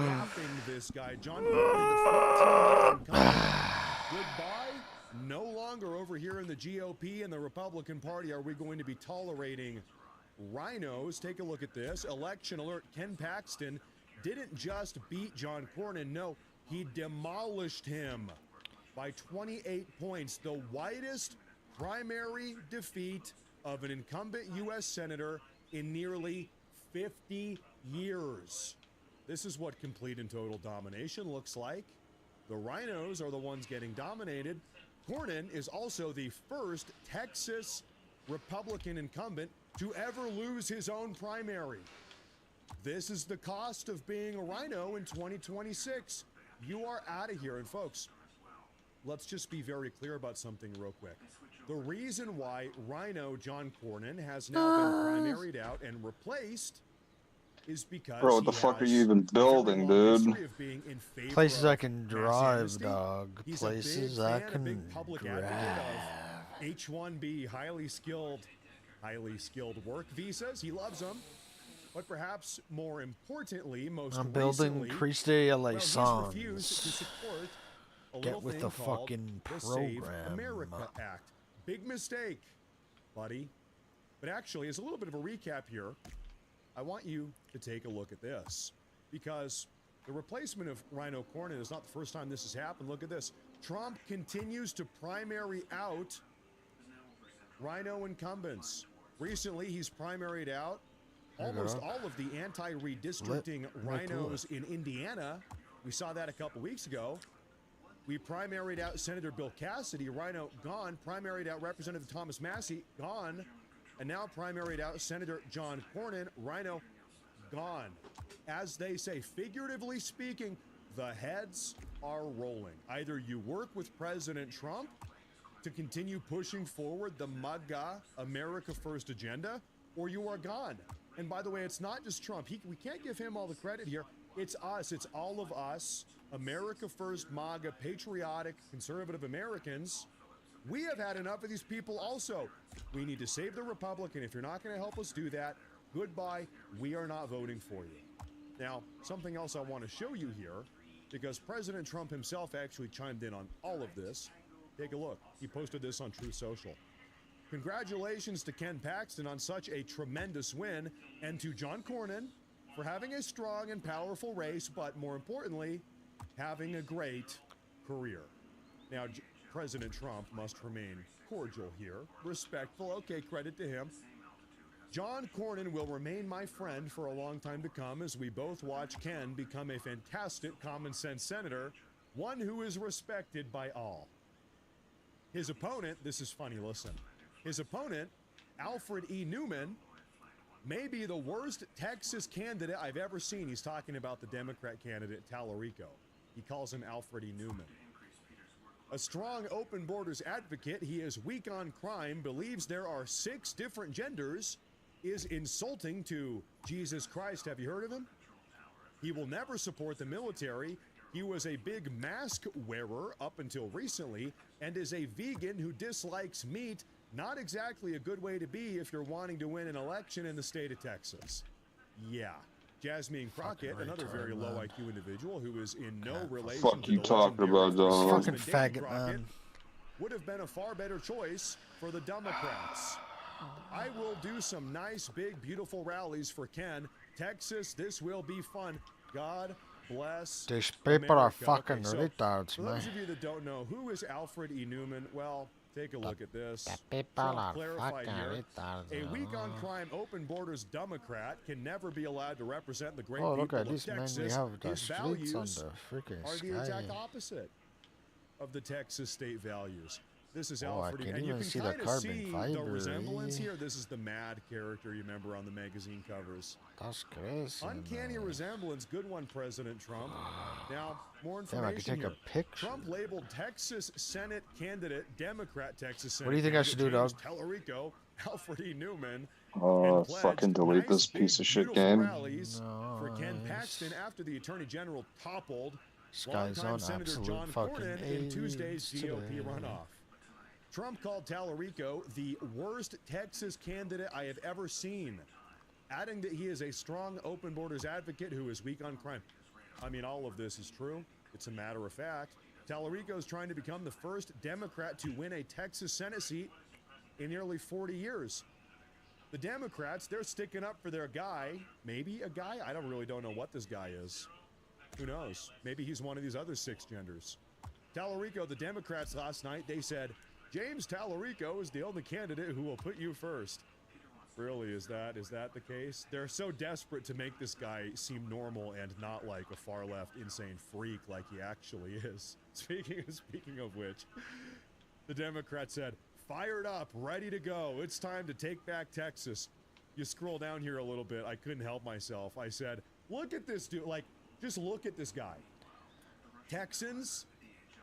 gapping this guy. John Cornyn, the 14-year incumbent. Goodbye. No longer over here in the GOP and the Republican Party are we going to be tolerating rhinos. Take a look at this. Election alert. Ken Paxton didn't just beat John Cornyn. No, he demolished him by 28 points. The widest primary defeat of an incumbent U.S. Senator in nearly 50 years. This is what complete and total domination looks like. The rhinos are the ones getting dominated. Cornyn is also the first Texas Republican incumbent to ever lose his own primary. This is the cost of being a rhino in 2026. You are out of here. And folks, let's just be very clear about something real quick. The reason why Rhino John Cornyn has now been primaried out and replaced is because bro, what the fuck are you even building, dude? Places I can drive, dog. Places I can drive. H-1B, highly skilled work visas. He loves them. But perhaps more importantly, I'm building Christe Alessandro. Get with the fucking program. America Act. Big mistake, buddy. But actually, as a little bit of a recap here, I want you to take a look at this, because the replacement of Rhino Cornyn is not the first time this has happened. Look at this. Trump continues to primary out Rhino incumbents. Recently, he's primaried out almost all of the anti-redistricting rhinos in Indiana. We saw that a couple weeks ago. We primaried out Senator Bill Cassidy, Rhino gone. Primaried out Representative Thomas Massey, gone. And now primaried out Senator John Cornyn, Rhino gone. As they say, figuratively speaking, the heads are rolling. Either you work with President Trump to continue pushing forward the MAGA America First agenda, or you are gone. And by the way, it's not just Trump. We can't give him all the credit here. It's us. It's all of us. America First, MAGA, patriotic, conservative Americans. We have had enough of these people also. We need to save the Republic, and if you're not going to help us do that, goodbye. We are not voting for you. Now, something else I want to show you here, because President Trump himself actually chimed in on all of this. Take a look. He posted this on Truth Social. Congratulations to Ken Paxton on such a tremendous win, and to John Cornyn for having a strong and powerful race, but more importantly, having a great career. Now, President Trump must remain cordial here, respectful. Okay, credit to him. John Cornyn will remain my friend for a long time to come as we both watch Ken become a fantastic common sense senator, one who is respected by all. His opponent, this is funny, listen. His opponent, Alfred E. Newman, may be the worst Texas candidate I've ever seen. He's talking about the Democrat candidate, Tallarico. He calls him Alfred E. Newman. A strong open borders advocate, he is weak on crime, believes there are 6 different genders, is insulting to Jesus Christ. Have you heard of him? He will never support the military. He was a big mask wearer up until recently, and is a vegan who dislikes meat, Not exactly a good way to be if you're wanting to win an election in the state of Texas. Yeah. Jasmine Crockett, another very low IQ individual who is in no relation Fuck to you the talking about, dog? Fucking faggot, man. Would have been a far better choice for the Democrats. I will do some nice, big, beautiful rallies for Ken. Texas, this will be fun. God bless These people are America. fucking so, retards, for man. those of you that don't know, who is Alfred E. Newman? Well, take a look at this. people Trump are clarified fucking here. retards. A weak on crime, open borders Democrat can never be allowed to represent the great Oh, people look at of this, man. Texas. We have the His streets values on the freaking are the sky. exact opposite of the Texas state values. This is Oh, I Alfred, can and you even can see the kind of carbon see the fiber, resemblance eh? here. This is the mad character you remember on the magazine covers. That's crazy. Uncanny resemblance, good one, President Trump. Now, more Damn, I could information take here. a picture. Trump labeled Texas Senate candidate, Democrat Texas Senate What do you think I should do, candidate dog? James Tellerico, Alfred E. Newman, Fucking delete this piece of shit game. rallies for Ken Paxton after the Attorney General toppled Sky's longtime on Senator absolute John fucking Cornyn in Tuesday's AIDS GOP today. runoff. Trump called Tallarico the worst Texas candidate I have ever seen, adding that he is a strong open borders advocate who is weak on crime. I mean, all of this is true. It's a matter of fact. Tallarico is trying to become the first Democrat to win a Texas Senate seat in nearly 40 years. The Democrats, they're sticking up for their guy. Maybe a guy? I don't know what this guy is. Who knows? Maybe he's one of these other 6 genders. Tallarico, the Democrats last night, they said, James Tallarico is the only candidate who will put you first. Really, is that the case? They're so desperate to make this guy seem normal and not like a far-left insane freak like he actually is. Speaking of which, the Democrats said, fired up, ready to go. It's time to take back Texas. You scroll down here a little bit. I couldn't help myself. I said, look at this dude. Like, just look at this guy. Texans,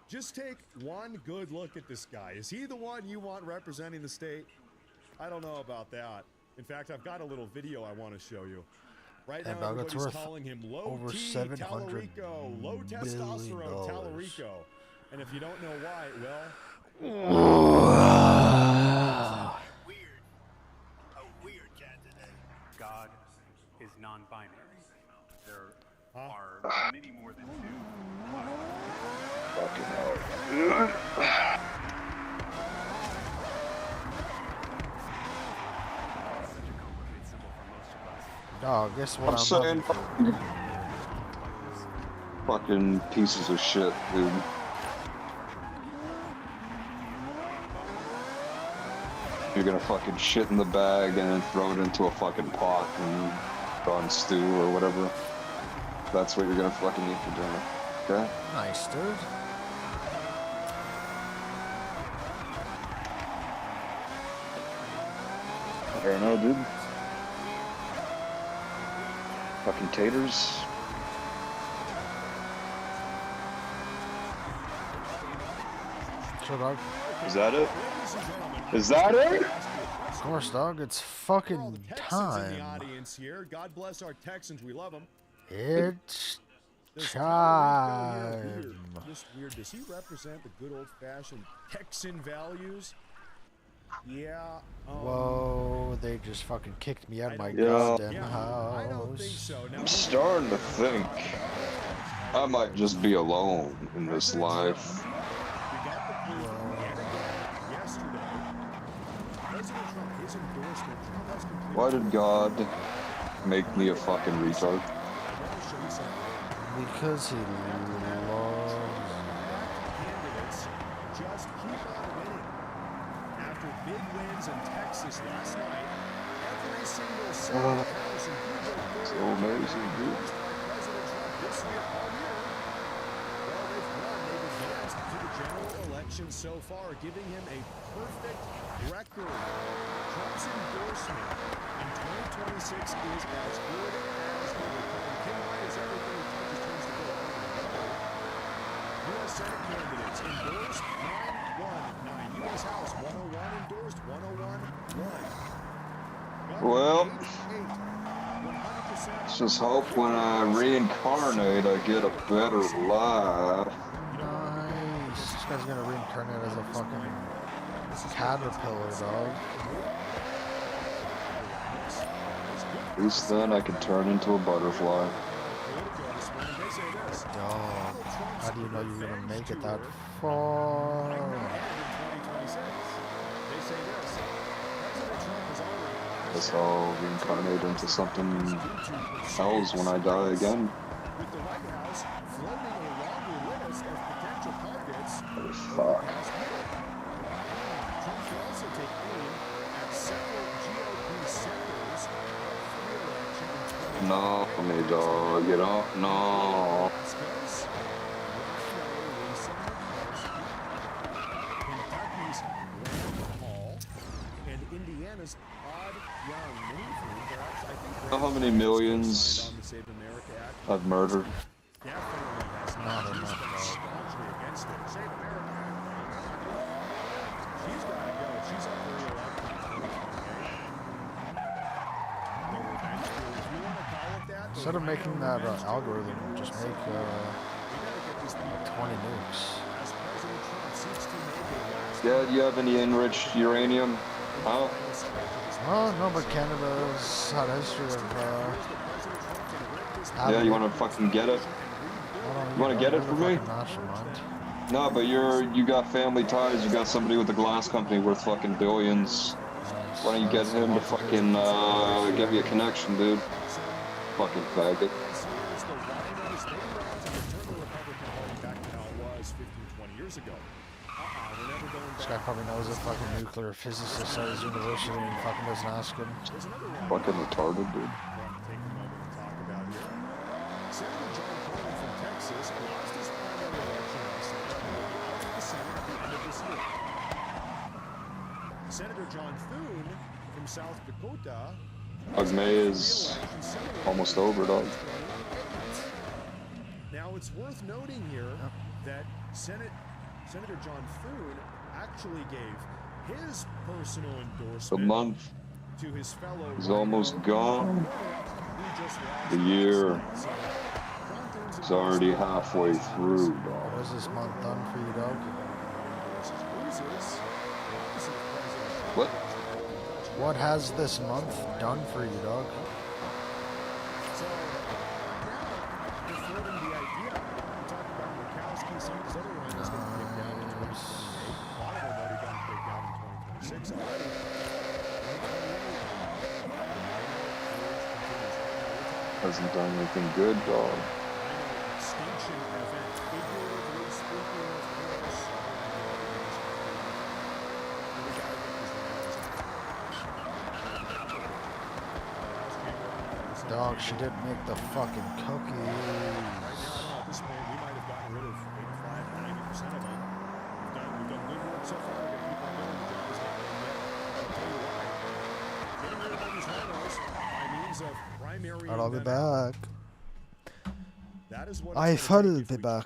just take one good look at this guy. Is he the one you want representing the state? I don't know about that. In fact, I've got a little video I want to show you. Right now, everybody's calling him low over T $700 Tallarico, low testosterone Tallarico. And if you don't know why, well, A weird candidate. God is non-binary. There are many more than 2. Fucking hell. Dog, guess what I'm saying? Fucking pieces of shit, dude. You're gonna fucking shit in the bag and then throw it into a fucking pot and put on stew or whatever. That's what you're gonna fucking eat for dinner. Okay? Nice, dude. I don't know, dude. Fucking taters. Sure, dog. Is that it? Is that it? Of course, dog. It's fucking Texans in the time. audience here. God bless our Texans. We love them. It's Does time. Weird. Just weird. Does he represent the good old-fashioned Texan values? Yeah. Whoa, they just fucking kicked me out of my Yeah. goddamn I don't think house. so. Now, I'm starting to think I might just be alone in this life. Why did God make me a fucking retard? Because he loves. just keep on winning. After big wins in Texas last night, every single Senate House and Google So amazing, dude. President Trump this year all year. Well, they've won. They've advanced to the general election so far, giving him a perfect record. Trump's endorsement in 2026 is as good as ever. King White is everything he touches turns to gold. U.S. Senate candidates endorsed 919. U.S. House 101 endorsed 101-1. Well, let's just hope when I reincarnate I get a better life. Nice. This guy's gonna reincarnate as a fucking Caterpillar, dog. At least then I can turn into a butterfly. Dog. How do you know you're gonna make it that far? Guess I'll reincarnate into something else when I die again. Oh, fuck. No, for me, dog. Get off. No. And Indiana's odd young movie. Know how many millions I've murdered? Not enough, dog. Instead of making that algorithm, just make 20 nukes. Yeah, do you have any enriched uranium? Huh? Oh, no, but Canada's had a history of, Yeah, you wanna fucking get it? You wanna get it for me? No, but you got family ties, you got somebody with a glass company worth fucking billions. Why don't you get him to fucking, get me a connection, dude? Fucking faggot. This guy probably knows a fucking nuclear physicist at his university and fucking doesn't ask him. Fucking retarded, dude. Senator John Thune from South Dakota. May is almost over, dog. Now it's worth noting here that Senator John Thune actually gave his personal The endorsement month to his fellow is almost gone. The year is already halfway through, dog. What is this month done for you, dog? What? What has this month done for you, dog? Hasn't done anything good, dog. Dog, she didn't make the fucking cookies. This way, we might have gotten rid of 85–90% of them. We've done good work so far to get people doing the jobs that they get. I'll tell you why. Getting rid of all these rhinos by means of primary. I'll be back. That is what I will be back.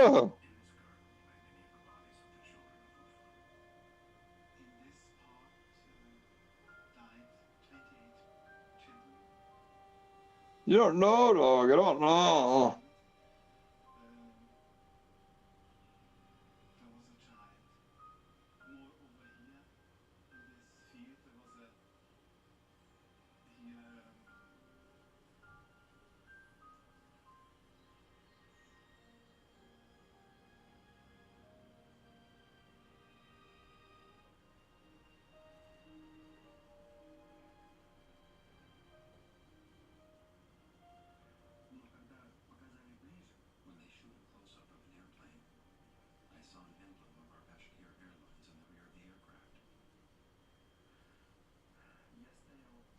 Oh. You don't know, dog. I don't know.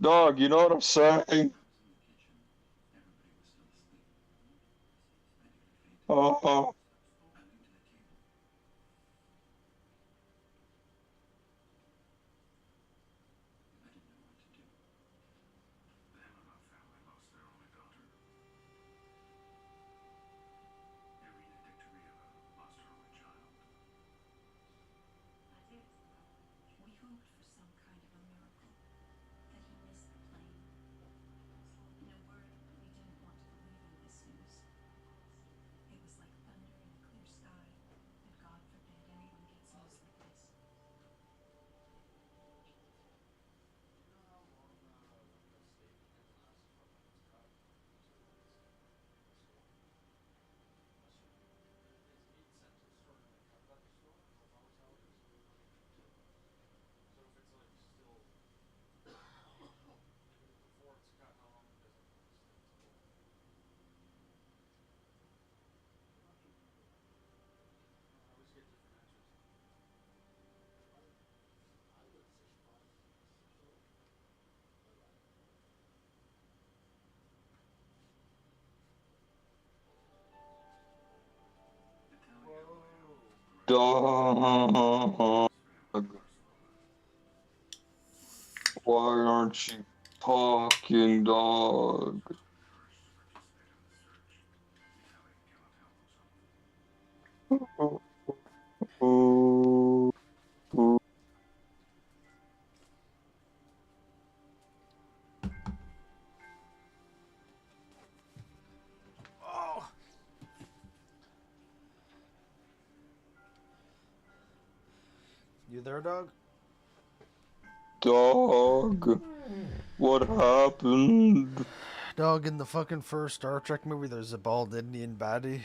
Dog, you know what I'm saying? Oh. Dog. Why aren't you talking, dog? You there, dog? Dog. What happened? Dog, in the fucking first Star Trek movie, there's a bald Indian baddie.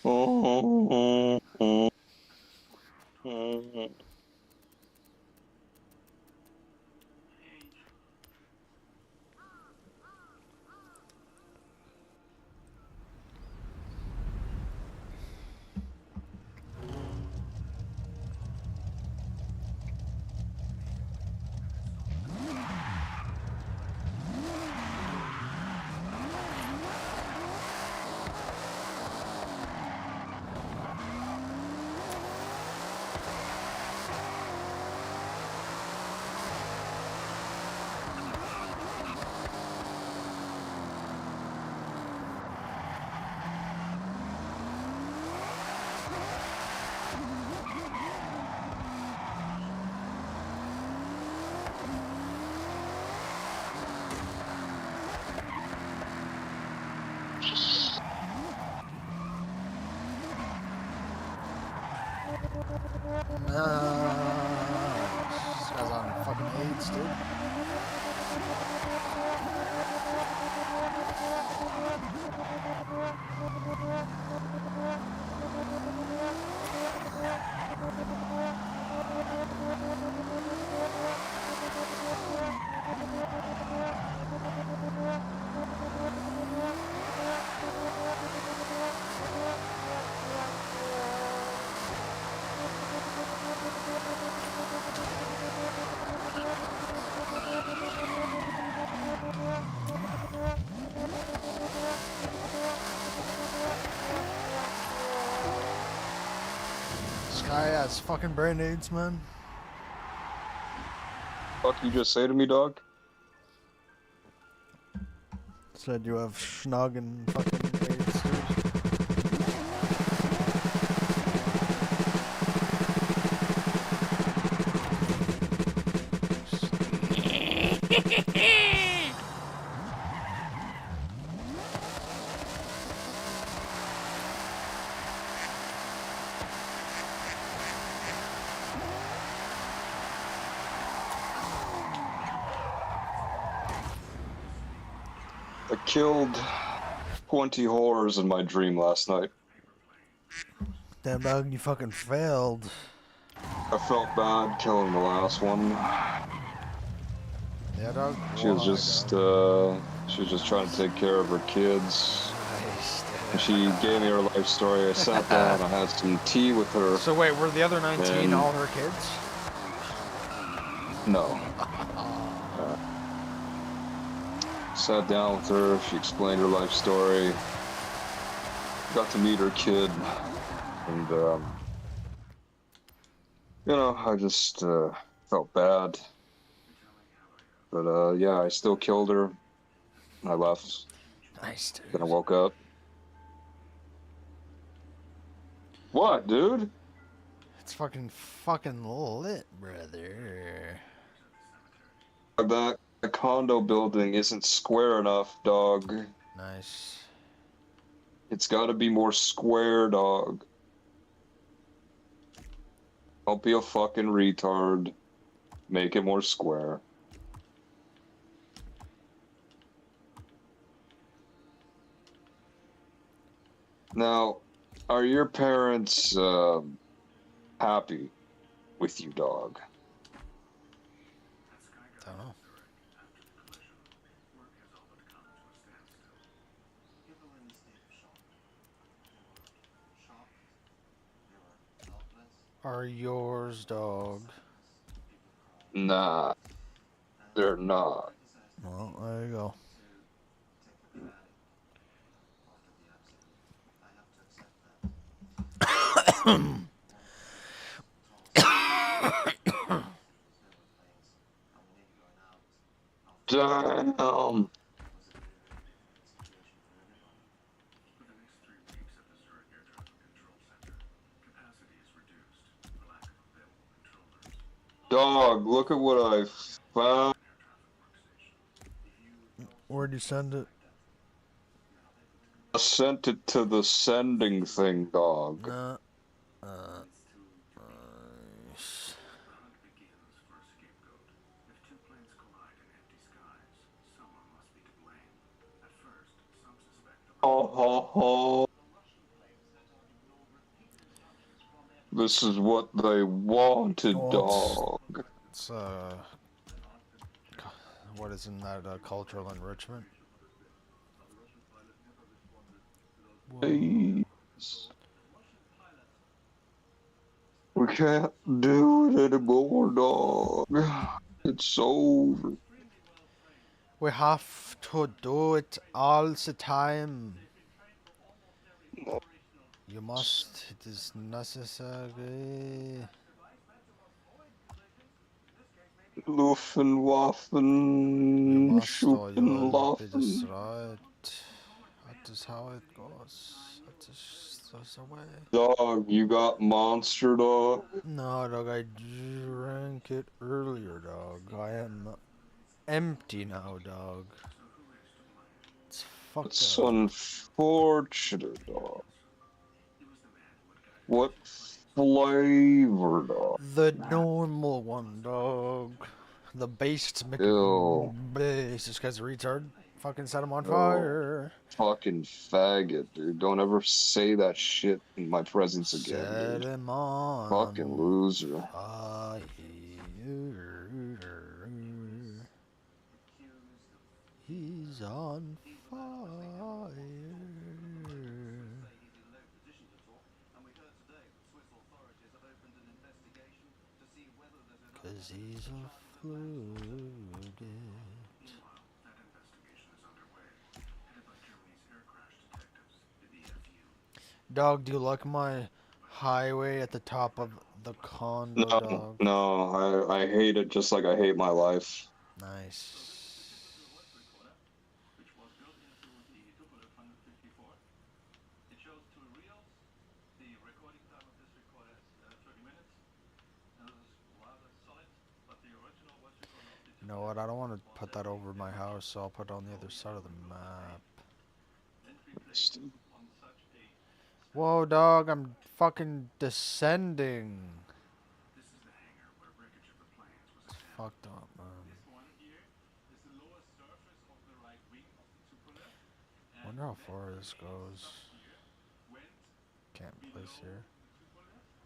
Oh. This guy's on fucking AIDS, dude. This guy has fucking brain AIDS, man. Fuck you just say to me, dog? Said you have schnog and fucking AIDS, dude. I killed 20 whores in my dream last night. Damn dog, you fucking failed. I felt bad killing the last one. Yeah, dog. She was just trying to take care of her kids. And she gave me her life story. I sat down, I had some tea with her. So wait, were the other 19 all her kids? No. Sat down with her, she explained her life story. Got to meet her kid. And, you know, I just felt bad. But, yeah, I still killed her. I left. Nice, dude. Then I woke up. What, dude? It's fucking lit, brother. That condo building isn't square enough, dog. Nice. It's gotta be more square, dog. Don't be a fucking retard. Make it more square. Now, are your parents happy with you, dog? Don't know. Are yours, dog? Nah, they're not. Well, there you go. Damn. Dog, look at what I found. Where'd you send it? I sent it to the sending thing, dog. Nice. Oh. This is what they wanted, dog. It's what isn't that cultural enrichment? Please. We can't do it anymore, dog. It's over. We have to do it all the time. You must. It is necessary. Luffen, Waffen, Schuppen, Be this Laufen. right. That is how it goes. That is the way. Dog, you got monster, dog? No, dog, I drank it earlier, dog. I am empty now, dog. It's fucked It's up. unfortunate, dog. What flavor, dog? The normal one, dog. The based Ew. base. This guy's a retard. Fucking set him on fire. Fucking faggot, dude. Don't ever say that shit in my presence again, Set dude. him on Fucking loser. fire. He's on fire. 'Cause he's a flooded. Dog, do you like my highway at the top of the condo, dog? No, I hate it just like I hate my life. Nice. You know what? I don't want to put that over my house, so I'll put it on the other side of the map. Whoa, dog! I'm fucking descending. It's fucked up, man. Wonder how far this goes. Can't place here.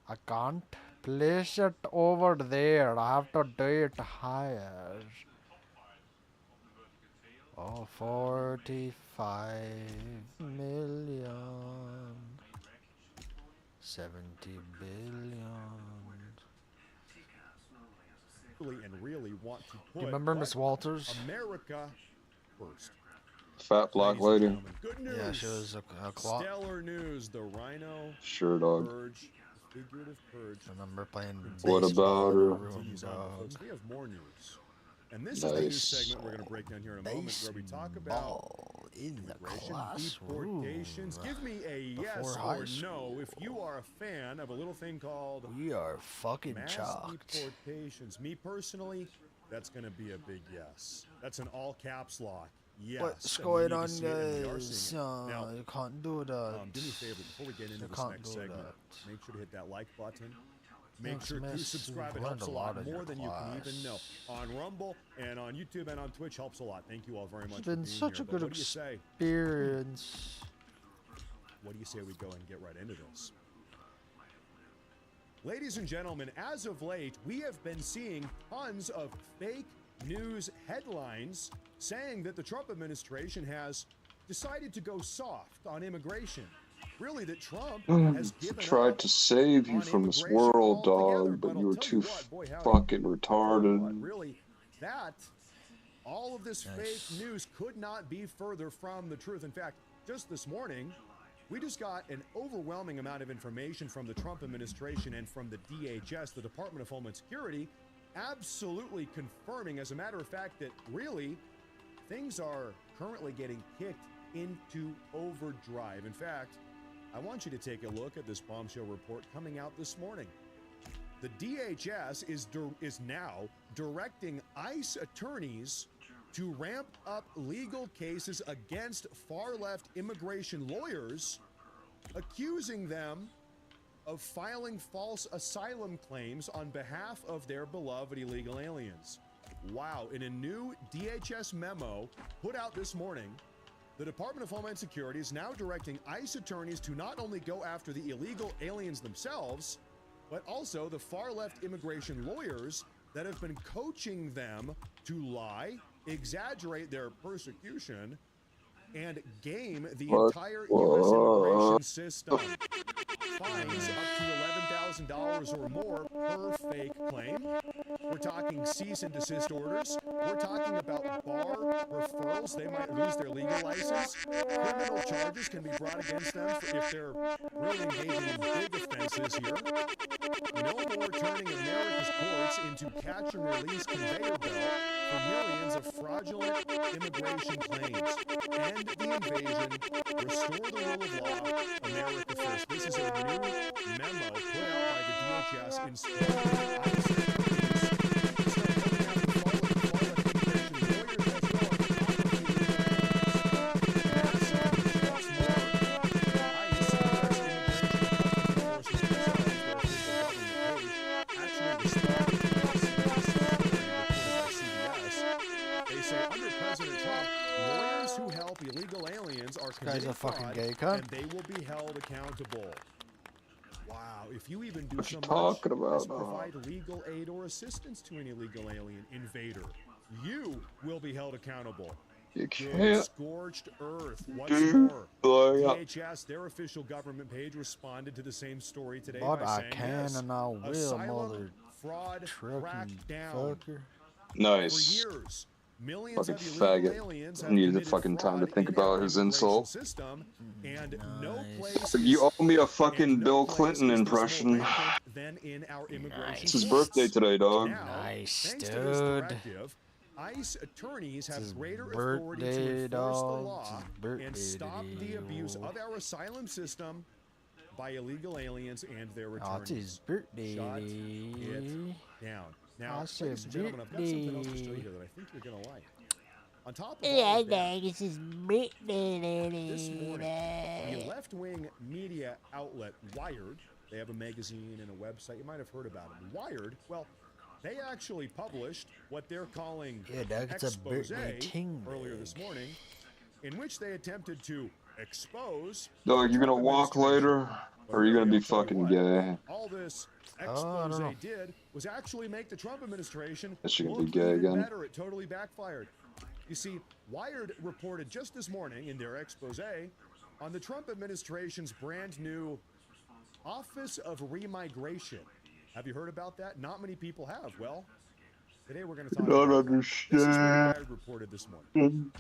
I can't place it over there. I have to do it higher. Oh, 45 million. 70 billion. And really want to put You remember Miss Walters? America first. Fat black lady. Good news. Yeah, she was a clock. Stellar news. The rhino. Sure, dog. Purge. Figurative purge. I remember playing. What about her? Folks, we have more news. And this is the news segment we're going to break down here in a moment, where we talk about immigration, deportations. Give me a yes or no if you are a fan of a little thing called We are fucking mass shocked. deportations. Me personally, that's going to be a big yes. That's an all caps lock. Yes. What's and we going need to on, see it, and we are guys? seeing it. Now, You can't do that. do me a favor, before we get into this next segment, make sure to hit that like button. Make Thanks, sure to miss. subscribe. It We've helps a learned lot in more your than you can class. even know. On Rumble and on YouTube and on Twitch helps a lot. Thank you all very much It's for been being such here. a But good what do you say? experience. What do you say we go and get right into this? Ladies and gentlemen, as of late, we have been seeing tons of fake news headlines saying that the Trump administration has decided to go soft on immigration. Really, that Trump has given Tried to save you from this world, dog, but you were too fucking retarded. Really, that all of this fake news could not be further from the truth. In fact, just this morning, we just got an overwhelming amount of information from the Trump administration and from the DHS, the Department of Homeland Security, absolutely confirming, as a matter of fact, that really things are currently getting kicked into overdrive. In fact, I want you to take a look at this bombshell report coming out this morning. The DHS is now directing ICE attorneys to ramp up legal cases against far-left immigration lawyers, accusing them of filing false asylum claims on behalf of their beloved illegal aliens. Wow, in a new DHS memo put out this morning, the Department of Homeland Security is now directing ICE attorneys to not only go after the illegal aliens themselves, but also the far-left immigration lawyers that have been coaching them to lie, exaggerate their persecution, and game the entire U.S. immigration system. Fines up to $11,000 or more per fake claim. We're talking cease and desist orders. We're talking about bar referrals. They might lose their legal license. Criminal charges can be brought against them if they're really engaging in big offenses here. No more turning America's courts into catch and release conveyor belt for millions of fraudulent immigration claims. End the invasion. Restore the rule of law. America first. This is a new memo put out by the DHS instructing illegal aliens are committing fraud, and they will be held accountable. Wow, if you even do so much as provide legal aid or assistance to an illegal alien invader, you will be held accountable. You can't. Good scorched earth. What's more? DHS, their official government page, responded to the same story today But by I saying, can yes, and I will, asylum, mother fraud, trucking crackdown. fucker. Nice. For years, millions Fucking of illegal faggot. aliens have Needed committed fucking time to fraud think in about our his immigration insult. system, and no place You owe me a fucking no Bill place Clinton is this more impression. rampant than in our immigration It's his courts. birthday today, dog. Now, Nice, thanks to this dude. directive, ICE attorneys have his greater authority to birthday, enforce the dog. law It's his birthday and stop the today, abuse yo. of our asylum system by illegal aliens and their Oh, attorneys. it's his birthday. Shut it down. Now, I said ladies and gentlemen, I've got something else to show you here that I think you're gonna like. On top of all of that, this morning, the left-wing media outlet Wired, they have a magazine and a website. You might have heard about it. Wired, well, they actually published what they're calling expose earlier this morning, in which they attempted to expose. Dog, you gonna walk later, or are you gonna be fucking gay? All this expose did was actually make the Trump administration Guess you're gonna look be gay even again. better. It totally backfired. You see, Wired reported just this morning in their expose on the Trump administration's brand new Office of Remigration. Have you heard about that? Not many people have. Well, today we're going to talk about it. This is what Wired reported this morning.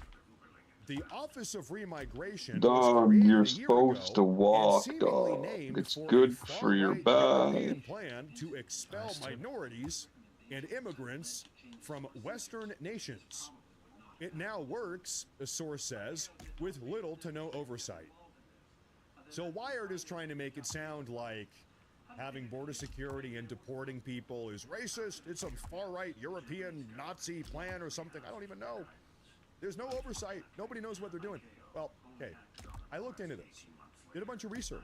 The Office of Remigration Dog, you're supposed to walk, dog. It's good for your back. Plan to expel minorities and immigrants from Western nations. It now works, a source says, with little to no oversight. So Wired is trying to make it sound like having border security and deporting people is racist. It's some far-right European Nazi plan or something. I don't even know. There's no oversight. Nobody knows what they're doing. Well, okay, I looked into this, did a bunch of research,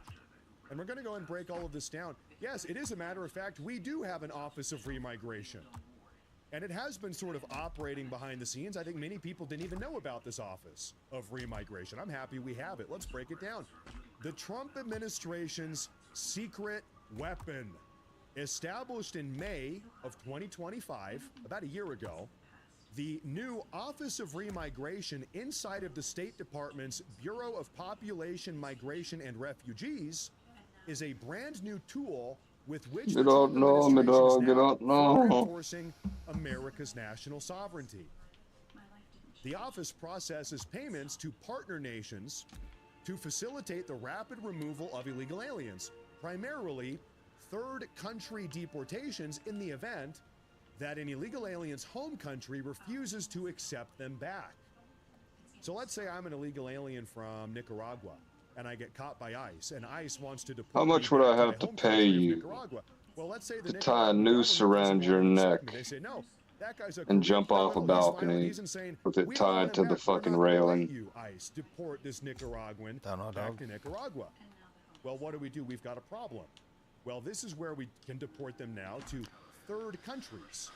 and we're going to go and break all of this down. Yes, it is a matter of fact, we do have an Office of Remigration. And it has been sort of operating behind the scenes. I think many people didn't even know about this Office of Remigration. I'm happy we have it. Let's break it down. The Trump administration's secret weapon, established in May of 2025, about a year ago, the new Office of Remigration inside of the State Department's Bureau of Population, Migration, and Refugees is a brand new tool with which the Trump administration is now enforcing America's national sovereignty. The office processes payments to partner nations to facilitate the rapid removal of illegal aliens, primarily third country deportations in the event that an illegal alien's home country refuses to accept them back. So let's say I'm an illegal alien from Nicaragua and I get caught by ICE, and ICE wants to deport How much would I have to pay you well, let's say to tie a noose around your neck they say, no, that guy's a and jump off a balcony with it tied to the fucking railing? You, ICE, deport this Nicaraguan back to Nicaragua. Well, what do? We've got a problem. Well, this is where we can deport them now to third countries.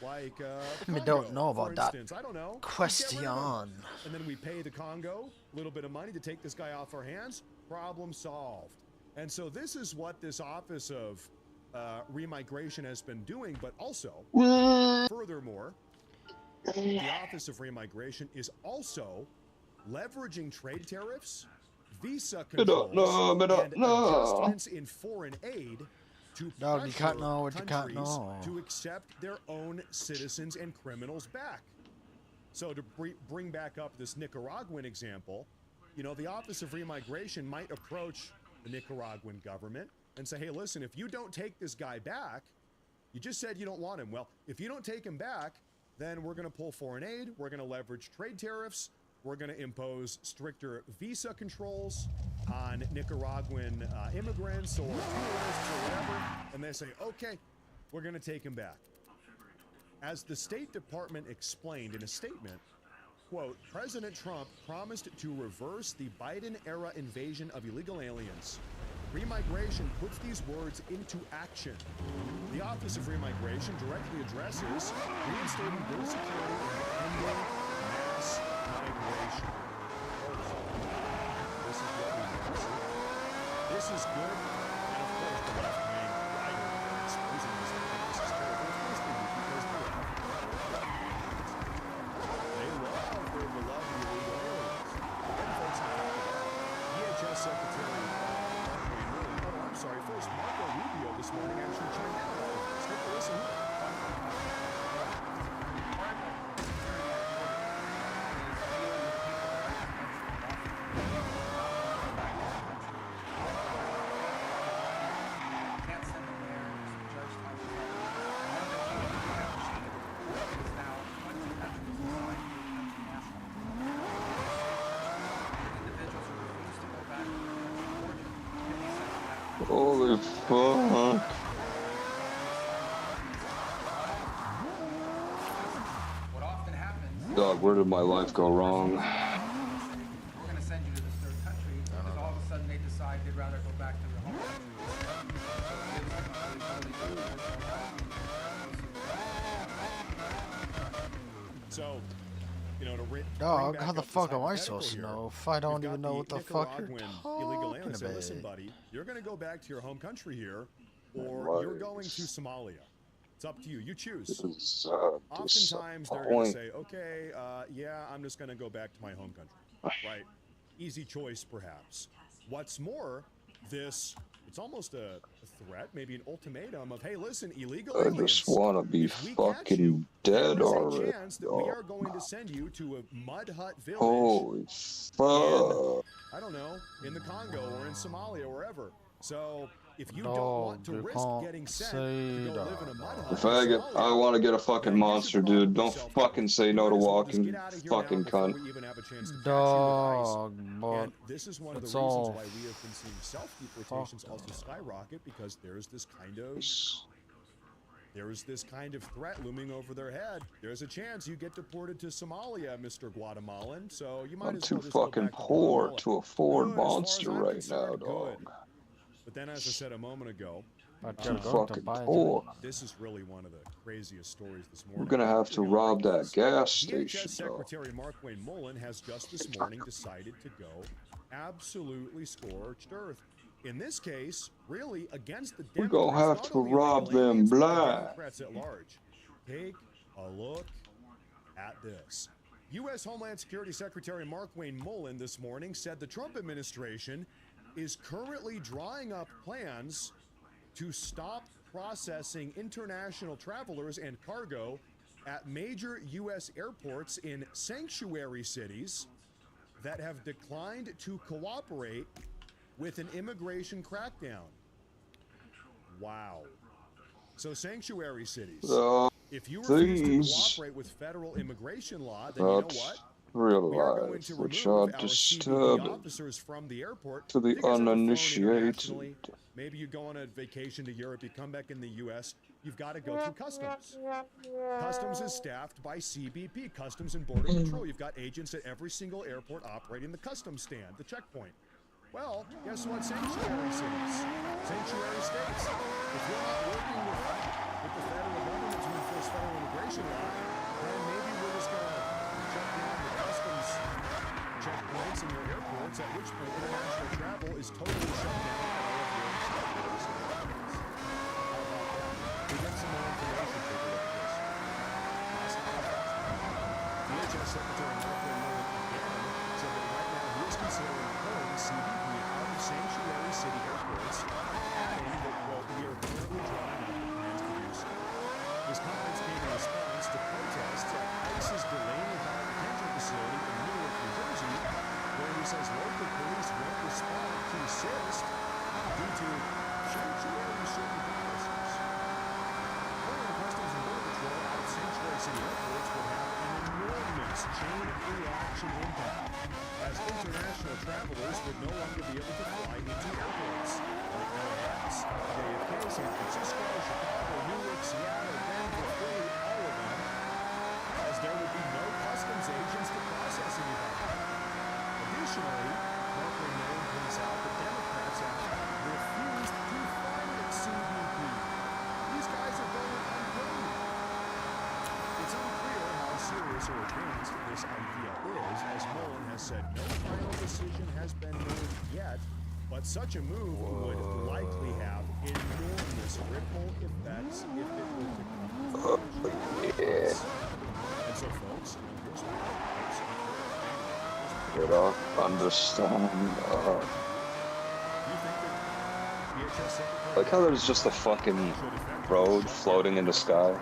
Like, I don't know about that. I don't know. Question. And then we pay the Congo a little bit of money to take this guy off our hands. Problem solved. And so this is what this Office of Remigration has been doing, but also, furthermore, the Office of Remigration is also leveraging trade tariffs, visa controls, and adjustments in foreign aid to pressure countries to accept their own citizens and criminals back. So to bring back up this Nicaraguan example, you know, the Office of Remigration might approach the Nicaraguan government and say, hey, listen, if you don't take this guy back, you just said you don't want him. Well, if you don't take him back, then we're going to pull foreign aid, we're going to leverage trade tariffs, we're going to impose stricter visa controls on Nicaraguan immigrants or tourists or whatever, and they say, okay, we're going to take him back. As the State Department explained in a statement, quote, President Trump promised to reverse the Biden-era invasion of illegal aliens. Remigration puts these words into action. The Office of Remigration directly addresses reinstating border security and ending mass migration. This is what we want to see. This is good, and of course the left wing exposing this. This is terrible. Of course they do, because they love their beloved illegal aliens. And folks on top of that, DHS Secretary first Marco Rubio this morning actually chimed in on all of this. Take a listen. Holy fuck. What often happens Dog, where did my life go wrong? We're going to send you to this third country because all of a sudden they decide they'd rather go back to their home country. So, you know, to Dog, how the fuck am I supposed to know if I don't even know what the fuck you're illegal talking aliens say, about? listen, buddy, you're going to go back to your home country here, or you're going to Somalia. It's up to you. You choose. Oftentimes, they're going to say, okay, yeah, I'm just going to go back to my home country. Right? Easy choice, perhaps. What's more, it's almost a threat, maybe an ultimatum of, hey, listen, illegal aliens. I just want to be fucking dead already. There's a chance that we are going to send you to a mud hut village. Holy fuck. I don't know, in the Congo or in Somalia, wherever. So, if you don't want to risk getting sent to go live in a mud hut, Faggot, I want to get a fucking monster, dude. Don't fucking say no to walking, fucking cunt. Dog, but this is one of the it's reasons all why we have been seeing self-deportations also skyrocket, because there's this kind of threat looming over their head. There's a chance you get deported to Somalia, Mr. Guatemalan. So you might I'm as too well just go fucking back to poor Guatemala. to afford Good, as far as monster I'm right concerned, now, good. dog. But then, as I said a moment ago, Too fucking poor. this is really one of the craziest stories this morning. We're gonna have to rob that gas station, DHS dog. Secretary Markwayne Mullen has just this morning decided to go absolutely scorched earth. In this case, really against the We're Democrats, gonna have not to only rob illegal them aliens, but the blind. Democrats at large. Take a look at this. U.S. Homeland Security Secretary Markwayne Mullen this morning said the Trump administration is currently drawing up plans to stop processing international travelers and cargo at major U.S. airports in sanctuary cities that have declined to cooperate with an immigration crackdown. Wow. So sanctuary cities. If you refuse to cooperate with federal immigration law, then you know what? Real We are going life, to which remove are our CBP disturbing officers from the airport. to the You guys ever flown uninitiated. internationally? Maybe you go on a vacation to Europe, you come back in the U.S., you've got to go through customs. Customs is staffed by CBP, Customs and Border Patrol. You've got agents at every single airport operating the customs stand, the checkpoint. Well, guess what? Sanctuary cities, sanctuary states. If you're not working with the federal government to enforce federal immigration law, then maybe we're just going to shut down the customs checkpoints in your airports, at which point international travel is totally shut down at all of your sanctuary cities. How about that? We get some more information. Take a look at this. Last night, DHS Secretary Markwayne Mullen again said that right now he is considering pulling CBP out of sanctuary city airports, adding that, quote, we are currently drawing up plans to do so. His comments came in response to protests at ICE's Delaney Hall detention facility in Newark, New Jersey, where he says local police won't respond to assist due to sanctuary city policies. Pulling Customs and Border Patrol out of sanctuary city airports will have an enormous chain reaction impact, as international travelers would no longer be able to fly into airports like LAX, JFK, San Francisco, Chicago, Newark, Seattle, Denver, Philly, all of them, as there would be no customs agents to process anybody. Additionally, Markwayne Mullen points out that Democrats have refused to fund CBP. These guys are going unpaid. It's unclear how serious or advanced this idea is, as Mullen has said no final decision has been made yet, but such a move would likely have enormous ripple effects if it were to come to fruition. And so, folks, here's what You don't understand. Like how there's just a fucking road floating in the sky.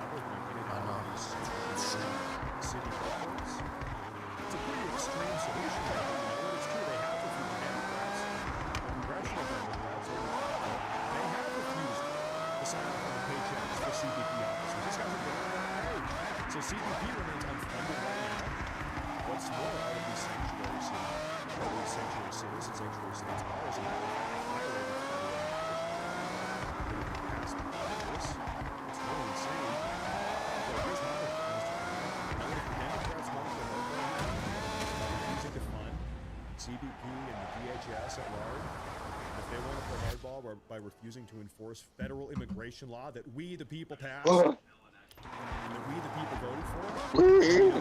So CBP remains unfunded right now. What's more, all of these sanctuary cities, and sanctuary states are, as a matter of fact, violating federal immigration law. Passed Congress. It's really insane. So here's my question, Mr. President. Now, if the Democrats want to us at large. If they want to play hardball by refusing to enforce federal immigration law that we, the people, passed, and that we, the people, voted for, okay,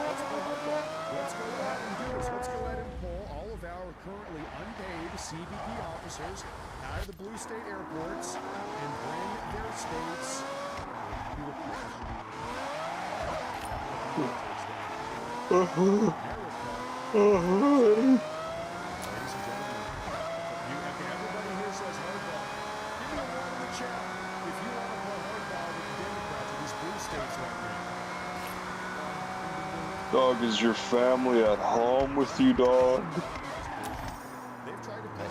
let's play hardball. Let's go ahead and do this. Let's go ahead and pull all of our currently unpaid CBP officers out of the blue state airports and bring their states to a Ladies and gentlemen, everybody here says hardball. Give me a word in the chat if you want to play hardball with the Democrats in these blue states right now. Dog, is your family at home with you, dog? They've tried to play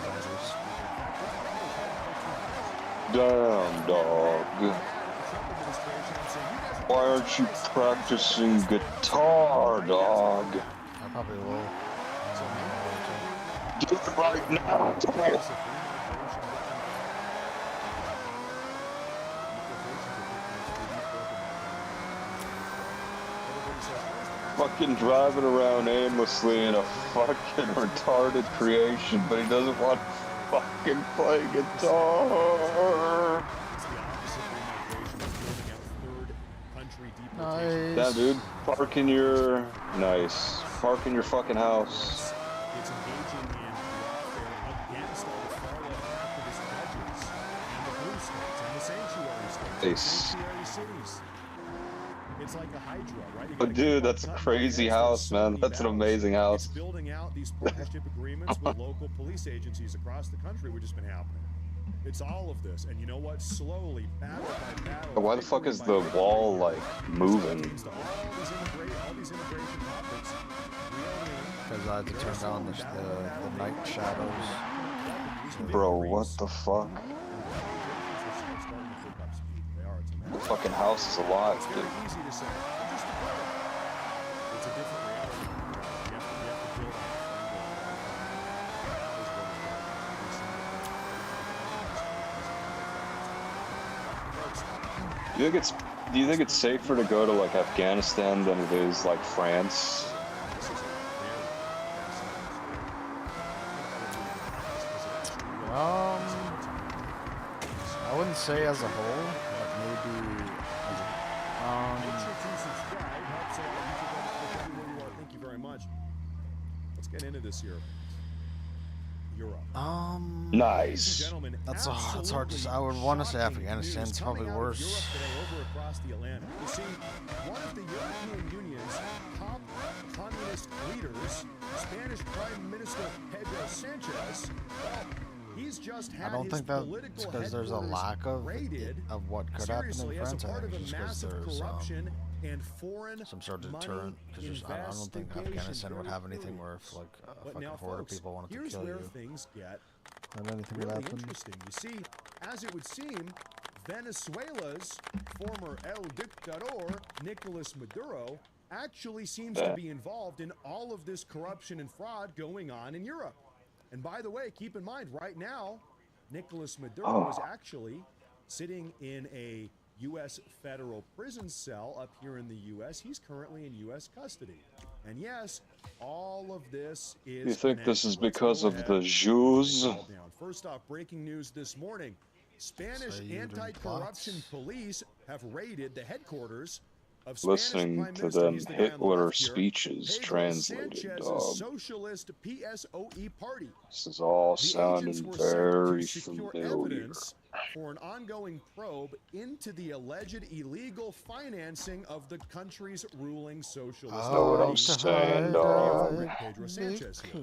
Damn, dog. Why aren't you practicing guitar, dog? I probably will. Do it right now. Fucking driving around aimlessly in a fucking retarded creation, but he doesn't want to fucking play guitar. Nice. Yeah, dude. Park in your fucking house. It's engaging in warfare against all the far-left activist judges and the blue states and the sanctuary states, and the sanctuary cities. It's like a hydra, right? But dude, that's a crazy house, man. That's an amazing house. It's building out these partnership agreements with local police agencies across the country, which has been happening. It's all of this, and you know what? Slowly, battle by battle. Why the fuck is the wall, like, moving? All these immigration topics. Because I had to turn down the night shadows. Bro, what the fuck? The fucking house is alive, dude. Easy to say. Just a play. It's a different reality. You have to build on Do you think it's safer to go to like Afghanistan than it is like France? I wouldn't say as a whole, but maybe Thank you very much. Let's get into this here. Europe. Nice. That's hard to say. I would want to say Afghanistan. It's probably worse. Europe today over across the Atlantic. You see, one of the European Union's top communist leaders, Spanish Prime Minister Pedro Sanchez, well, he's just had I don't think that's because there's a lack of what could happen in France. I think it's just because there's and foreign some sort of deterrent. Because I don't think Afghanistan would have anything where if like a fucking horde of people wanted to kill you. Things get Anything really would happen. interesting. You see, as it would seem, Venezuela's former El Dictador, Nicolas Maduro, actually seems to be involved in all of this corruption and fraud going on in Europe. And by the way, keep in mind, right now, Nicolas Maduro is actually sitting in a U.S. federal prison cell up here in the U.S. He's currently in U.S. custody. And yes, all of this is... You think this is because of the Jews? First off, breaking news this morning. Spanish anti-corruption police have raided the headquarters of Listening to them Hitler speeches translated, dog. Socialist PSOE party. This is all sounding very familiar. For an ongoing probe into the alleged illegal financing of the country's ruling socialist. Know what I'm saying, dog. Pedro Sanchez here.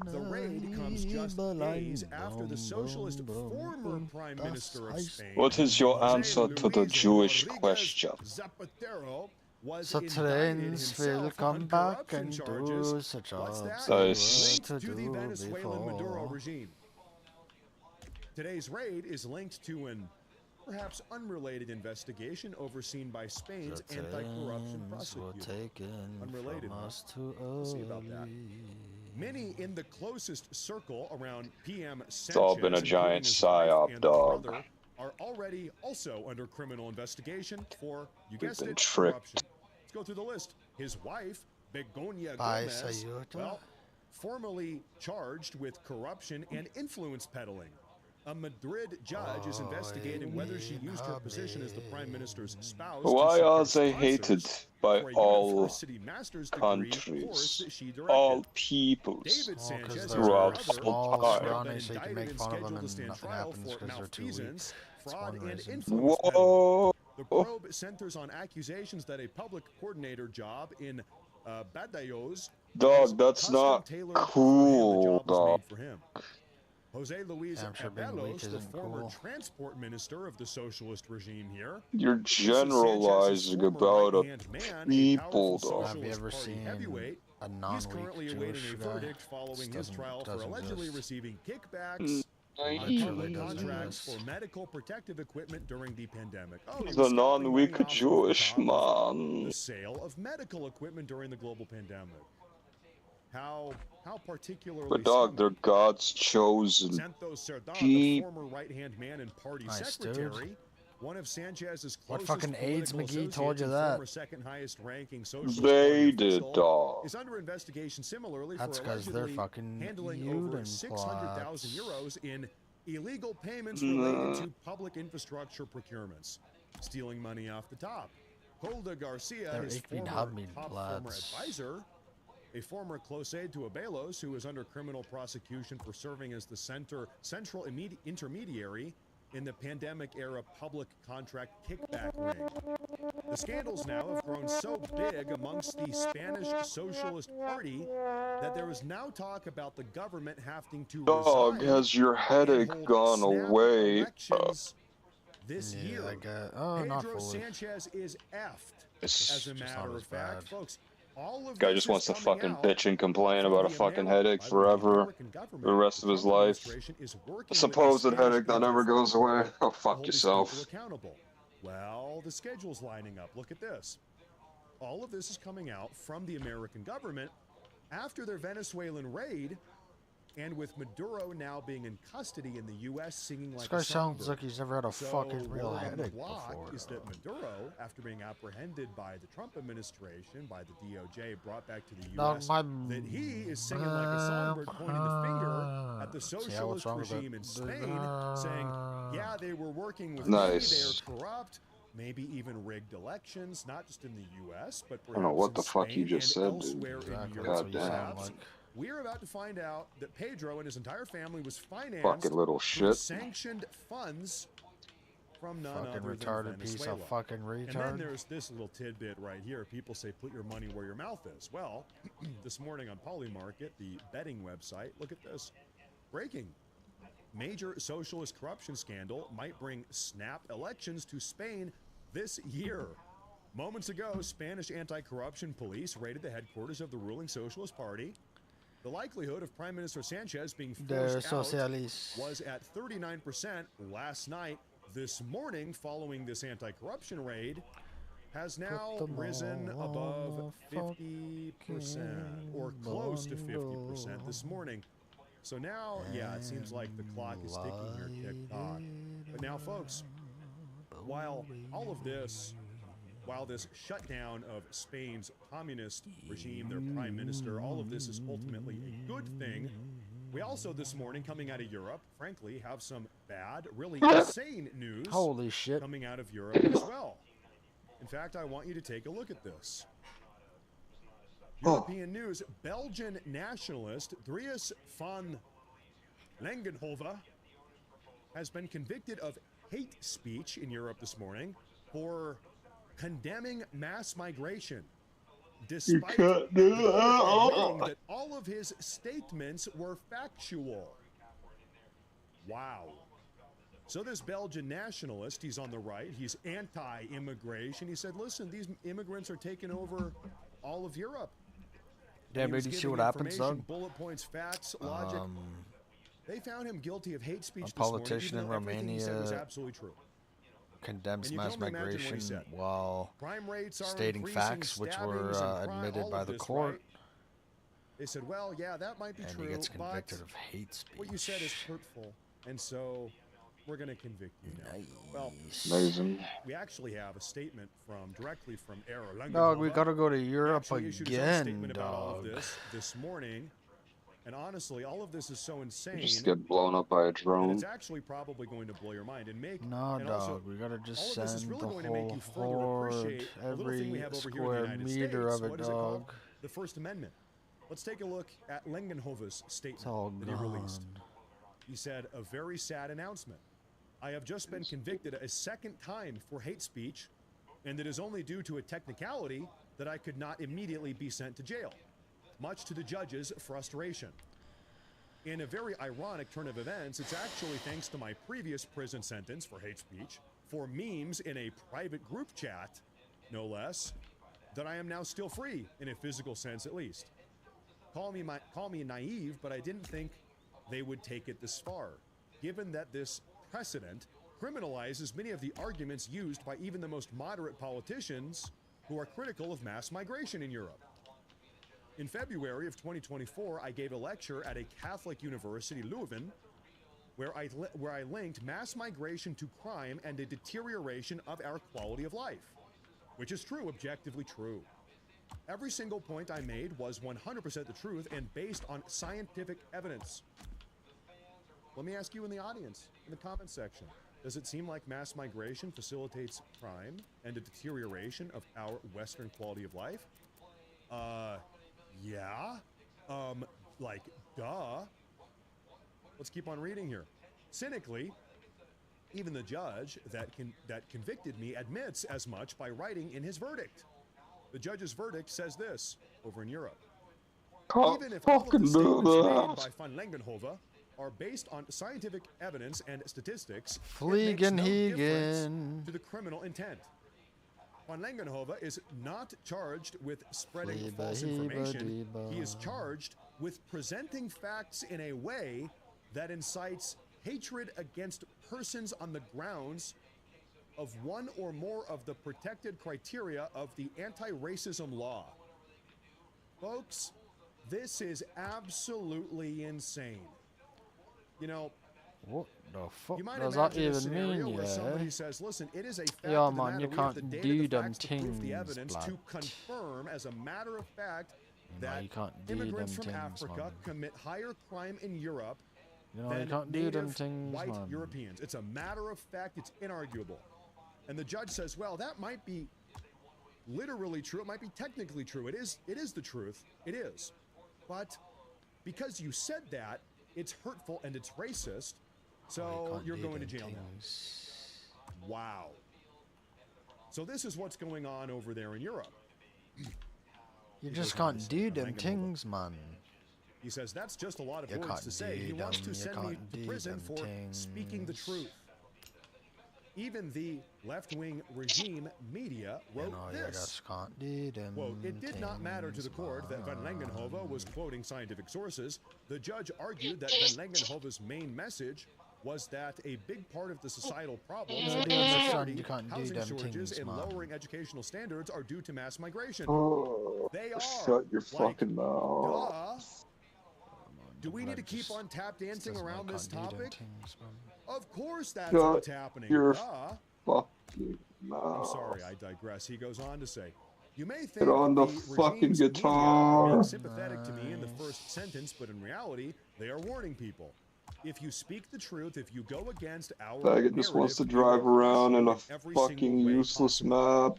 The raid comes just days after the socialist former Prime Minister of Spain. What is your answer to the Jewish question? So trains will come back and do such jobs Nice. to do before. Today's raid is linked to an perhaps unrelated investigation overseen by Spain's anti-corruption prosecutor. Unrelated. We'll see about that. Many in the closest circle around PM Sanchez, It's all been a giant psyop, dog. are already also under criminal investigation for, you We've guessed been it, tricked. corruption. Let's go through the list. His wife, Begonia Bye, Gomez, Sayuta. well, formally charged with corruption and influence peddling. A Madrid judge is investigating whether she used her position as the prime minister's spouse Why to are secure they hated sponsors by for a all university master's degree course countries, that she directed. all peoples David Sanchez, his throughout brother, all has time? been indicted and scheduled to stand trial for malfeasance, fraud, and influence peddling. Whoa! The probe centers on accusations that a public coordinator job in Badajoz Dog, that's not cool, dog. for him. Jose Luis Abelos, the former transport minister of the socialist regime here. You're generalizing about a people, dog. Have you ever seen a non-weak Jewish guy? Following his trial for Doesn't allegedly exist. receiving kickbacks on contracts for medical protective equipment during the pandemic. Oh, The non-weak Jewish the man. sale of medical equipment during the global pandemic. How particularly But dog, they're God's chosen Santos Cerdán, the people. former right-hand man and party Nice, dude. secretary, one of Sanchez's What closest fucking AIDS political McGee told you associates and that? former second highest ranking socialist They party did, official, dog. is under investigation similarly That's for 'cause they're allegedly fucking handling Uden over 600,000 plots. euros in illegal payments related to public infrastructure procurements, stealing money off the top. Holda Garcia, They're his Ich bin former Hamid top former Platz. advisor, a former close aide to Abelos, who is under criminal prosecution for serving as the central intermediary in the pandemic-era public contract kickback ring. The scandals now have grown so big amongst the Spanish Socialist Party that there is now talk about the government having to Dog, resign has your headache hold gone snap away? elections this Yeah, year. I got- oh, not Pedro fully. Sanchez is effed. It's As a just matter not of as fact, bad. folks, all of Guy this just wants is to coming fucking out bitch and complain from about a the fucking American- headache by the way, the forever. American government, The rest of his Trump life. administration is working A with the supposed Spanish headache that never government goes away. Oh, to fuck hold these people yourself. accountable. Well, the schedule's lining up. Look at this. All of this is coming out from the American government after their Venezuelan raid, and with Maduro now being in custody in the U.S. singing This like guy a sounds songbird. like he's never had a So fucking real word on the headache block before. is that Maduro, after being apprehended by the Trump administration, by the DOJ, brought back to the Dog, U.S., my that he is singing like a songbird, pointing the finger at the socialist regime in Spain, saying, yeah, they were working with Nice. me, they're corrupt, maybe even rigged elections, not just in the U.S., but I don't know perhaps what in the fuck you Spain just and said, dude. elsewhere in Exactly, Europe. that's what you sound Perhaps. like. We're about to find out that Pedro and his entire family was financed Fucking little through shit. sanctioned funds from none Fucking other retarded than piece Venezuela. of fucking And then retard. there's this little tidbit right here. People say, put your money where your mouth is. Well, this morning on Polymarket, the betting website, look at this. Breaking. Major socialist corruption scandal might bring snap elections to Spain this year. Moments ago, Spanish anti-corruption police raided the headquarters of the ruling Socialist Party. The likelihood of Prime Minister Sanchez being They're forced out socialists. was at 39% last night. This morning, following this anti-corruption raid, has now risen above 50% or close to 50% this morning. So now, yeah, it seems like the clock is ticking here, tick-tock. But now, folks, while all of this, while this shutdown of Spain's communist regime, their prime minister, all of this is ultimately a good thing, we also this morning, coming out of Europe, frankly, have some bad, really insane news Holy shit. coming out of Europe as well. In fact, I want you to take a look at this. European news, Belgian nationalist Dries van Langenhove has been convicted of hate speech in Europe this morning for condemning mass migration, despite admitting that all of his statements were factual. Wow. So this Belgian nationalist, he's on the right, he's anti-immigration. He said, listen, these immigrants are taking over all of Europe. Damn, He was dude, you see giving what happens, information, Doug? Bullet points, facts, logic. They found him guilty of hate speech A this morning, politician even in though everything he said was Romania absolutely true. condemns And you can mass only imagine what he migration said. while Crime rates are stating increasing, facts which were stabbings and crime, admitted all by of the this, court. right? They said, well, yeah, that might be And true, he gets but convicted of hate speech. what you said is hurtful, and so we're going to convict you now. Well, Amazing. we actually have a statement directly from Era Dog, we Langenhove. gotta go to He Europe actually issued his own again, statement about all of dog. this morning. And honestly, all of this is so insane. Just get blown up by a And drone. it's actually probably going to blow your mind and make. No, and dog. also, We gotta just all of this is send really the going to make whole you further horde, appreciate a little thing we every have over here in the square United meter States. of it, What is it called? dog. The First Amendment. Let's take a look at Lengenhova's statement all that he released. gone. He said, "A very sad announcement. I have just been convicted a second time for hate speech, and it is only due to a technicality that I could not immediately be sent to jail, much to the judge's frustration. In a very ironic turn of events, it's actually thanks to my previous prison sentence for hate speech, for memes in a private group chat, no less, that I am now still free, in a physical sense at least. Call me naive, but I didn't think they would take it this far, given that this precedent criminalizes many of the arguments used by even the most moderate politicians who are critical of mass migration in Europe. In February of 2024, I gave a lecture at a Catholic university, Leuven, where I linked mass migration to crime and a deterioration of our quality of life, which is true, objectively true. Every single point I made was 100% the truth and based on scientific evidence. Let me ask you in the audience, in the comments section, does it seem like mass migration facilitates crime and a deterioration of our Western quality of life? Yeah. Like, duh. Let's keep on reading here. Cynically, even the judge that convicted me admits as much by writing in his verdict. The judge's verdict says this over in Europe. Even if all of the statements made by von Lengenhove are based on scientific evidence and statistics, it makes no difference to the criminal intent. Von Lengenhove is not charged with spreading false information. He is charged with presenting facts in a way that incites hatred against persons on the grounds of one or more of the protected criteria of the anti-racism law. Folks, this is absolutely insane. You know, what the fuck you might does that imagine a even scenario mean, where somebody yeah? says, listen, it is a fact Yeah, of the man, matter. you We have the can't data, do the them facts, the proof, the things, evidence to blood. confirm as a matter of fact that you can't do immigrants them from things, Africa man. commit higher crime in Europe You know, than you can't do them native things, white man. Europeans. It's a matter of fact. It's inarguable. And the judge says, well, that might be literally true. It might be technically true. It is the truth. It is. But because you said that, it's hurtful and it's racist, so you're going to jail now. Wow. So this is what's going on over there in Europe. You just can't do them things, man. He says that's just a lot of You words can't to say. do He wants them, to you send me can't to do prison them for speaking the truth. Even the left-wing regime media wrote You this. just can't do them Quote, it did not matter to the things, court that Van Lengenhove was quoting scientific sources. The judge argued that Van Lengenhove's main message was that a big part of the societal problems, Yeah, like I understand insecurity, you can't do housing them shortages, things, and man. lowering educational standards are due to mass migration. Oh, They are. shut your Like, fucking mouth. duh. Do we need to keep on tap dancing around this topic? Of course that's Shut what's happening. your Duh. fucking I'm mouth. sorry, I digress. He goes on to say, you may think Get on the regime's fucking media are guitar. being sympathetic to me in the first sentence, but in reality, they are warning people. If you speak the truth, if you go against our Faggot just wants to drive around in a fucking useless map.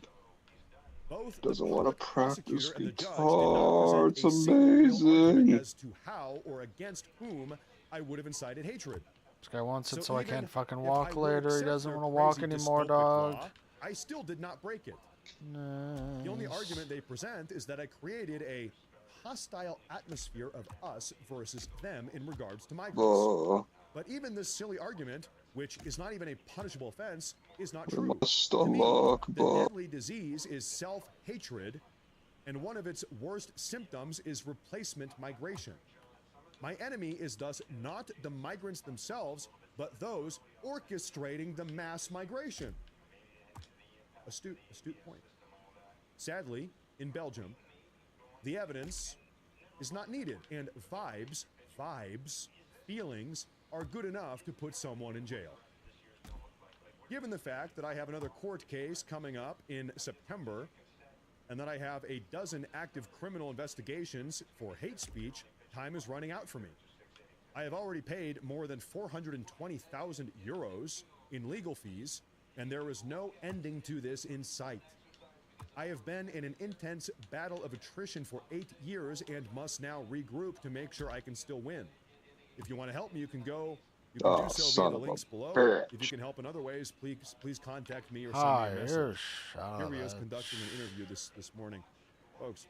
Doesn't want to practice guitar. It's amazing. as to how or against whom I would have incited hatred. This guy wants it so I even can't fucking if walk I would later. He accept doesn't their want to walk crazy anymore, dystopic dog. law, I still did not break it. The only argument they present is that I created a hostile atmosphere of us versus them in regards to migrants. Oh. But even this silly argument, which is not even a punishable offense, is not In true. my stomach, The but deadly disease is self-hatred, and one of its worst symptoms is replacement migration. My enemy is thus not the migrants themselves, but those orchestrating the mass migration. Astute point. Sadly, in Belgium, the evidence is not needed, and vibes, feelings are good enough to put someone in jail. Given the fact that I have another court case coming up in September, and that I have a dozen active criminal investigations for hate speech, time is running out for me. I have already paid more than 420,000 euros in legal fees, and there is no ending to this in sight. I have been in an intense battle of attrition for 8 years and must now regroup to make sure I can still win. If you want to help me, you can do so via the links below. If you can help in other ways, please contact me or send me a message. Here he is conducting an interview this morning. Folks,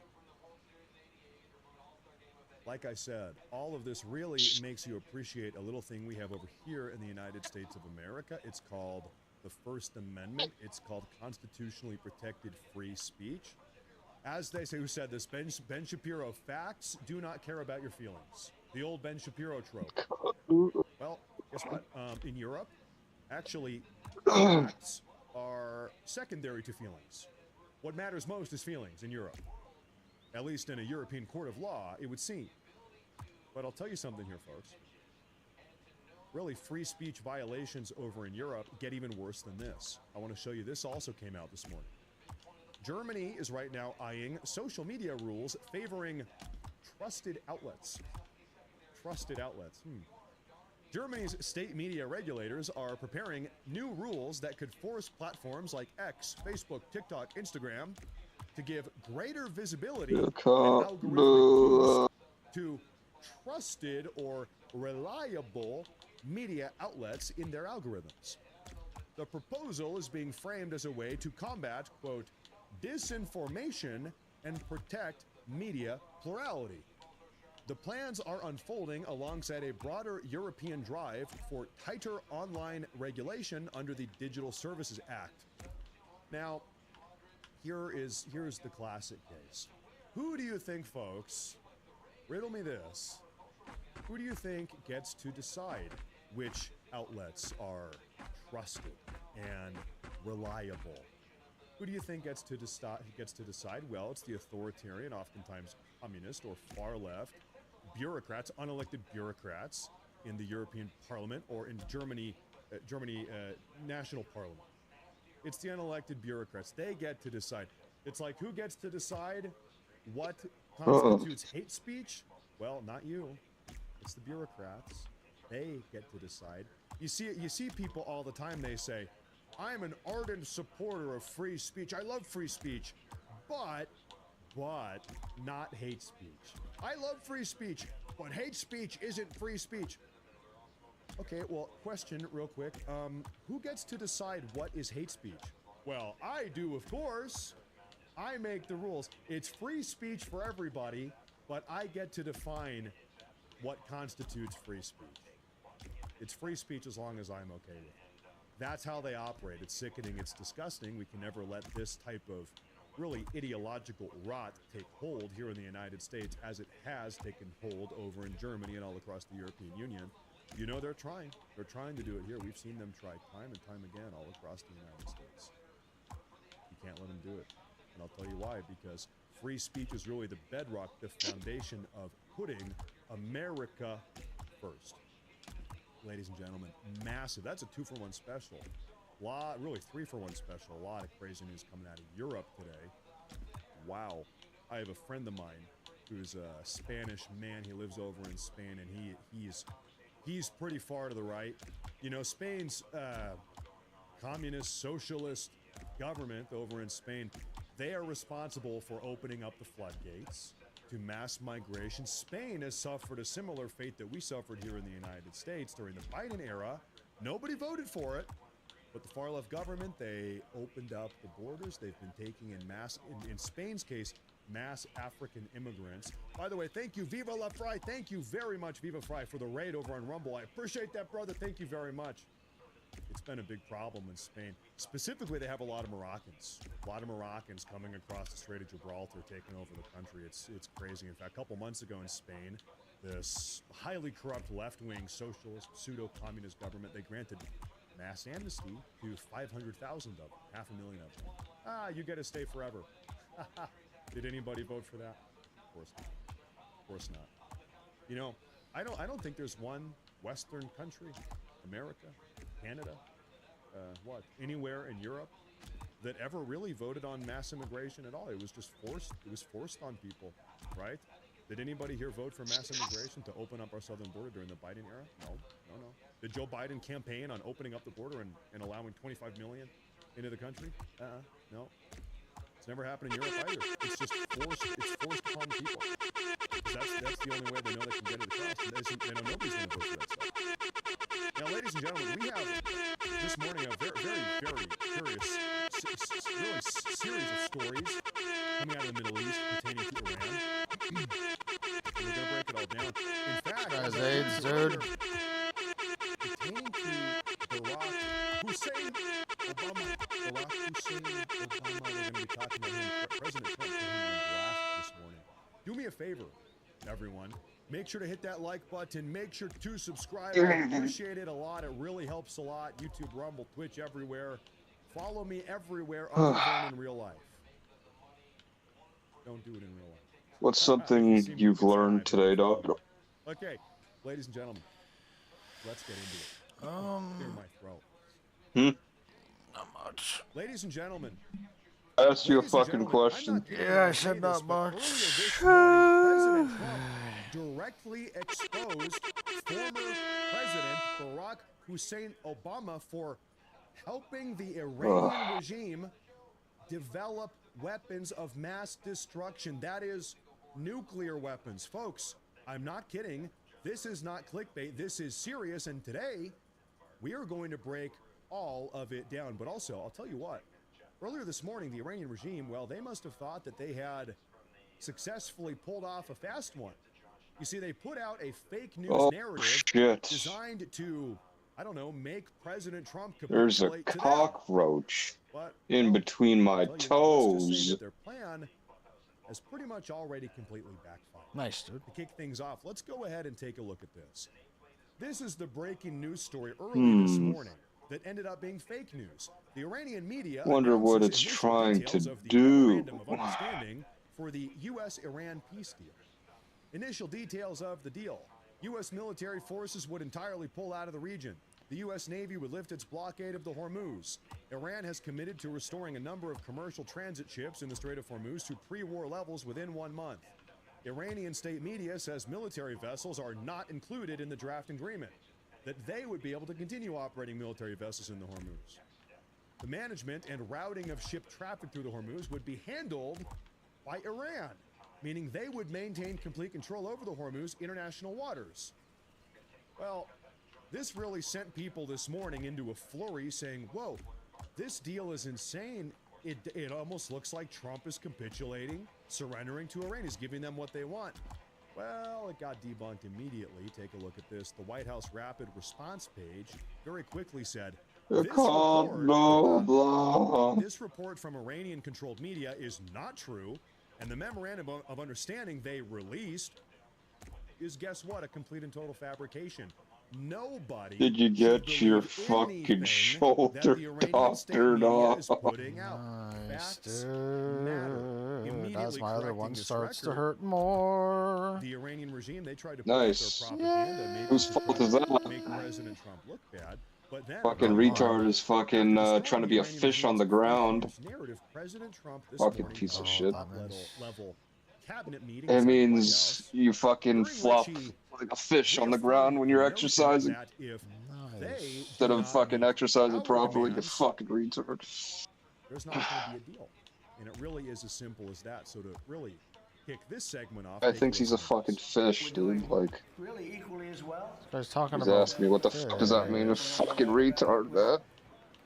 like I said, all of this really makes you appreciate a little thing we have over here in the United States of America. It's called the First Amendment. It's called constitutionally protected free speech. As they say, who said this? Ben Shapiro, facts do not care about your feelings. The old Ben Shapiro trope. Well, guess what? In Europe, actually, facts are secondary to feelings. What matters most is feelings in Europe. At least in a European court of law, it would seem. But I'll tell you something here, folks. Really, free speech violations over in Europe get even worse than this. I want to show you, this also came out this morning. Germany is right now eyeing social media rules favoring trusted outlets. Trusted outlets. Germany's state media regulators are preparing new rules that could force platforms like X, Facebook, TikTok, Instagram to give greater visibility and algorithmic boost to trusted or reliable media outlets in their algorithms. The proposal is being framed as a way to combat, quote, disinformation and protect media plurality. The plans are unfolding alongside a broader European drive for tighter online regulation under the Digital Services Act. Now, here's the classic case. Who do you think, folks, riddle me this, who do you think gets to decide which outlets are trusted and reliable? Who do you think gets to decide? Well, it's the authoritarian, oftentimes communist or far left bureaucrats, unelected bureaucrats in the European Parliament or in Germany national parliament. It's the unelected bureaucrats. They get to decide. It's like, who gets to decide what constitutes hate speech? Well, not you. It's the bureaucrats. They get to decide. You see people all the time, they say, I'm an ardent supporter of free speech. I love free speech, but not hate speech. I love free speech, but hate speech isn't free speech. Okay, well, question real quick. Who gets to decide what is hate speech? Well, I do, of course. I make the rules. It's free speech for everybody, but I get to define what constitutes free speech. It's free speech as long as I'm okay with it. That's how they operate. It's sickening. It's disgusting. We can never let this type of really ideological rot take hold here in the United States as it has taken hold over in Germany and all across the European Union. You know, they're trying. They're trying to do it here. We've seen them try time and time again all across the United States. You can't let them do it. And I'll tell you why, because free speech is really the bedrock, the foundation of putting America first. Ladies and gentlemen, massive. That's a 2-for-1 special. Really 3-for-1 special. A lot of crazy news coming out of Europe today. Wow. I have a friend of mine who's a Spanish man. He lives over in Spain, and he's pretty far to the right. You know, Spain's communist, socialist government over in Spain, they are responsible for opening up the floodgates to mass migration. Spain has suffered a similar fate that we suffered here in the United States during the Biden era. Nobody voted for it, but the far left government, they opened up the borders. They've been taking in Spain's case, mass African immigrants. By the way, thank you, Viva La Fry. Thank you very much, Viva Fry, for the raid over on Rumble. I appreciate that, brother. Thank you very much. It's been a big problem in Spain. Specifically, they have a lot of Moroccans. A lot of Moroccans coming across the Strait of Gibraltar, taking over the country. It's crazy. In fact, a couple months ago in Spain, this highly corrupt left-wing socialist pseudo-communist government, they granted mass amnesty to 500,000 of them, 500,000 of them. You get to stay forever. Did anybody vote for that? Of course not. Of course not. You know, I don't think there's one Western country, America, Canada, anywhere in Europe that ever really voted on mass immigration at all. It was just forced. It was forced on people, right? Did anybody here vote for mass immigration to open up our southern border during the Biden era? No. Did Joe Biden campaign on opening up the border and allowing 25 million into the country? No. It's never happened in Europe either. It's just forced. It's forced upon the people. That's the only way they know they can get it across. They know nobody's going to vote for that stuff. Now, ladies and gentlemen, we have this morning a very, very, very curious, really series of stories coming out of the Middle East pertaining to Iran. We're going to break it all down. In fact, Guys, AIDS, dude. Pertaining to Barack Hussein Obama. Barack Hussein Obama. We're going to be talking about him. President Trump put him on blast this morning. Do me a favor, everyone. Make sure to hit that like button. Make sure to subscribe. I appreciate it a lot. It really helps a lot. YouTube, Rumble, Twitch, everywhere. Follow me everywhere other than in real life. Don't do it in real life. What's something you've learned today, dog? Okay, ladies and gentlemen, let's get into it. Clear my throat. Not much. Ladies and gentlemen. I asked you a fucking question. Yeah, I said not much. President Trump directly exposed former President Barack Hussein Obama for helping the Iranian regime develop weapons of mass destruction. That is nuclear weapons. Folks, I'm not kidding. This is not clickbait. This is serious. And today, we are going to break all of it down. But also, I'll tell you what. Earlier this morning, the Iranian regime, well, they must have thought that they had successfully pulled off a fast one. You see, they put out a fake news narrative designed to, I don't know, make President Trump There's a cockroach in between my toes. Their plan has pretty much already completely backfired. Nice, dude. To kick things off, let's go ahead and take a look at this. This is the breaking news story early this morning that ended up being fake news. The Iranian media wonder what it's trying to do. For the U.S.-Iran peace deal. Initial details of the deal. U.S. military forces would entirely pull out of the region. The U.S. Navy would lift its blockade of the Hormuz. Iran has committed to restoring a number of commercial transit ships in the Strait of Hormuz to pre-war levels within 1 month. Iranian state media says military vessels are not included in the draft agreement, that they would be able to continue operating military vessels in the Hormuz. The management and routing of ship traffic through the Hormuz would be handled by Iran, meaning they would maintain complete control over the Hormuz international waters. Well, this really sent people this morning into a flurry saying, whoa, this deal is insane. It almost looks like Trump is capitulating, surrendering to Iran. He's giving them what they want. Well, it got debunked immediately. Take a look at this. The White House Rapid Response page very quickly said, this report from Iranian-controlled media is not true, and the memorandum of understanding they released is, guess what, a complete and total fabrication. Nobody did you get your fucking shoulder doctored off? Nice, dude. As my other one starts to hurt more. The Iranian regime, they tried to put their propaganda, Whose fault is that? make President Trump look bad. But then, fucking retard is fucking trying to be a fish on the ground. Fucking piece of shit. It means you fucking flop like a fish on the ground when you're exercising. Instead of fucking exercising properly, you fucking retard. There's not going to be a deal. And it really is as simple as that. So to really kick this segment off, I think he's a fucking fish, dude. Like, really equally as well. He's talking he's about asking me what the fuck does that mean? A fucking retard, man.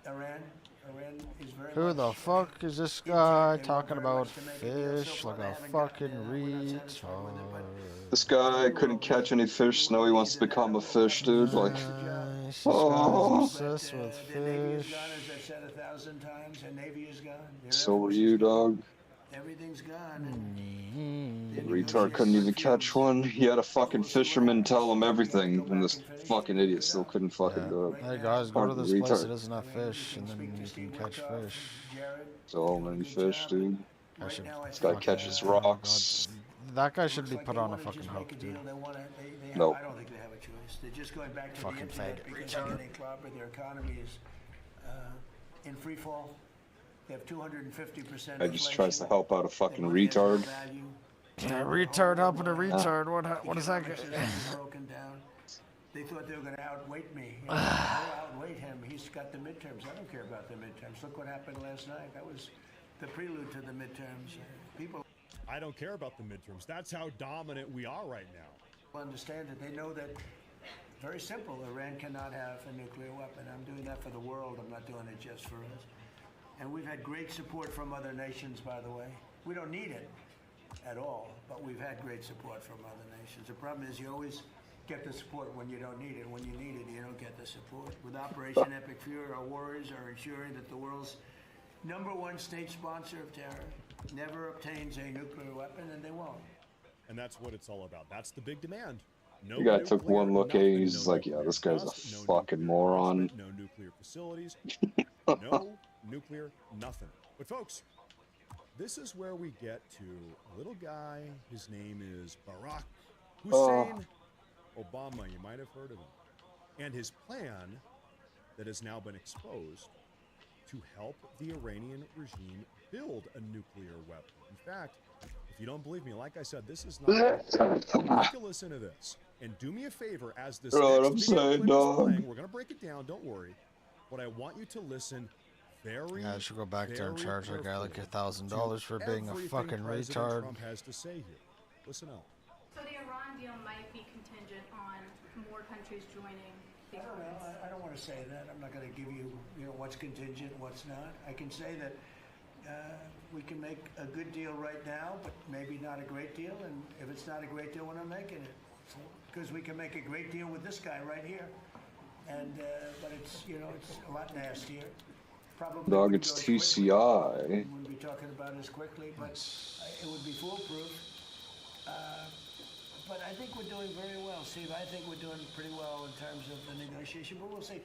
Iran is very who the fuck is this guy talking about fish like a fucking retard? This guy couldn't catch any fish, so now he wants to become a fish, dude. Like, obsessed with fish. So were you, dog. Everything's gone. The retard couldn't even catch one. He had a fucking fisherman tell him everything, and this fucking idiot still couldn't fucking do it. Hey guys, go to this place that doesn't have fish, and then you can catch fish. So many fish, dude. This guy catches rocks. That guy should be put on a fucking hook, dude. Nope. I don't think they have a choice. They're just going back to fucking the internet faggot because they're getting clobbered. Their economy is in free fall. They have 250%. Guy just tries to help out a fucking retard. Retard helping a retard. What is that? Broken down. They thought they were going to outweight me. You know, they'll outweight him. He's got the midterms. I don't care about the midterms. Look what happened last night. That was the prelude to the midterms. People. I don't care about the midterms. That's how dominant we are right now. Understand it. They know that. Very simple. Iran cannot have a nuclear weapon. I'm doing that for the world. I'm not doing it just for us. And we've had great support from other nations, by the way. We don't need it at all, but we've had great support from other nations. The problem is you always get the support when you don't need it. When you need it, you don't get the support. With Operation Epic Fury, our warriors are ensuring that the world's #1 state sponsor of terror never obtains a nuclear weapon, and they won't. And that's what it's all about. That's the big demand. The guy took one look at it, he's like, yeah, this guy's a fucking moron. No nuclear facilities, no nuclear nothing. But folks, this is where we get to a little guy. His name is Barack Hussein Obama. You might have heard of him. And his plan that has now been exposed to help the Iranian regime build a nuclear weapon. In fact, if you don't believe me, like I said, this is not. Take a listen to this. And do me a favor, as this next video clip is playing, we're gonna break it down. Don't worry, but I want you to listen very. Yeah, I should go back there and charge that guy like $1,000 for being a fucking retard. Trump has to say here. Listen up. So the Iran deal might be contingent on more countries joining. I don't want to say that. I'm not going to give you, what's contingent, what's not. I can say that we can make a good deal right now, but maybe not a great deal. And if it's not a great deal, we're not making it. Because we can make a great deal with this guy right here. And but it's it's a lot nastier. Probably Dog, it's TCI. We wouldn't be talking about it as quickly, but it would be foolproof. But I think we're doing very well, Steve. I think we're doing pretty well in terms of the negotiation. But we'll see.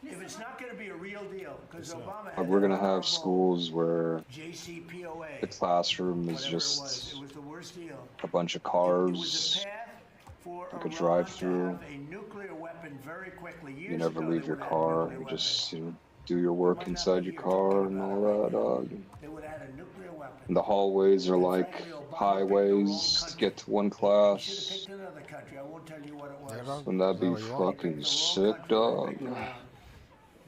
If it's not going to be a real deal, because Obama. We're gonna have schools where JCPOA, the classroom is just a bunch of cars, like a drive-through. You never leave your car. You just do your work inside your car and all that. And the hallways are like highways to get to one class. Wouldn't that be fucking sick, dog?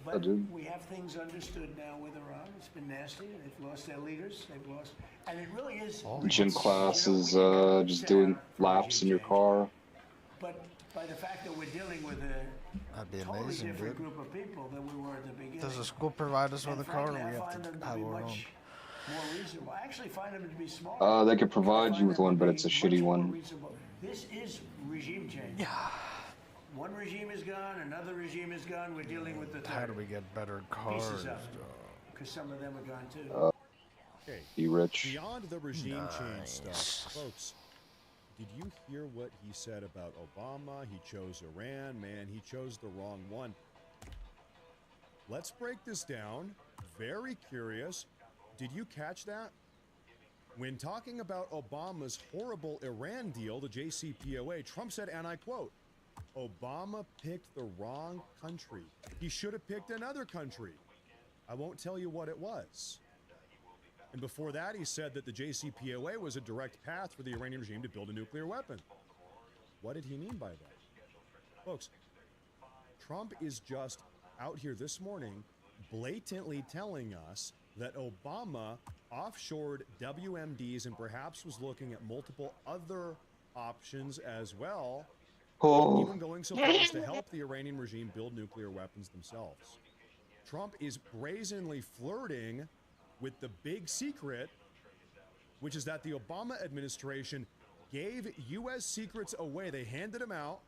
But we have things understood now with Iran. It's been nasty. They've lost their leaders. They've lost, and it really is. Gym classes, just doing laps in your car. But by the fact that we're dealing with a totally different group of people than we were at the beginning. Does the school provide us with a car, or we have to have our own? More reasonable. I actually find them to be small. They could provide you with one, but it's a shitty one. This is regime change. Yeah. One regime is gone, another regime is gone. We're dealing with the third. How do we get better cars? Because some of them are gone too. Okay. Be rich. Beyond the regime change stuff, folks. Did you hear what he said about Obama? He chose Iran. Man, he chose the wrong one. Let's break this down. Very curious. Did you catch that? When talking about Obama's horrible Iran deal, the JCPOA, Trump said, and I quote, Obama picked the wrong country. He should have picked another country. I won't tell you what it was. And before that, he said that the JCPOA was a direct path for the Iranian regime to build a nuclear weapon. What did he mean by that? Folks, Trump is just out here this morning blatantly telling us that Obama offshored WMDs and perhaps was looking at multiple other options as well, even going so far as to help the Iranian regime build nuclear weapons themselves. Trump is brazenly flirting with the big secret, which is that the Obama administration gave U.S. secrets away. They handed them out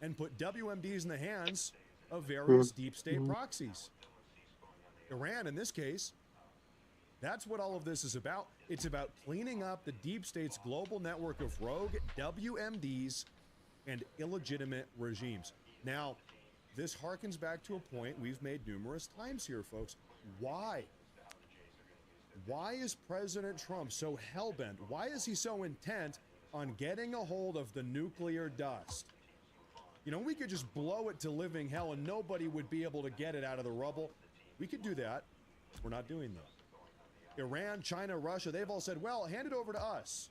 and put WMDs in the hands of various deep state proxies. Iran, in this case, that's what all of this is about. It's about cleaning up the deep state's global network of rogue WMDs and illegitimate regimes. Now, this harkens back to a point we've made numerous times here, folks. Why? Why is President Trump so hell-bent? Why is he so intent on getting a hold of the nuclear dust? You know, we could just blow it to living hell and nobody would be able to get it out of the rubble. We could do that. We're not doing that. Iran, China, Russia, they've all said, well, hand it over to us.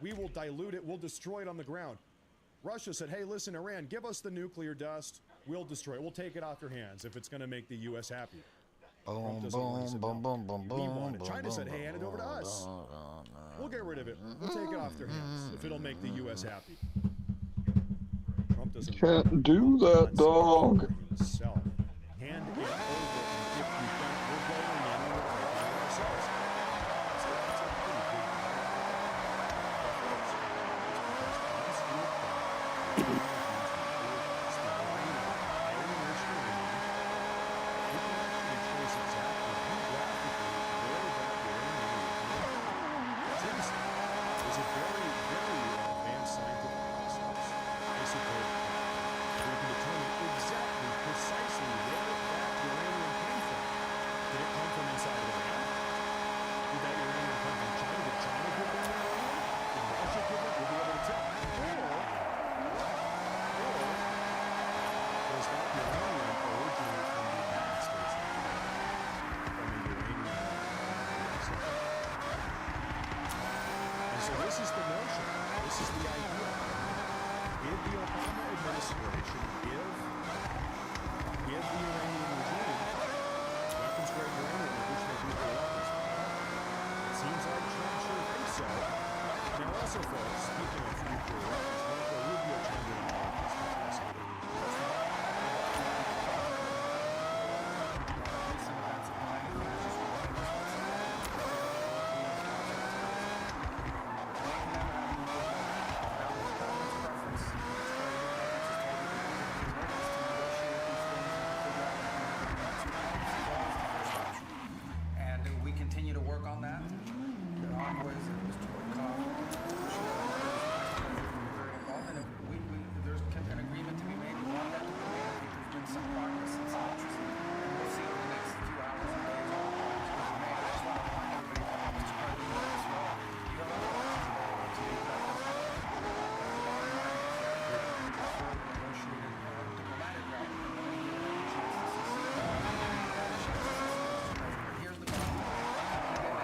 we will dilute it, we'll destroy it on the ground. Russia said, hey, listen, Iran, give us the nuclear dust, we'll destroy it, we'll take it off your hands if it's going to make the U.S. happy. Trump doesn't want it. He said, no. We want it. China said, hey, hand it over to us. We'll get rid of it. We'll take it off their hands if it'll make the U.S. happy. Trump doesn't Can't do that, dog. Himself. Hand it over, and if you don't, we're going in and we're ourselves. That's a pretty big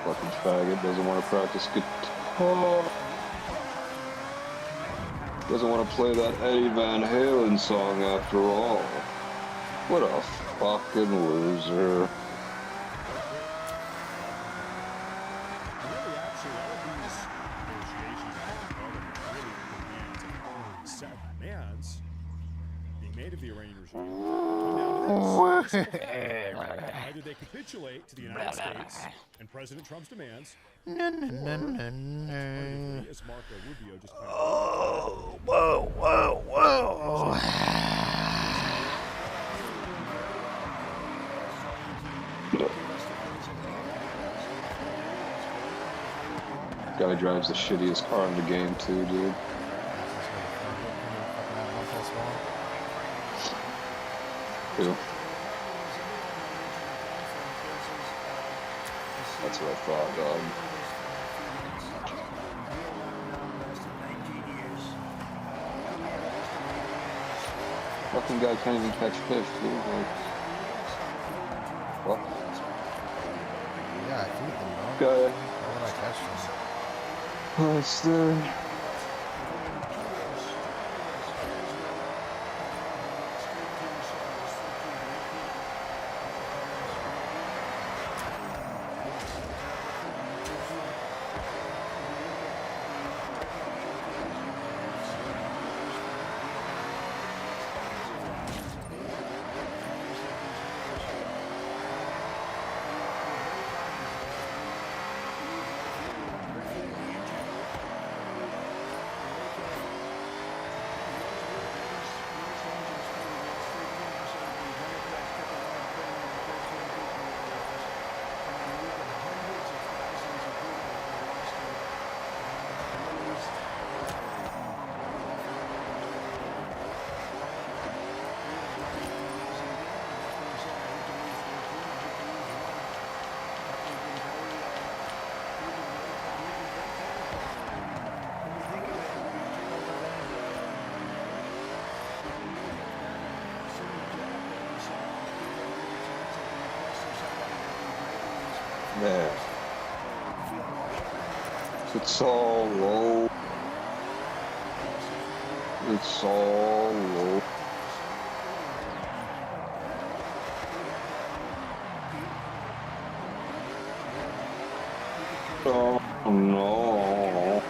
Fucking faggot doesn't want to practice guitar. Doesn't want to play that Eddie Van Halen song after all. What a fucking loser. Either they capitulate to the United States and President Trump's demands, or as Marco Rubio just kind of whoa. Guy drives the shittiest car in the game too, dude. Who? That's what I thought, dog. Fucking guy can't even catch fish, dude. Like, what? Yeah, I feed them, bro. Guy. Why would I catch them? Oh, it's there. Man. It's all low. It's all low. Oh no.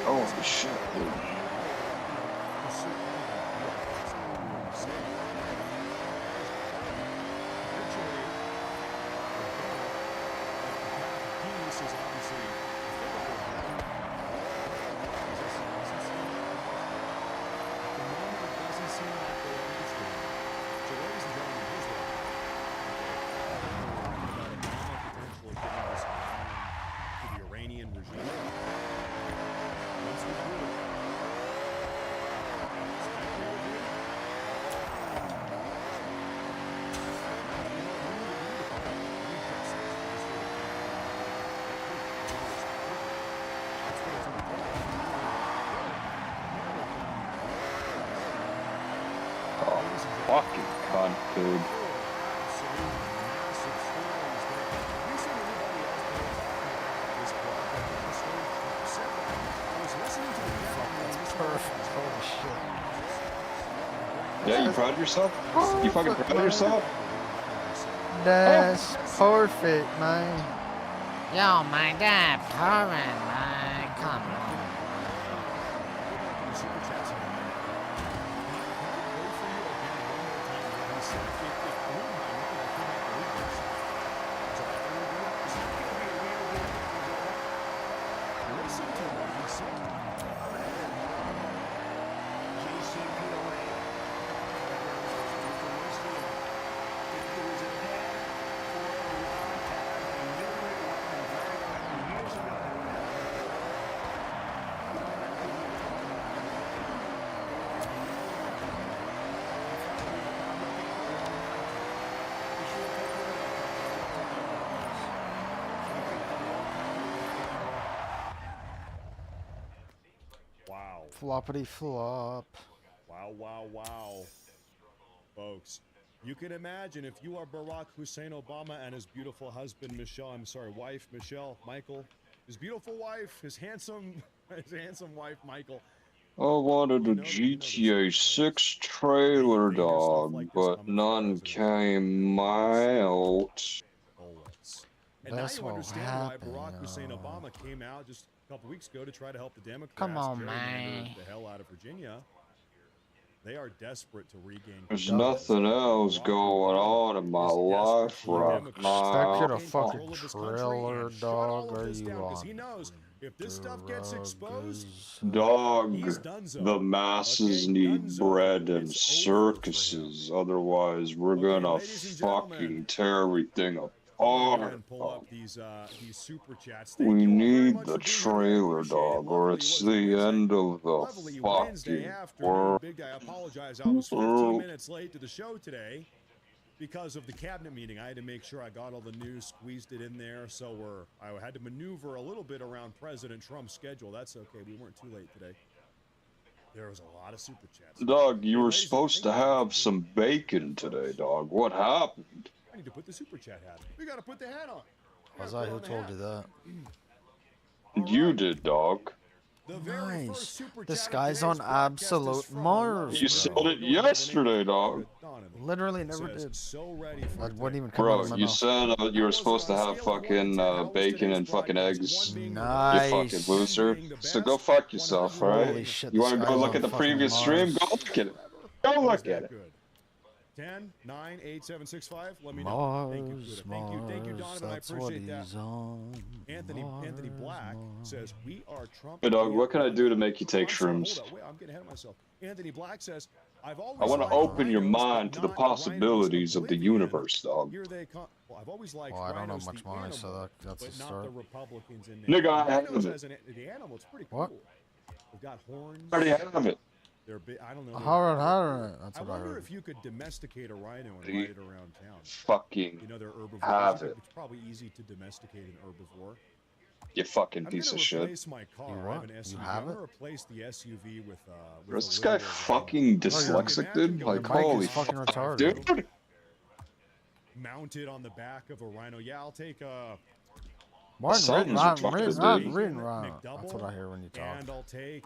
Holy shit, dude. Fucking cunt, dude. Perfect. Holy shit. Yeah, you proud of yourself? You fucking proud of yourself? That's perfect, man. Yo, my dad, perfect, man. Come on. Wow. Floppity flop. Wow, wow, wow. Folks, you can imagine if you are Barack Hussein Obama and his beautiful husband, wife, Michael, his beautiful wife, his handsome wife, Michael. I wanted a GTA 6 trailer, dog, but none came out. Always. And That's now you what understand why happened, Barack Hussein Obama came out just a couple weeks ago to try to help the Democrats Come on, gerrymander man. the hell out of Virginia. They are desperate to regain There's control. nothing else going on in my life right Expect you to now. fucking trailer, dog. Are you on? He knows if this stuff gets exposed, Dog, the masses need bread and circuses, otherwise we're gonna fucking tear everything apart. pull up these super chats. We need the trailer, dog, or it's the end of the Wednesday fucking afternoon. world. Big Guy, I apologize. I was 15 minutes late to the show today because of the cabinet meeting. I had to make sure I got all the news, squeezed it in there. So I had to maneuver a little bit around President Trump's schedule. That's okay. We weren't too late today. There was a lot of super chats. Dog, you were supposed to have some bacon today, dog. What happened? I need to put the super chat hat on. We got to put the hat on. Was I who told you that? You did, dog. Nice. This guy's on absolute Mars. You said it yesterday, dog. Literally never did. That wouldn't even come out Bro, of my you mouth. said you were supposed to have fucking bacon and fucking eggs. Nice. You fucking loser. So go fuck yourself, alright? Holy shit, You this wanna go guy's look on at the fucking previous stream? Go look at it. Go look at it. 10, 9, 8, 7, 6, 5. Let me know. Mars, Thank you, Donovan. I that's what appreciate that. he's on. Anthony Black says we are Trump. Hey, dog, what can I do to make you take I'm sorry, shrooms? hold up. Wait, I'm getting ahead of myself. Anthony Black says I've always I want to liked open your rhinos, but mind to the not possibilities of the rhinos universe, dog. Here they come. Well, I've always liked Oh, I don't know rhinos, much the more, animal, so that's a but not start. the Republicans in there. Nigga, I Rhinos haven't. as the animal, it's pretty What? cool. They've got horns. Already have it. They're big. I don't know. That's I what I wonder heard. if you could domesticate a rhino and They ride it around town. fucking You know, they're herbivores. have it. It's probably easy to domesticate an herbivore. You fucking I'm piece gonna of shit. replace my car. You I have what? an You SUV. have I'm it? gonna replace the SUV with Is a this guy literal fucking rhino. dyslexic, dude? Like, Imagine holy going fucking fuck, retarded. dude. Mounted on the back of a rhino. Yeah, I'll take Martin, Something's read retarded, run, dude. read run. That's what I hear when you talk. and I'll take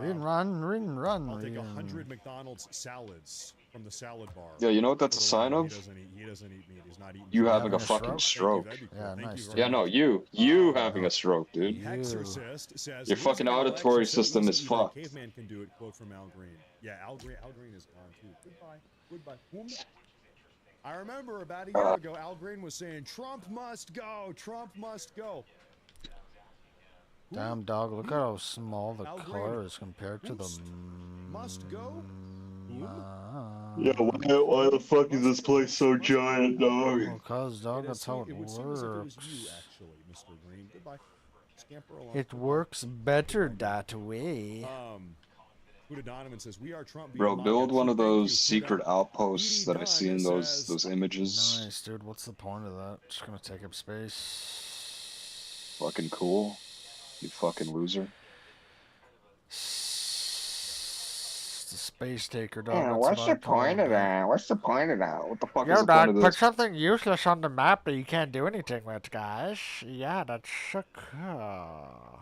Read and run. I'll take 100 McDonald's salads from the salad bar. Yeah, you know what that's a For the sign rhino. of? He doesn't eat meat. He's not eating. You meat. having a fucking stroke. Thank you, that'd be cool. Yeah, Thank nice, you dude. very Yeah, no, much. you having a stroke, dude. Exorcist says Your fucking auditory system is fucked. Caveman can do it. Quote from Al Green. Yeah, Al Green is gone too. Goodbye. I remember about a year ago, Al Green was saying, "Trump must go. Trump must go." Damn dog, look at how small the Al car Green. is compared to the Must go. Yeah, why the fuck is this place so giant, dog? Well, cause dog, that's how it would seem as if it was works. you, actually, Mr. Green. Goodbye. Scamper along. It works better that way. Buddha Donovan says, "We are Trump." Bro, build one of those secret Buddha. outposts that I see in those images. Nice, dude. What's the point of that? Just gonna take up space. Fucking cool. You fucking loser. It's a space taker, dog. Yeah, That's what's what the I'm talking point of about. that? What's the point of that? What the fuck is Yo, the point dog, of put this? something useless on the map that you can't do anything with, guys. Yeah, that's so cool.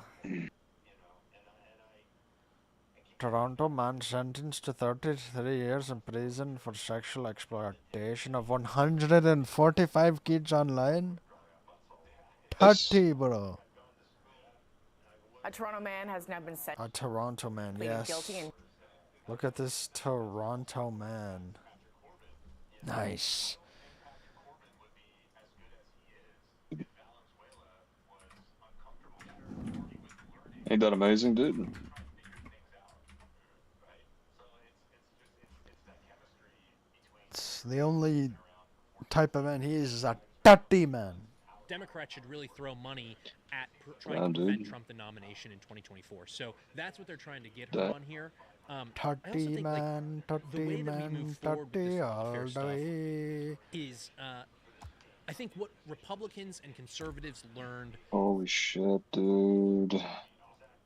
Toronto man sentenced to 33 years in prison for sexual exploitation of 145 kids online. 30, bro. A Toronto man has now been A Toronto man, pleaded yes. guilty and Look at this Toronto man. Nice. Ain't that amazing, dude? It's the only type of man he is a dirty man. Democrats should really throw money at trying Yeah, to prevent dude. Trump the nomination in 2024. So that's what they're trying to get her That- on here. I also Dirty think man, like, the way dirty that we man, move forward with dirty this all welfare the stuff way. is, I think what Republicans and conservatives learned. Holy shit, dude.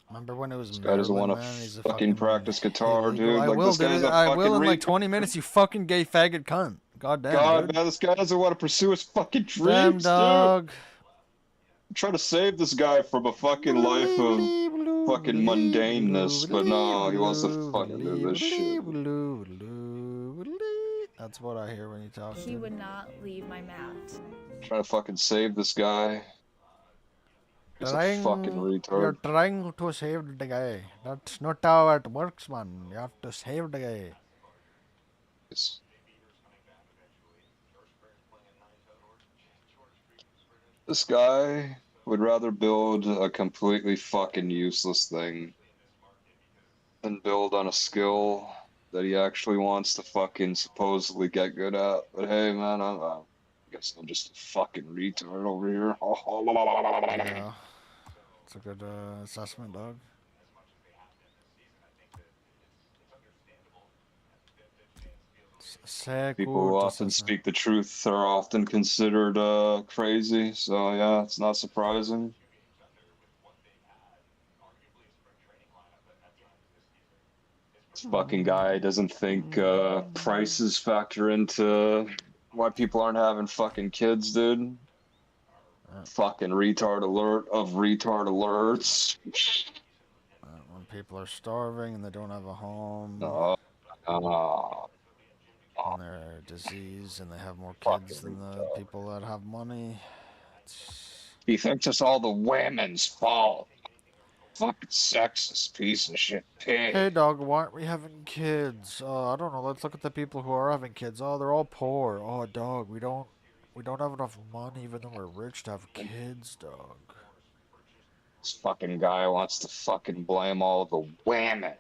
Remember when it was This guy doesn't Maryland, want to man? He's a fucking practice guitar, illegal. dude. I Like, will, this guy's dude. a I fucking will in like retard. 20 minutes, you fucking gay faggot cunt. God damn, God, dude. man, this guy doesn't want to pursue his fucking Damn, dreams, dude. dog. I'm trying to save this guy from a fucking life of fucking mundaneness, but no, he wants to fucking do this shit. That's what I hear when you talk. He would not leave my mat. Trying to fucking save this guy. He's a Trying, fucking you're retard. trying to save the guy. That's not how it works, man. You have to save the guy. Yes. This guy would rather build a completely fucking useless thing than build on a skill that he actually wants to fucking supposedly get good at. But hey, man, I guess I'm just a fucking retard over here. Yeah. It's a good assessment, dog. People who often speak the truth are often considered crazy, so yeah, it's not surprising. This fucking guy doesn't think prices factor into why people aren't having fucking kids, dude. Fucking retard alert of retard alerts. When people are starving and they don't have a home. And they're diseased and they have more kids than the people that have money. He thinks it's all the women's fault. Fucking sexist piece of shit pig. Hey dog, why aren't we having kids? I don't know, let's look at the people who are having kids. Oh, they're all poor. Oh dog, we don't have enough money even though we're rich to have kids, dog. This fucking guy wants to fucking blame all the women.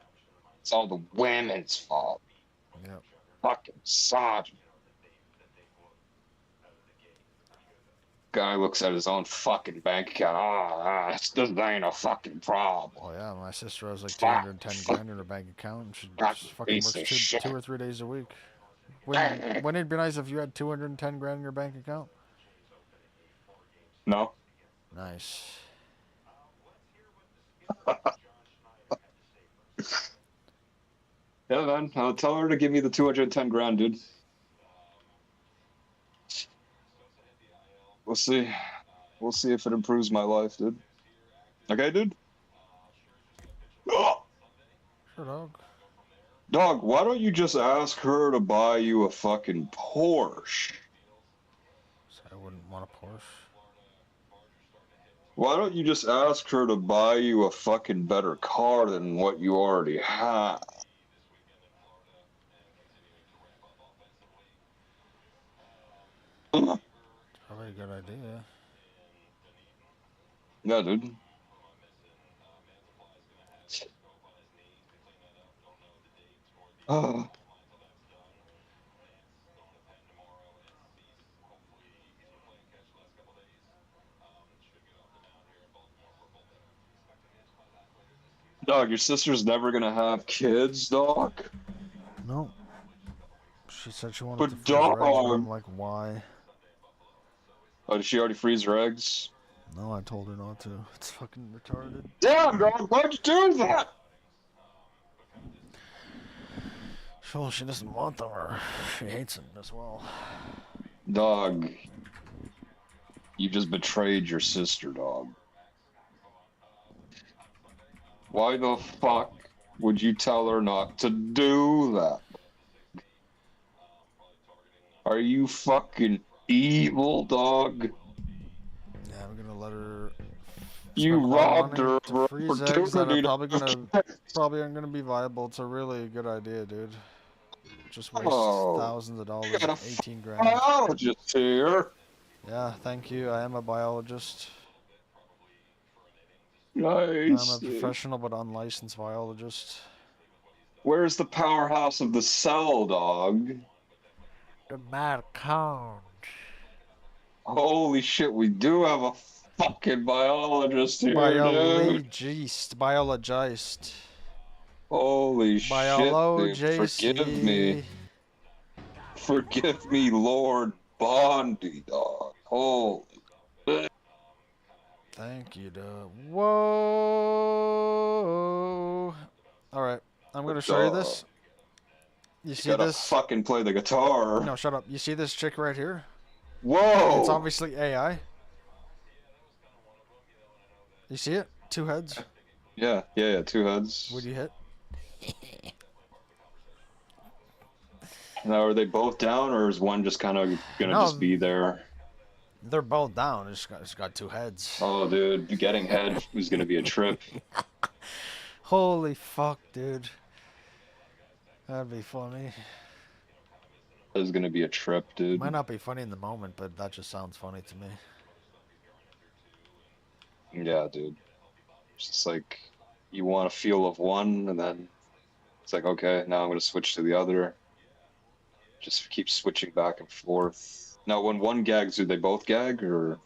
It's all the women's fault. Yep. Fucking misogyny. guy looks at his own fucking bank account. This ain't a fucking problem. Oh yeah, my sister has like 210 grand in her bank account. And she just fucking works two or 3 days a week. Wouldn't it be nice if you had 210 grand in your bank account? No. Nice. Yeah, man. I'll tell her to give me the 210 grand, dude. We'll see. We'll see if it improves my life, dude. Okay, dude? Oh! Sure, dog. Dog, why don't you just ask her to buy you a fucking Porsche? I wouldn't want a Porsche. Why don't you just ask her to buy you a fucking better car than what you already have? Probably a good idea. Yeah, dude. Dog, your sister's never gonna have kids, dog. No. She said she wanted But to freeze her eggs, but dog. I'm like, why? Oh, did she already freeze her eggs? No, I told her not to. It's fucking retarded. Damn, dog, why'd you do that? Well, she doesn't want them, or she hates them as well. Dog, you just betrayed your sister, dog. Why the fuck would you tell her not to do that? Are you fucking evil, dog? Yeah, I'm gonna let her. You robbed her to of freeze eggs that are opportunity. probably aren't gonna be viable. It's a really good idea, dude. Just waste thousands of dollars, 18 grand. Biologist here. Yeah, thank you. I am a biologist. Nice. I'm a professional but unlicensed biologist. Where's the powerhouse of the cell, dog? The mitochondria. Holy shit, we do have a fucking biologist here, dude. Biologist. Holy shit, dude. Forgive me. Forgive me, Lord Bondi, dog. Holy shit. Thank you, dog. Whoa. Alright, I'm gonna show you this. You see gotta this? Fucking play the guitar. No, shut up. You see this chick right here? Whoa! It's obviously AI. You see it? 2 heads. Yeah, 2 heads. Would you hit? Now, are they both down, or is one just kind of gonna just be there? They're both down. It's got 2 heads. Oh, dude, getting head was gonna be a trip. Holy fuck, dude. That'd be funny. That is gonna be a trip, dude. Might not be funny in the moment, but that just sounds funny to me. Yeah, dude. It's just like you want a feel of one, and then it's like, okay, now I'm gonna switch to the other. Just keep switching back and forth. Now, when one gags, do they both gag, or?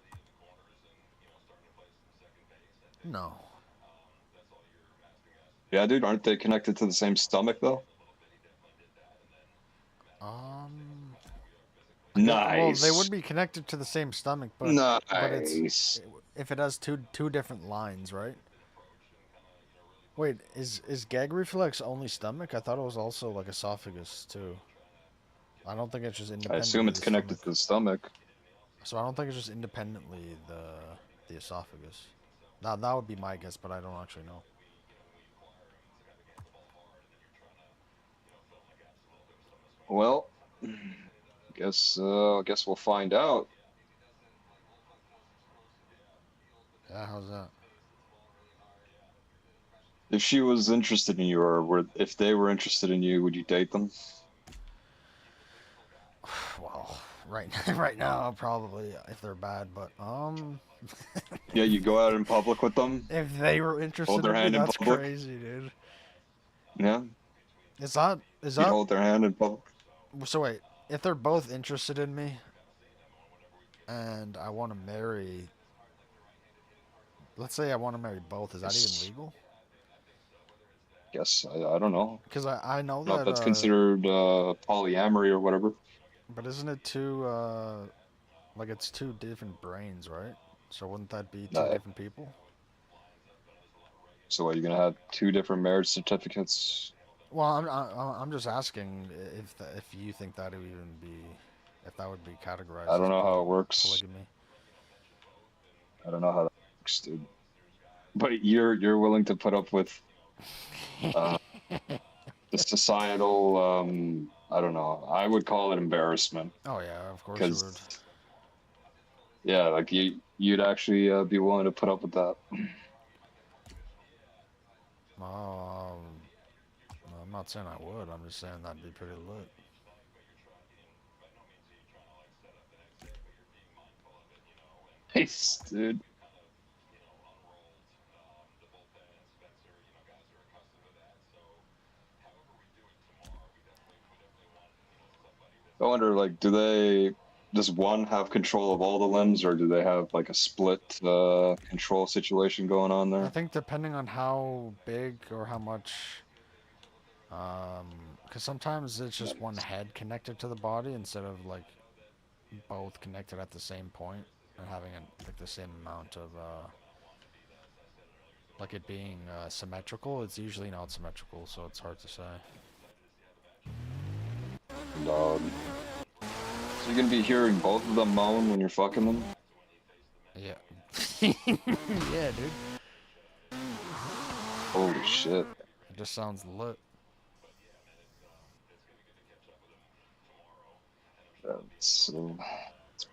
No. Yeah, dude, aren't they connected to the same stomach, though? Nice. Well, they would be connected to the same stomach, but nice. If it has two different lines, right? Wait, is gag reflex only stomach? I thought it was also like esophagus too. I don't think it's just independently. I assume it's connected to the stomach. So I don't think it's just independently the esophagus. Now that would be my guess, but I don't actually know. Well, guess we'll find out. Yeah, how's that? If she was interested in you, or if they were interested in you, would you date them? Well, right now, probably, if they're bad, but Yeah, you go out in public with them. If they were interested hold their hand in that's public. crazy, dude. Yeah. Is that? You hold their hand in public. So wait, if they're both interested in me, and I want to marry. Let's say I want to marry both. Is that even legal? Guess I don't know. Because I know I don't know if that that's considered polyamory or whatever. But isn't it two like it's two different brains, right? So wouldn't that be two different people? So are you gonna have two different marriage certificates? Well, I'm just asking if you think that would even be if that would be categorized. I don't know how it as works. polygamy. I don't know how that works, dude. But you're willing to put up with the societal I don't know. I would call it embarrassment. Oh yeah, of course you would. Yeah, like you'd actually be willing to put up with that. I'm not saying I would. I'm just saying that'd be pretty lit. Nice, dude. I wonder, like, does one have control of all the limbs, or do they have like a split control situation going on there? I think depending on how big or how much, because sometimes it's just one head connected to the body instead of like both connected at the same point and having like the same amount of like it being symmetrical. It's usually not symmetrical, so it's hard to say. Dog. So you're gonna be hearing both of them moan when you're fucking them? Yeah. Yeah, dude. Holy shit. It just sounds lit. It's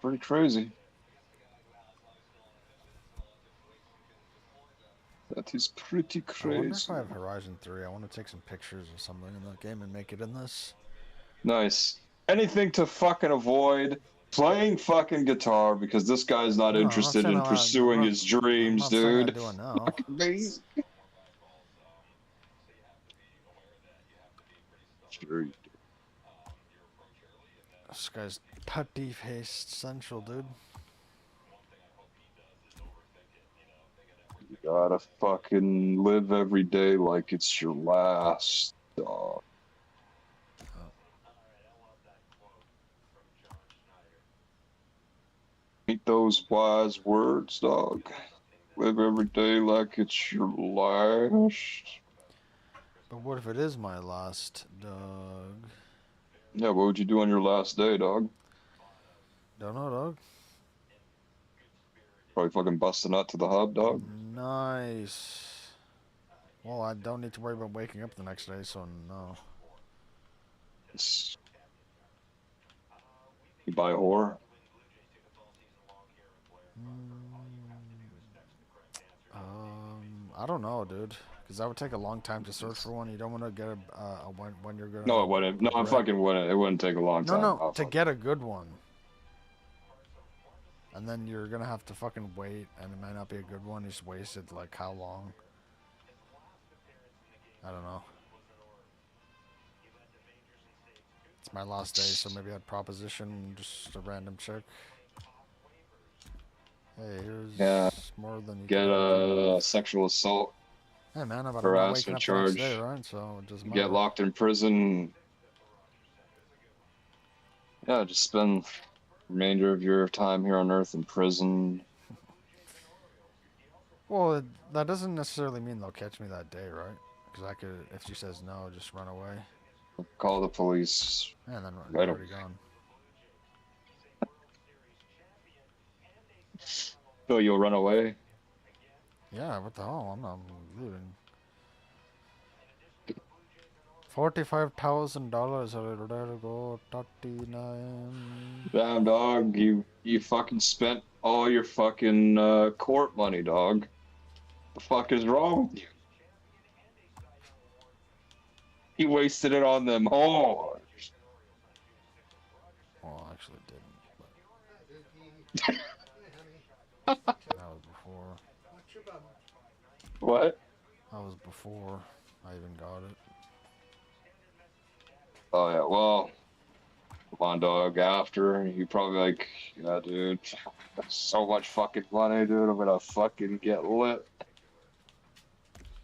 pretty crazy. That is pretty crazy. I wonder if I have Horizon 3. I want to take some pictures or something in that game and make it in this. Nice. Anything to fucking avoid playing fucking guitar because this guy's not interested in pursuing his dreams, dude. Fucking amazing. Sure you do. This guy's putty-faced central, dude. You gotta fucking live every day like it's your last, dog. Ain't those wise words, dog? Live every day like it's your last. But what if it is my last, dog? Yeah, what would you do on your last day, dog? Don't know, dog. Probably fucking bust a nut to the hub, dog. Nice. Well, I don't need to worry about waking up the next day, so no. You buy a whore? I don't know, dude. Because that would take a long time to search for one. You don't want to get a when you're gonna. No, it wouldn't. No, I fucking wouldn't. It wouldn't take a long time. No, to get a good one. And then you're gonna have to fucking wait, and it might not be a good one. You just wasted like how long? I don't know. It's my last day, so maybe I'd proposition just a random chick. Hey, here's more than you get a sexual assault. Hey man, I'm harassment charge. Day, right? So it doesn't get locked in prison. Yeah, just spend the remainder of your time here on Earth in prison. Well, that doesn't necessarily mean they'll catch me that day, right? Because I could, if she says no, just run away. Call the police. And then right already gone. So you'll run away? Yeah, what the hell? I'm not leaving. $45,000. There go. 39. Damn, dog. You fucking spent all your fucking court money, dog. The fuck is wrong with you? He wasted it on them whores. Well, actually didn't. But... that was before. What? That was before I even got it. Oh yeah, well, Come on, dog. After you probably like, yeah, dude. So much fucking money, dude. I'm gonna fucking get lit.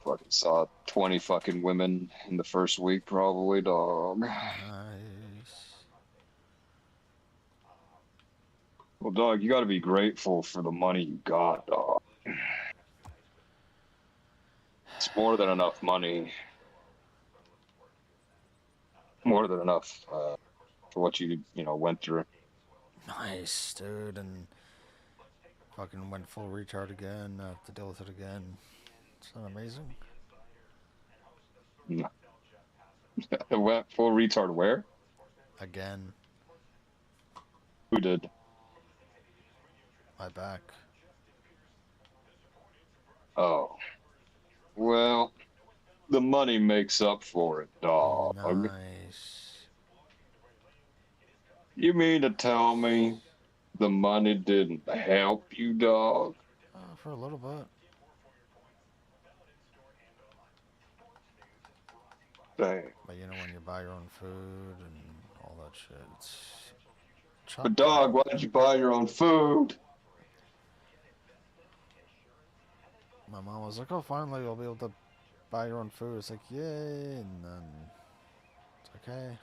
Fucking saw 20 fucking women in the first week, probably, dog. Nice. Well, dog, you gotta be grateful for the money you got, dog. It's more than enough money. More than enough for what you went through. Nice, dude, and fucking went full retard again. Have to deal with it again. It's not amazing. It went full retard where? Again. Who did? My back. Oh. Well, the money makes up for it, dog. Nice. You mean to tell me the money didn't help you, dog? For a little bit. Dang. But you know, when you buy your own food and all that shit, it's... But dog, why did you buy your own food? My mom was like, oh, finally you'll be able to buy your own food. It's like, yay, and then it's okay.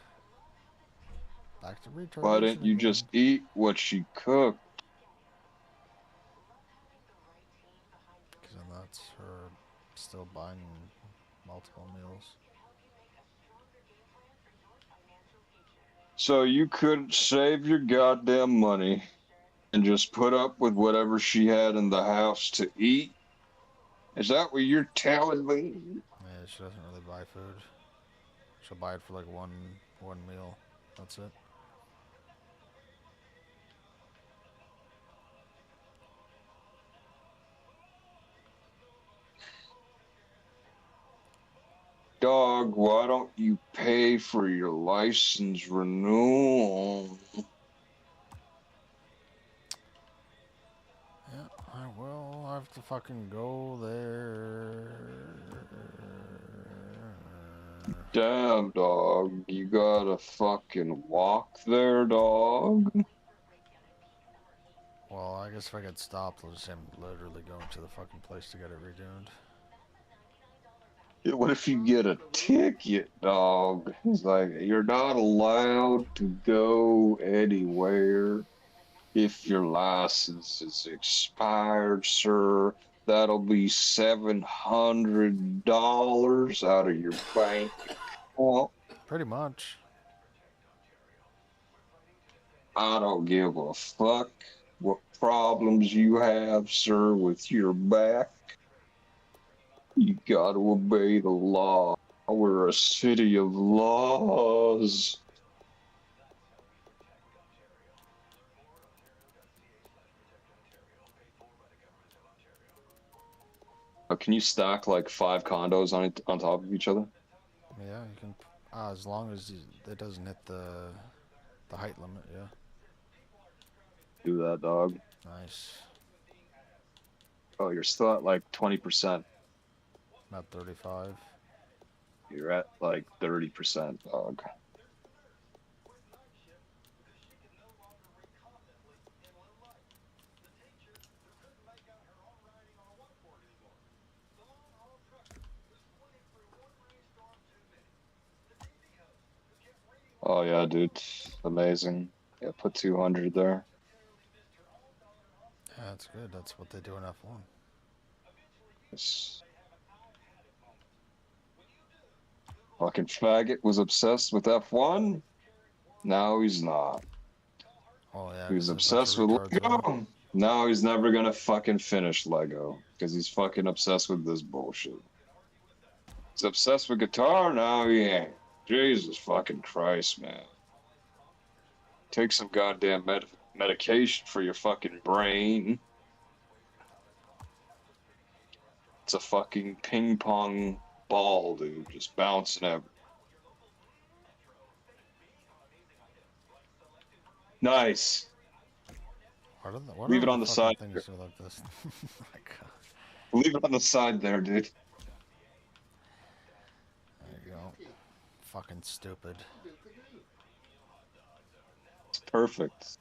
Back to retardation. Why didn't you just eat what she cooked? Because then that's her still buying multiple meals. So you couldn't save your goddamn money and just put up with whatever she had in the house to eat? Is that what you're telling me? Yeah, she doesn't really buy food. She'll buy it for like one meal. That's it. Dog, why don't you pay for your license renewal? Yeah, I will have to fucking go there. Damn, dog, you gotta fucking walk there, dog? Well, I guess if I get stopped, I'll just say I'm literally going to the fucking place to get it redoned. Yeah, what if you get a ticket, dog? It's like, you're not allowed to go anywhere if your license is expired, sir. That'll be $700 out of your bank account. Pretty much. I don't give a fuck what problems you have, sir, with your back. You gotta obey the law. We're a city of laws. Can you stack like 5 condos on top of each other? Yeah, you can, as long as it doesn't hit the height limit, yeah. Do that, dog. Nice. Oh, you're still at like 20%. Not 35. You're at like 30%, dog. Oh yeah, dude. Amazing. Yeah, put 200 there. Yeah, that's good. That's what they do in F1. Yes. Fucking faggot was obsessed with F1. Now he's not. Oh yeah. He was obsessed with Lego. Now he's never gonna fucking finish Lego because he's fucking obsessed with this bullshit. He's obsessed with guitar. Now he ain't. Jesus fucking Christ, man. Take some goddamn medication for your fucking brain. It's a fucking ping pong ball, dude, just bouncing everywhere. Nice. Leave it on the side. Things are like this. Oh my God. Leave it on the side there, dude. There you go. Fucking stupid. Perfect.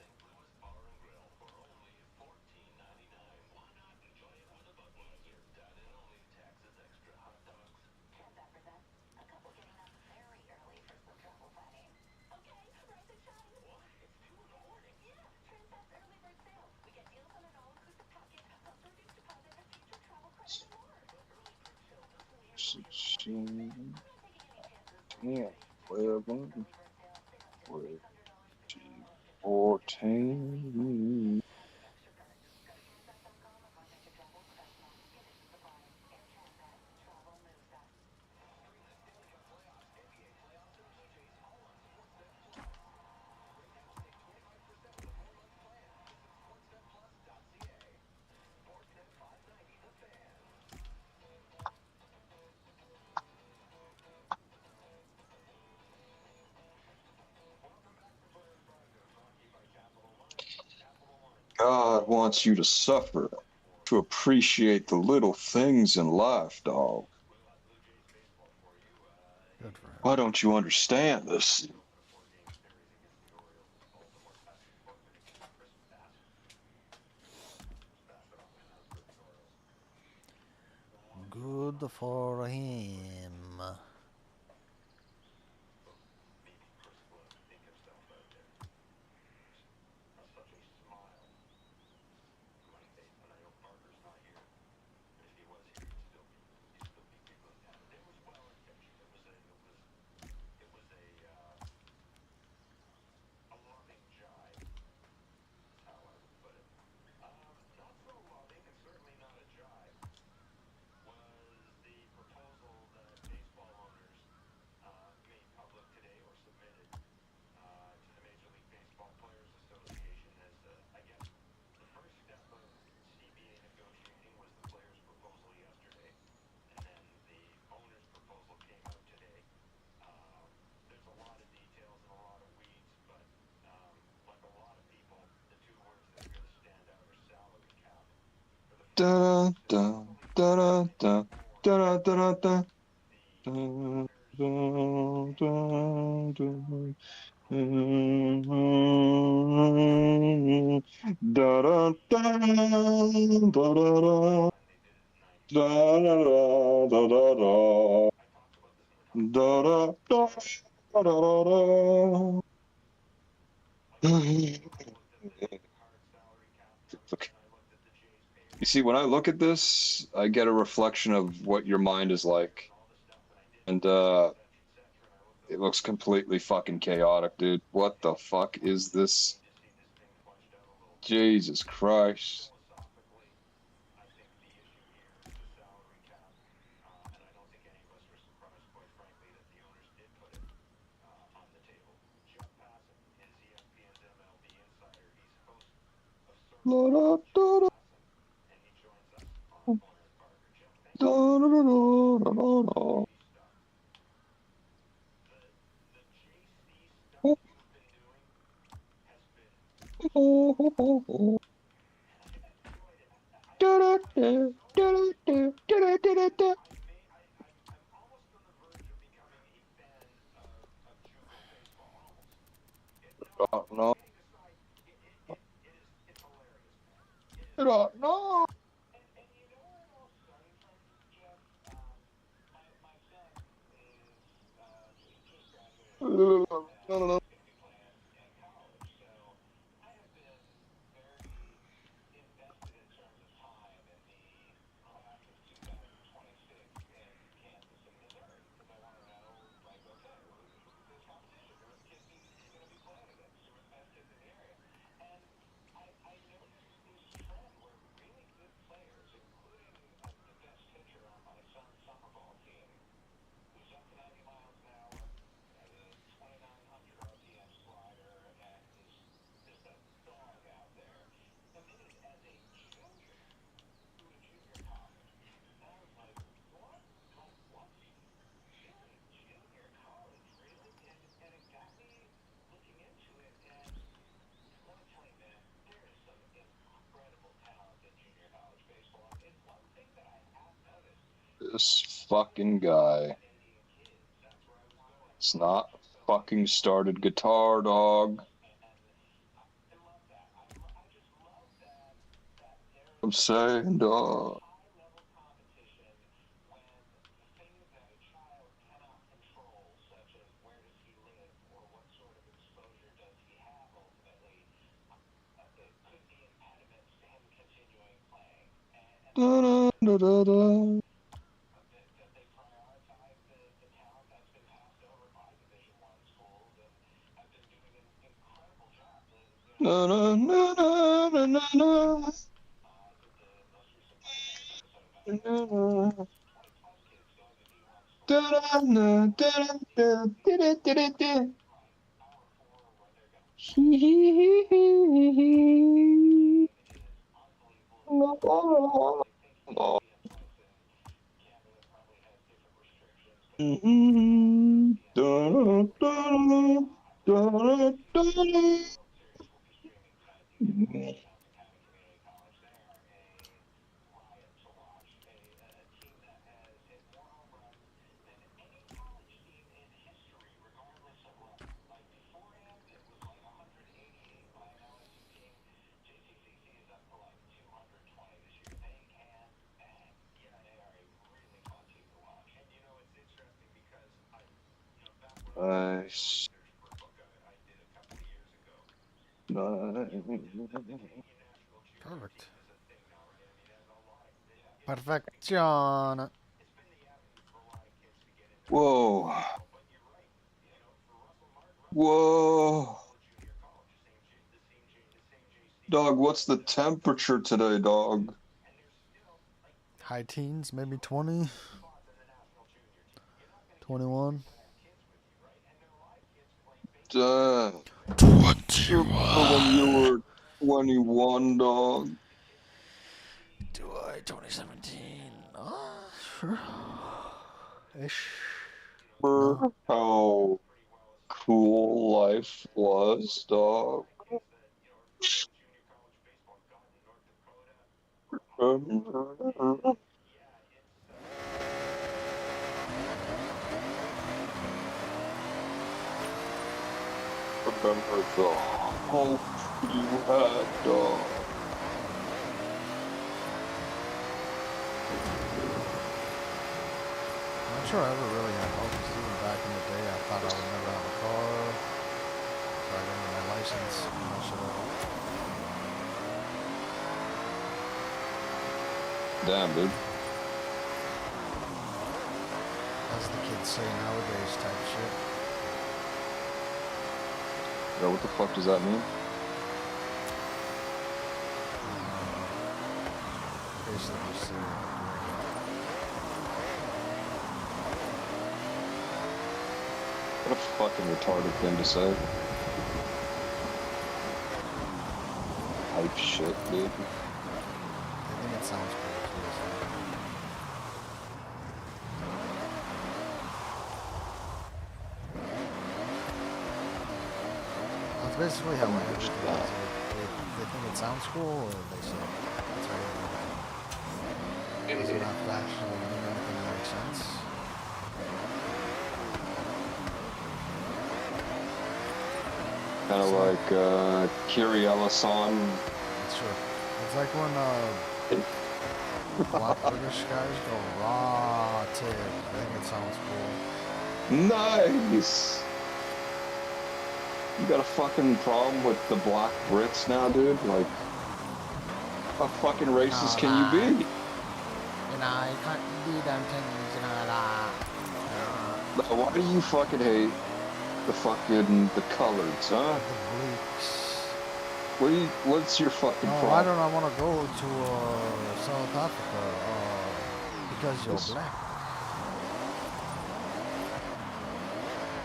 Yeah, 11, 14. God wants you to suffer, to appreciate the little things in life, dog. Good for him. Why don't you understand this? Good for him. Da da da da da da da da. Da, da, da, da. Da da da da da da da da da. Da da da da da da. You see, when I look at this, I get a reflection of what your mind is like. And it looks completely fucking chaotic, dude. What the fuck is this? Jesus Christ. La, da, da, da. Da, da, da, da, da, da. Oh, oh, oh, oh. Da, da, da, da, da, da, da, da, da. No. No. No, no, no. This fucking guy. It's not fucking started guitar, dog. I'm saying, dog. Da, da, da, da, da. Na, na, na, na, na, na, na. Na, na. Da, da, na, da, da, da, da, da, da, da. Hee, hee, hee, hee, hee. La, la, la, la. Mhm. Da, da, da, da, da, da, da. Nice. Perfect. Perfection. Whoa. Whoa. Dog, what's the temperature today, dog? High teens, maybe 20. 21. Damn. 21. When you were 21, dog. Do I? 2017. Sure. Ish. Remember how cool life was, dog? Remember the hope you had, dog. I'm not sure I ever really had hope, because even back in the day, I thought I would never have a car. So I didn't get my license and that shit all. Damn, dude. As the kids say nowadays type shit. Yeah, what the fuck does that mean? Basically just say What a fucking retarded thing to say. Hype shit, dude. I think it sounds cool. That's basically how I everything is. They think it sounds cool, or they say that's how it doesn't have to actually mean anything that makes sense. Kind of like Kiri Ellison. That's true. It's like when black British guys go raw tip. I think it sounds cool. Nice! You got a fucking problem with the black Brits now, dude? Like, how fucking racist can you be? You know, you can't do them things, you know, Now, why do you fucking hate the coloreds, huh? What's your fucking problem? Why don't I want to go to South Africa? Because you're black.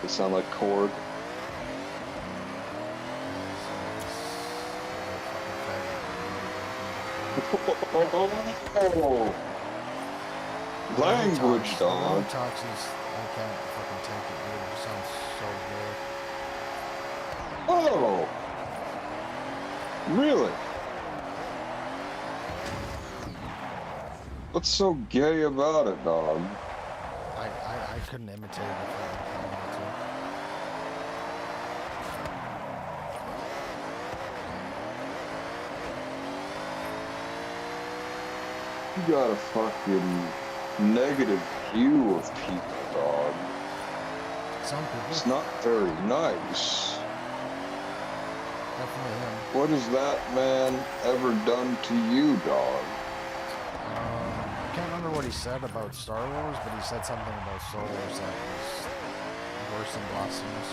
They sound like Korg. Oh, language, dog. Talks is, I can't fucking take it, dude. It sounds so good. Oh, really? What's so gay about it, dog? I couldn't imitate it if I wanted to. You got a fucking negative view of people, dog. Some people. It's not very nice. Definitely him. What has that man ever done to you, dog? I can't remember what he said about Star Wars, but he said something about Star Wars that was worse than blasphemous.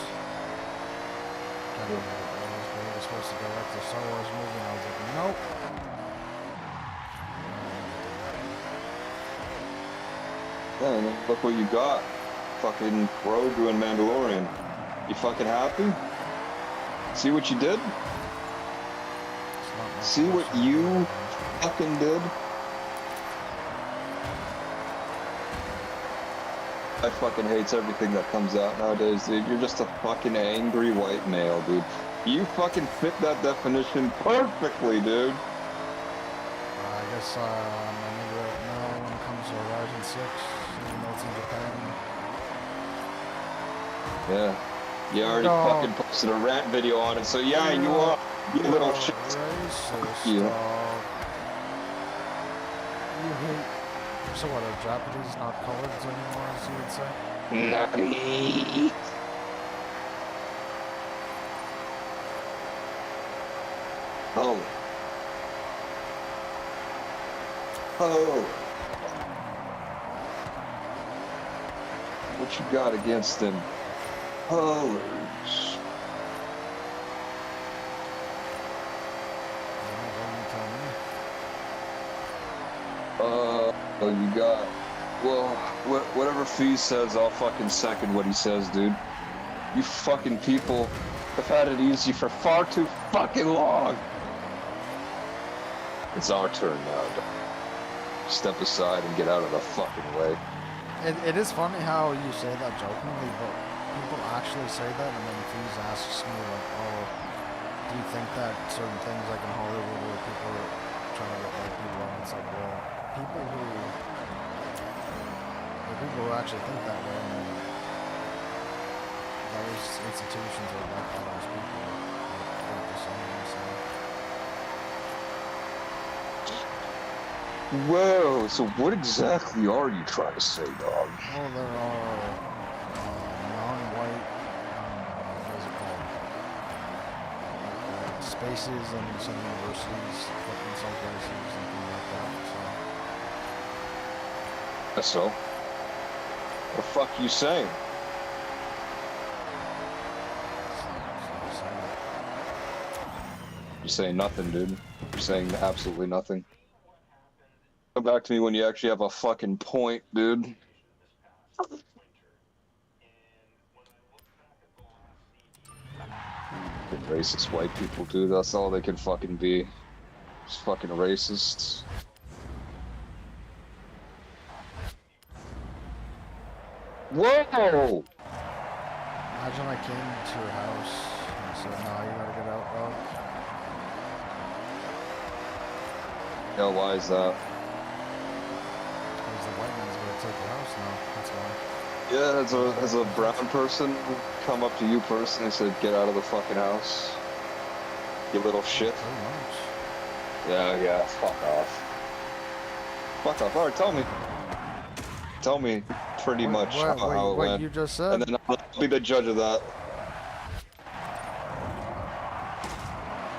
Can't remember what it was, but he was supposed to direct the Star Wars movie, and I was like, nope. Yeah, and look what you got. Fucking Grogu and Mandalorian. You fucking happy? See what you did? See what you fucking did? I fucking hates everything that comes out nowadays, dude. You're just a fucking angry white male, dude. You fucking fit that definition perfectly, dude. I guess I'm an idiot now when it comes to Horizon 6, even though it's in Japan. Yeah. You already fucking posted a rant video on it, so yeah, you are. You little shit. Racist, You. You hate. So what, are Japanese not coloreds anymore, as you would say? Nani? Oh. Oh. What you got against them colors? You got, well, whatever Fee says, I'll fucking second what he says, dude. You fucking people have had it easy for far too fucking long. It's our turn now. Step aside and get out of the fucking way. It is funny how you say that jokingly, but people actually say that, and then Fees asks me, like, oh, do you think that certain things, like in Hollywood, where people are trying to get white people on, it's like, well, people who actually think that way, and those institutions are led by those people think the same, so. Whoa, so what exactly are you trying to say, dog? Well, there are non-white, what is it called? Spaces in some universities, in some places, and things like that, so. That's so. What the fuck you saying? You're saying nothing, dude. You're saying absolutely nothing. Come back to me when you actually have a fucking point, dude. Racist white people, dude. That's all they can fucking be. Just fucking racists. Whoa! Imagine I came to your house and I said, nah, you gotta get out, dog. Yeah, why is that? Because the white man's gonna take your house now, that's why. Yeah, as a brown person, come up to you personally and said, get out of the fucking house. You little shit. Pretty much. Yeah, fuck off. Fuck off. Alright, tell me. Tell me pretty much how it went. You just said? And then I'll be the judge of that.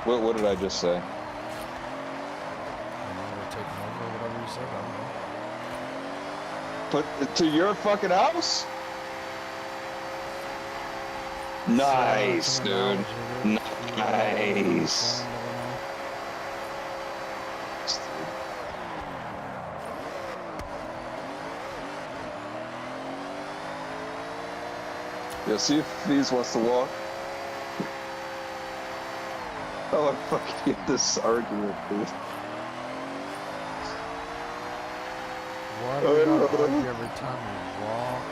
What did I just say? Put to your fucking house? Nice, dude. Nice. Yeah, see if Fees wants to walk. I want to fucking get this argument, dude. Why do we not argue every time we walk?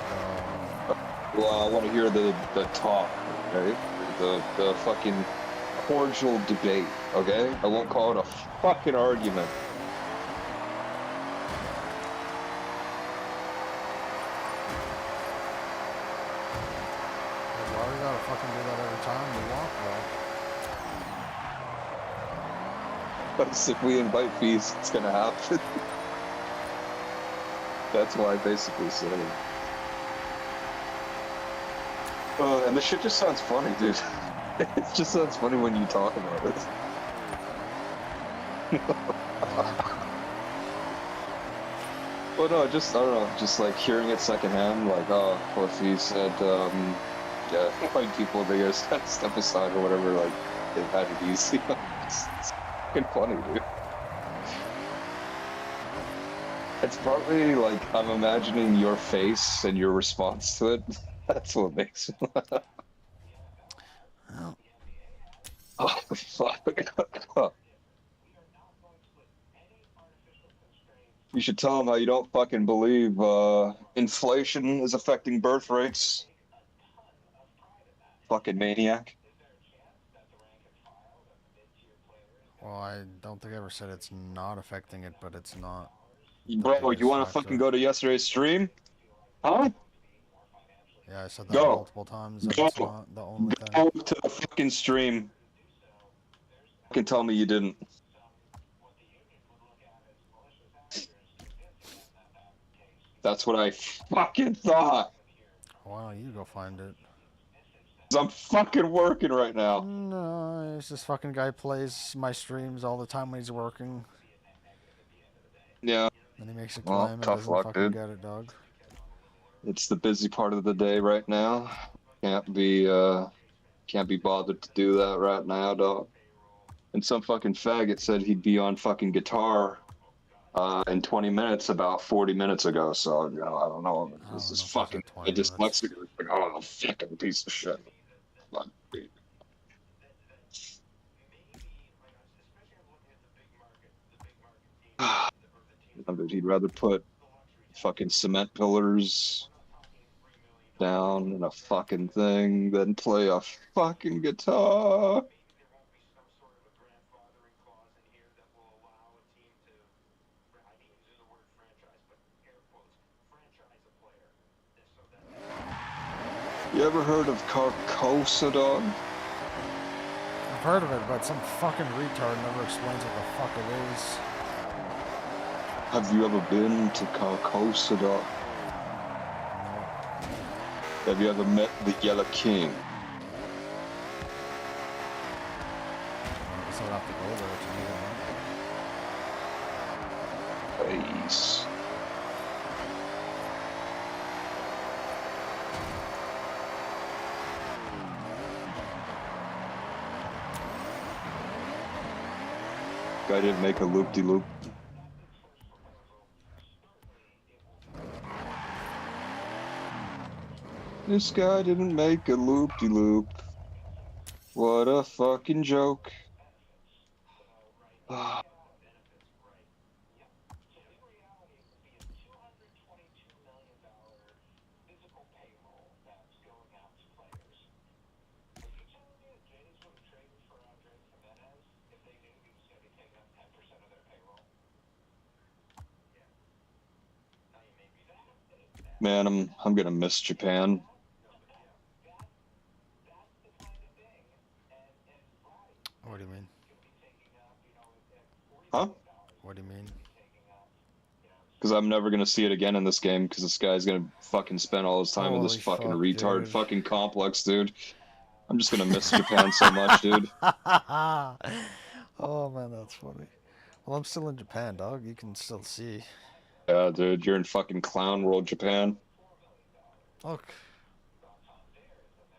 Well, I want to hear the talk, right? The fucking cordial debate, okay? I won't call it a fucking argument. Why we gotta fucking do that every time we walk, bro? But if we invite Fees, it's gonna happen. That's why I basically said it. And this shit just sounds funny, dude. It just sounds funny when you talk about it. Well, no, just, I don't know, just like hearing it secondhand, like, oh, well, if he said, yeah, white people, they gotta step aside or whatever, like, they've had it easy. It's fucking funny, dude. It's partly like I'm imagining your face and your response to it. That's what makes it. Oh, fuck. You should tell them how you don't fucking believe inflation is affecting birth rates. Fucking maniac. Well, I don't think I ever said it's not affecting it, but it's not. Bro, you want to fucking go to yesterday's stream? Huh? Yeah, I said that Go. multiple times. Go. It's not the only thing. Go to the fucking stream. Fucking tell me you didn't. That's what I fucking thought. Why don't you go find it? I'm fucking working right now. No, this fucking guy plays my streams all the time when he's working. Yeah. Then he makes a Well, claim and tough doesn't luck, fucking dude. get it, dog. It's the busy part of the day right now. Can't be bothered to do that right now, dog. And some fucking faggot said he'd be on fucking guitar in 20 minutes about 40 minutes ago. So, you know, I don't know. This is fucking dyslexic. Like, oh, fucking piece of shit. But, dude, he'd rather put fucking cement pillars down in a fucking thing than play a fucking guitar. You ever heard of Carcosa, dog? I've heard of it, but some fucking retard never explains what the fuck it is. Have you ever been to Carcosa, dog? Have you ever met the Yellow King? I guess I'd have to go there to meet him. Please. Guy didn't make a loop-de-loop. This guy didn't make a loop-de-loop. What a fucking joke. Man, I'm gonna miss Japan. What do you mean? Huh? What do you mean? Because I'm never gonna see it again in this game, because this guy's gonna fucking spend all his time in this Holy fucking fuck, retard dude. fucking complex, dude. I'm just gonna miss Japan so much, dude. Oh man, that's funny. Well, I'm still in Japan, dog. You can still see. Yeah, dude, you're in fucking Clown World, Japan. Look.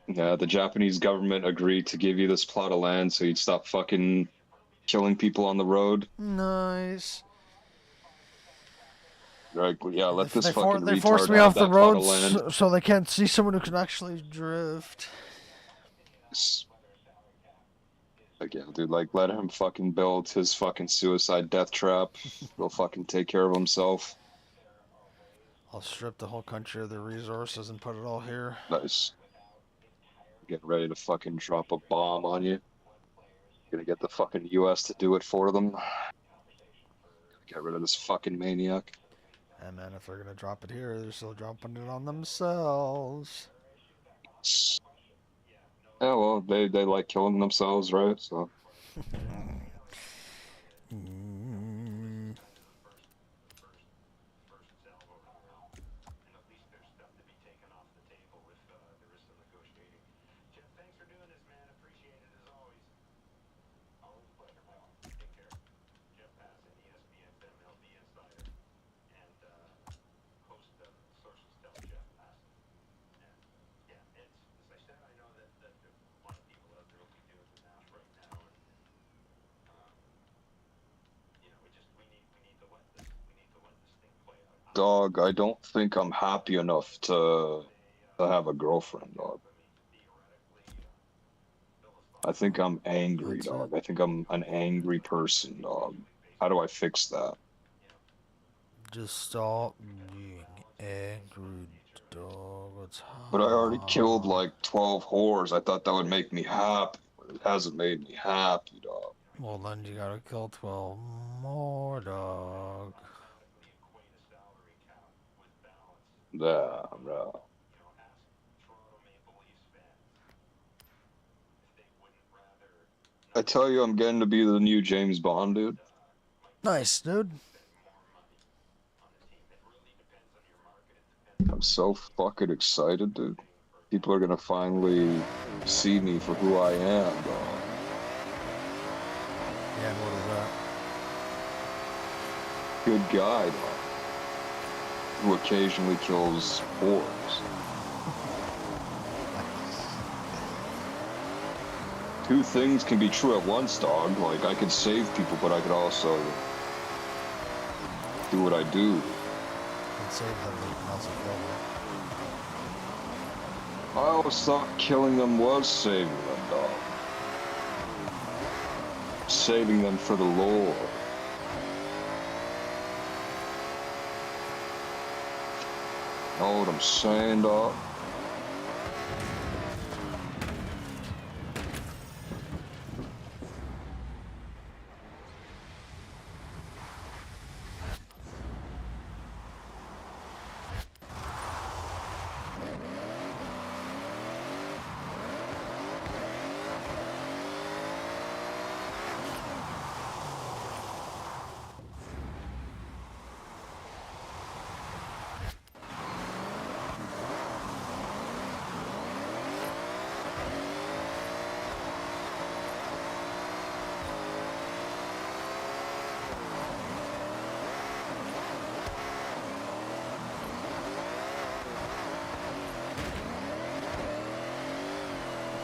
Yeah, the Japanese government agreed to give you this plot of land so you'd stop fucking killing people on the road. Nice. Like, yeah, let this They fucking forced retard me have off the that plot road of land. so they can't see someone who can actually drift. Like, yeah, dude, like, let him fucking build his fucking suicide death trap. He'll fucking take care of himself. I'll strip the whole country of their resources and put it all here. Nice. Get ready to fucking drop a bomb on you. Gonna get the fucking US to do it for them. Get rid of this fucking maniac. And then if they're gonna drop it here, they're still dropping it on themselves. Yeah, well, they like killing themselves, right? So. Dog, I don't think I'm happy enough to have a girlfriend, dog. I think I'm angry, That's dog. it. I think I'm an angry person, dog. How do I fix that? Just stop being angry, dog. It's But I already killed hard. like 12 whores. I thought that would make me happy, but it hasn't made me happy, dog. Well, then you gotta kill 12 more, dog. Yeah, no. I tell you, I'm getting to be the new James Bond, dude. Nice, dude. I'm so fucking excited, dude. People are gonna finally see me for who I am, dog. Yeah, and what is that? Good guy, dog. Who occasionally kills whores. Two things can be true at once, dog. Like, I could save people, but I could also do what I do. And save them, but you can also kill them. I always thought killing them was saving them, dog. Saving them for the Lord. Know what I'm saying, dog?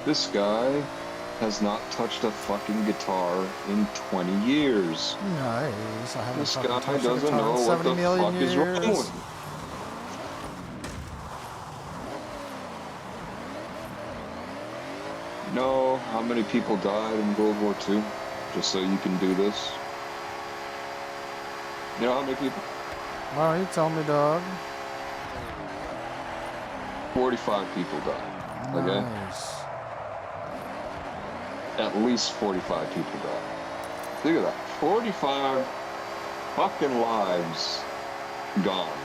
This guy has not touched a fucking guitar in 20 years. Nice. I haven't This fucking guy touched a doesn't guitar know in what 70 the million fuck is wrong years. with him. You know how many people died in World War II just so you can do this? You know how many people? Why don't you tell me, dog? 45 people died. Okay? Nice. At least 45 people died. Think of that. 45 fucking lives gone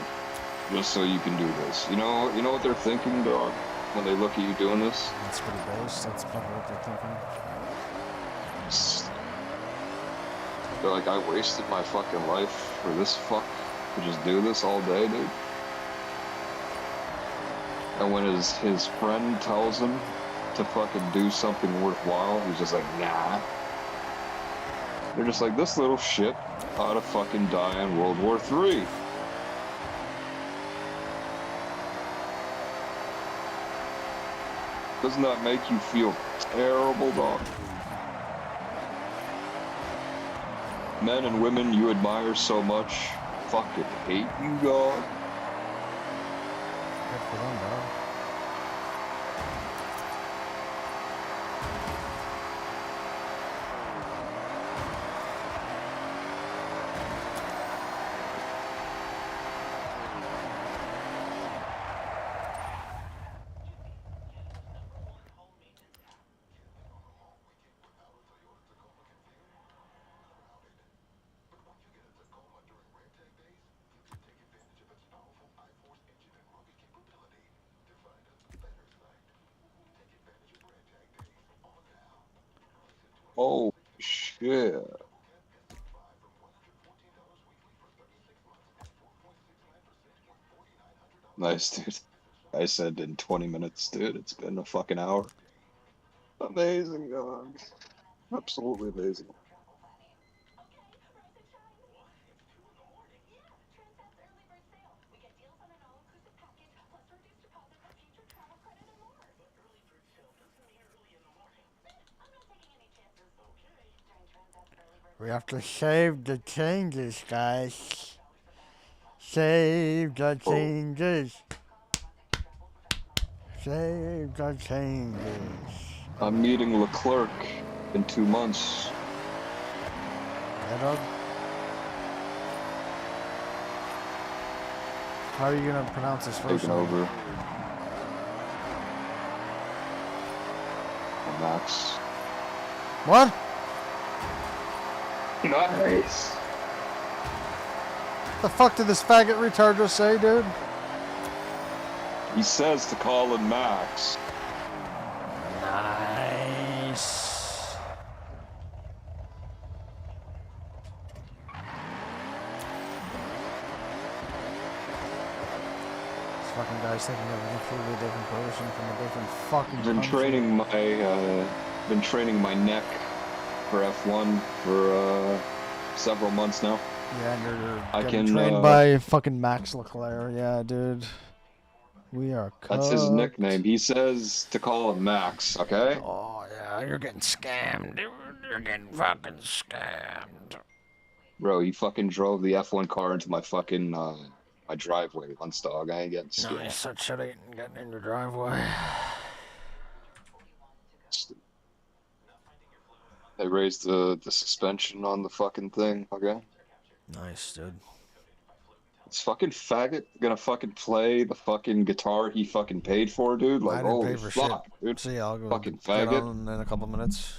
just so you can do this. You know what they're thinking, dog, when they look at you doing this? That's pretty base. That's probably what they're thinking. They're like, I wasted my fucking life for this fuck to just do this all day, dude. And when his friend tells him to fucking do something worthwhile, he's just like, nah. They're just like, this little shit ought to fucking die in World War III. Doesn't that make you feel terrible, dog? Men and women you admire so much fucking hate you, dog. Good for them, dog. Oh, shit. Nice, dude. I said in 20 minutes, dude. It's been a fucking hour. Amazing, dog. Absolutely amazing. We have to save the changes, guys. Save the changes. Save the changes. I'm meeting Leclerc in 2 months. Yeah, dog. How are you gonna pronounce his first Taking name? over. Max. What? Nice. The fuck did this faggot retard just say, dude? He says to call him Max. Nice. This fucking guy's thinking of a completely different person from a different fucking Been training my neck for F1 for several months now. Yeah, and you're I getting can, trained by fucking Max Leclerc. Yeah, dude. We are That's his cooked. nickname. He says to call him Max, okay? Oh, yeah, you're getting scammed, dude. You're getting fucking scammed. Bro, he fucking drove the F1 car into my fucking, my driveway once, dog. I ain't getting scammed. Nice, that shit ain't getting in your driveway. They raised the suspension on the fucking thing, okay? Nice, dude. This fucking faggot gonna fucking play the fucking guitar he fucking paid for, dude? I Like, didn't holy pay for fuck, shit. dude. See, I'll go Fucking get faggot. on in a couple minutes.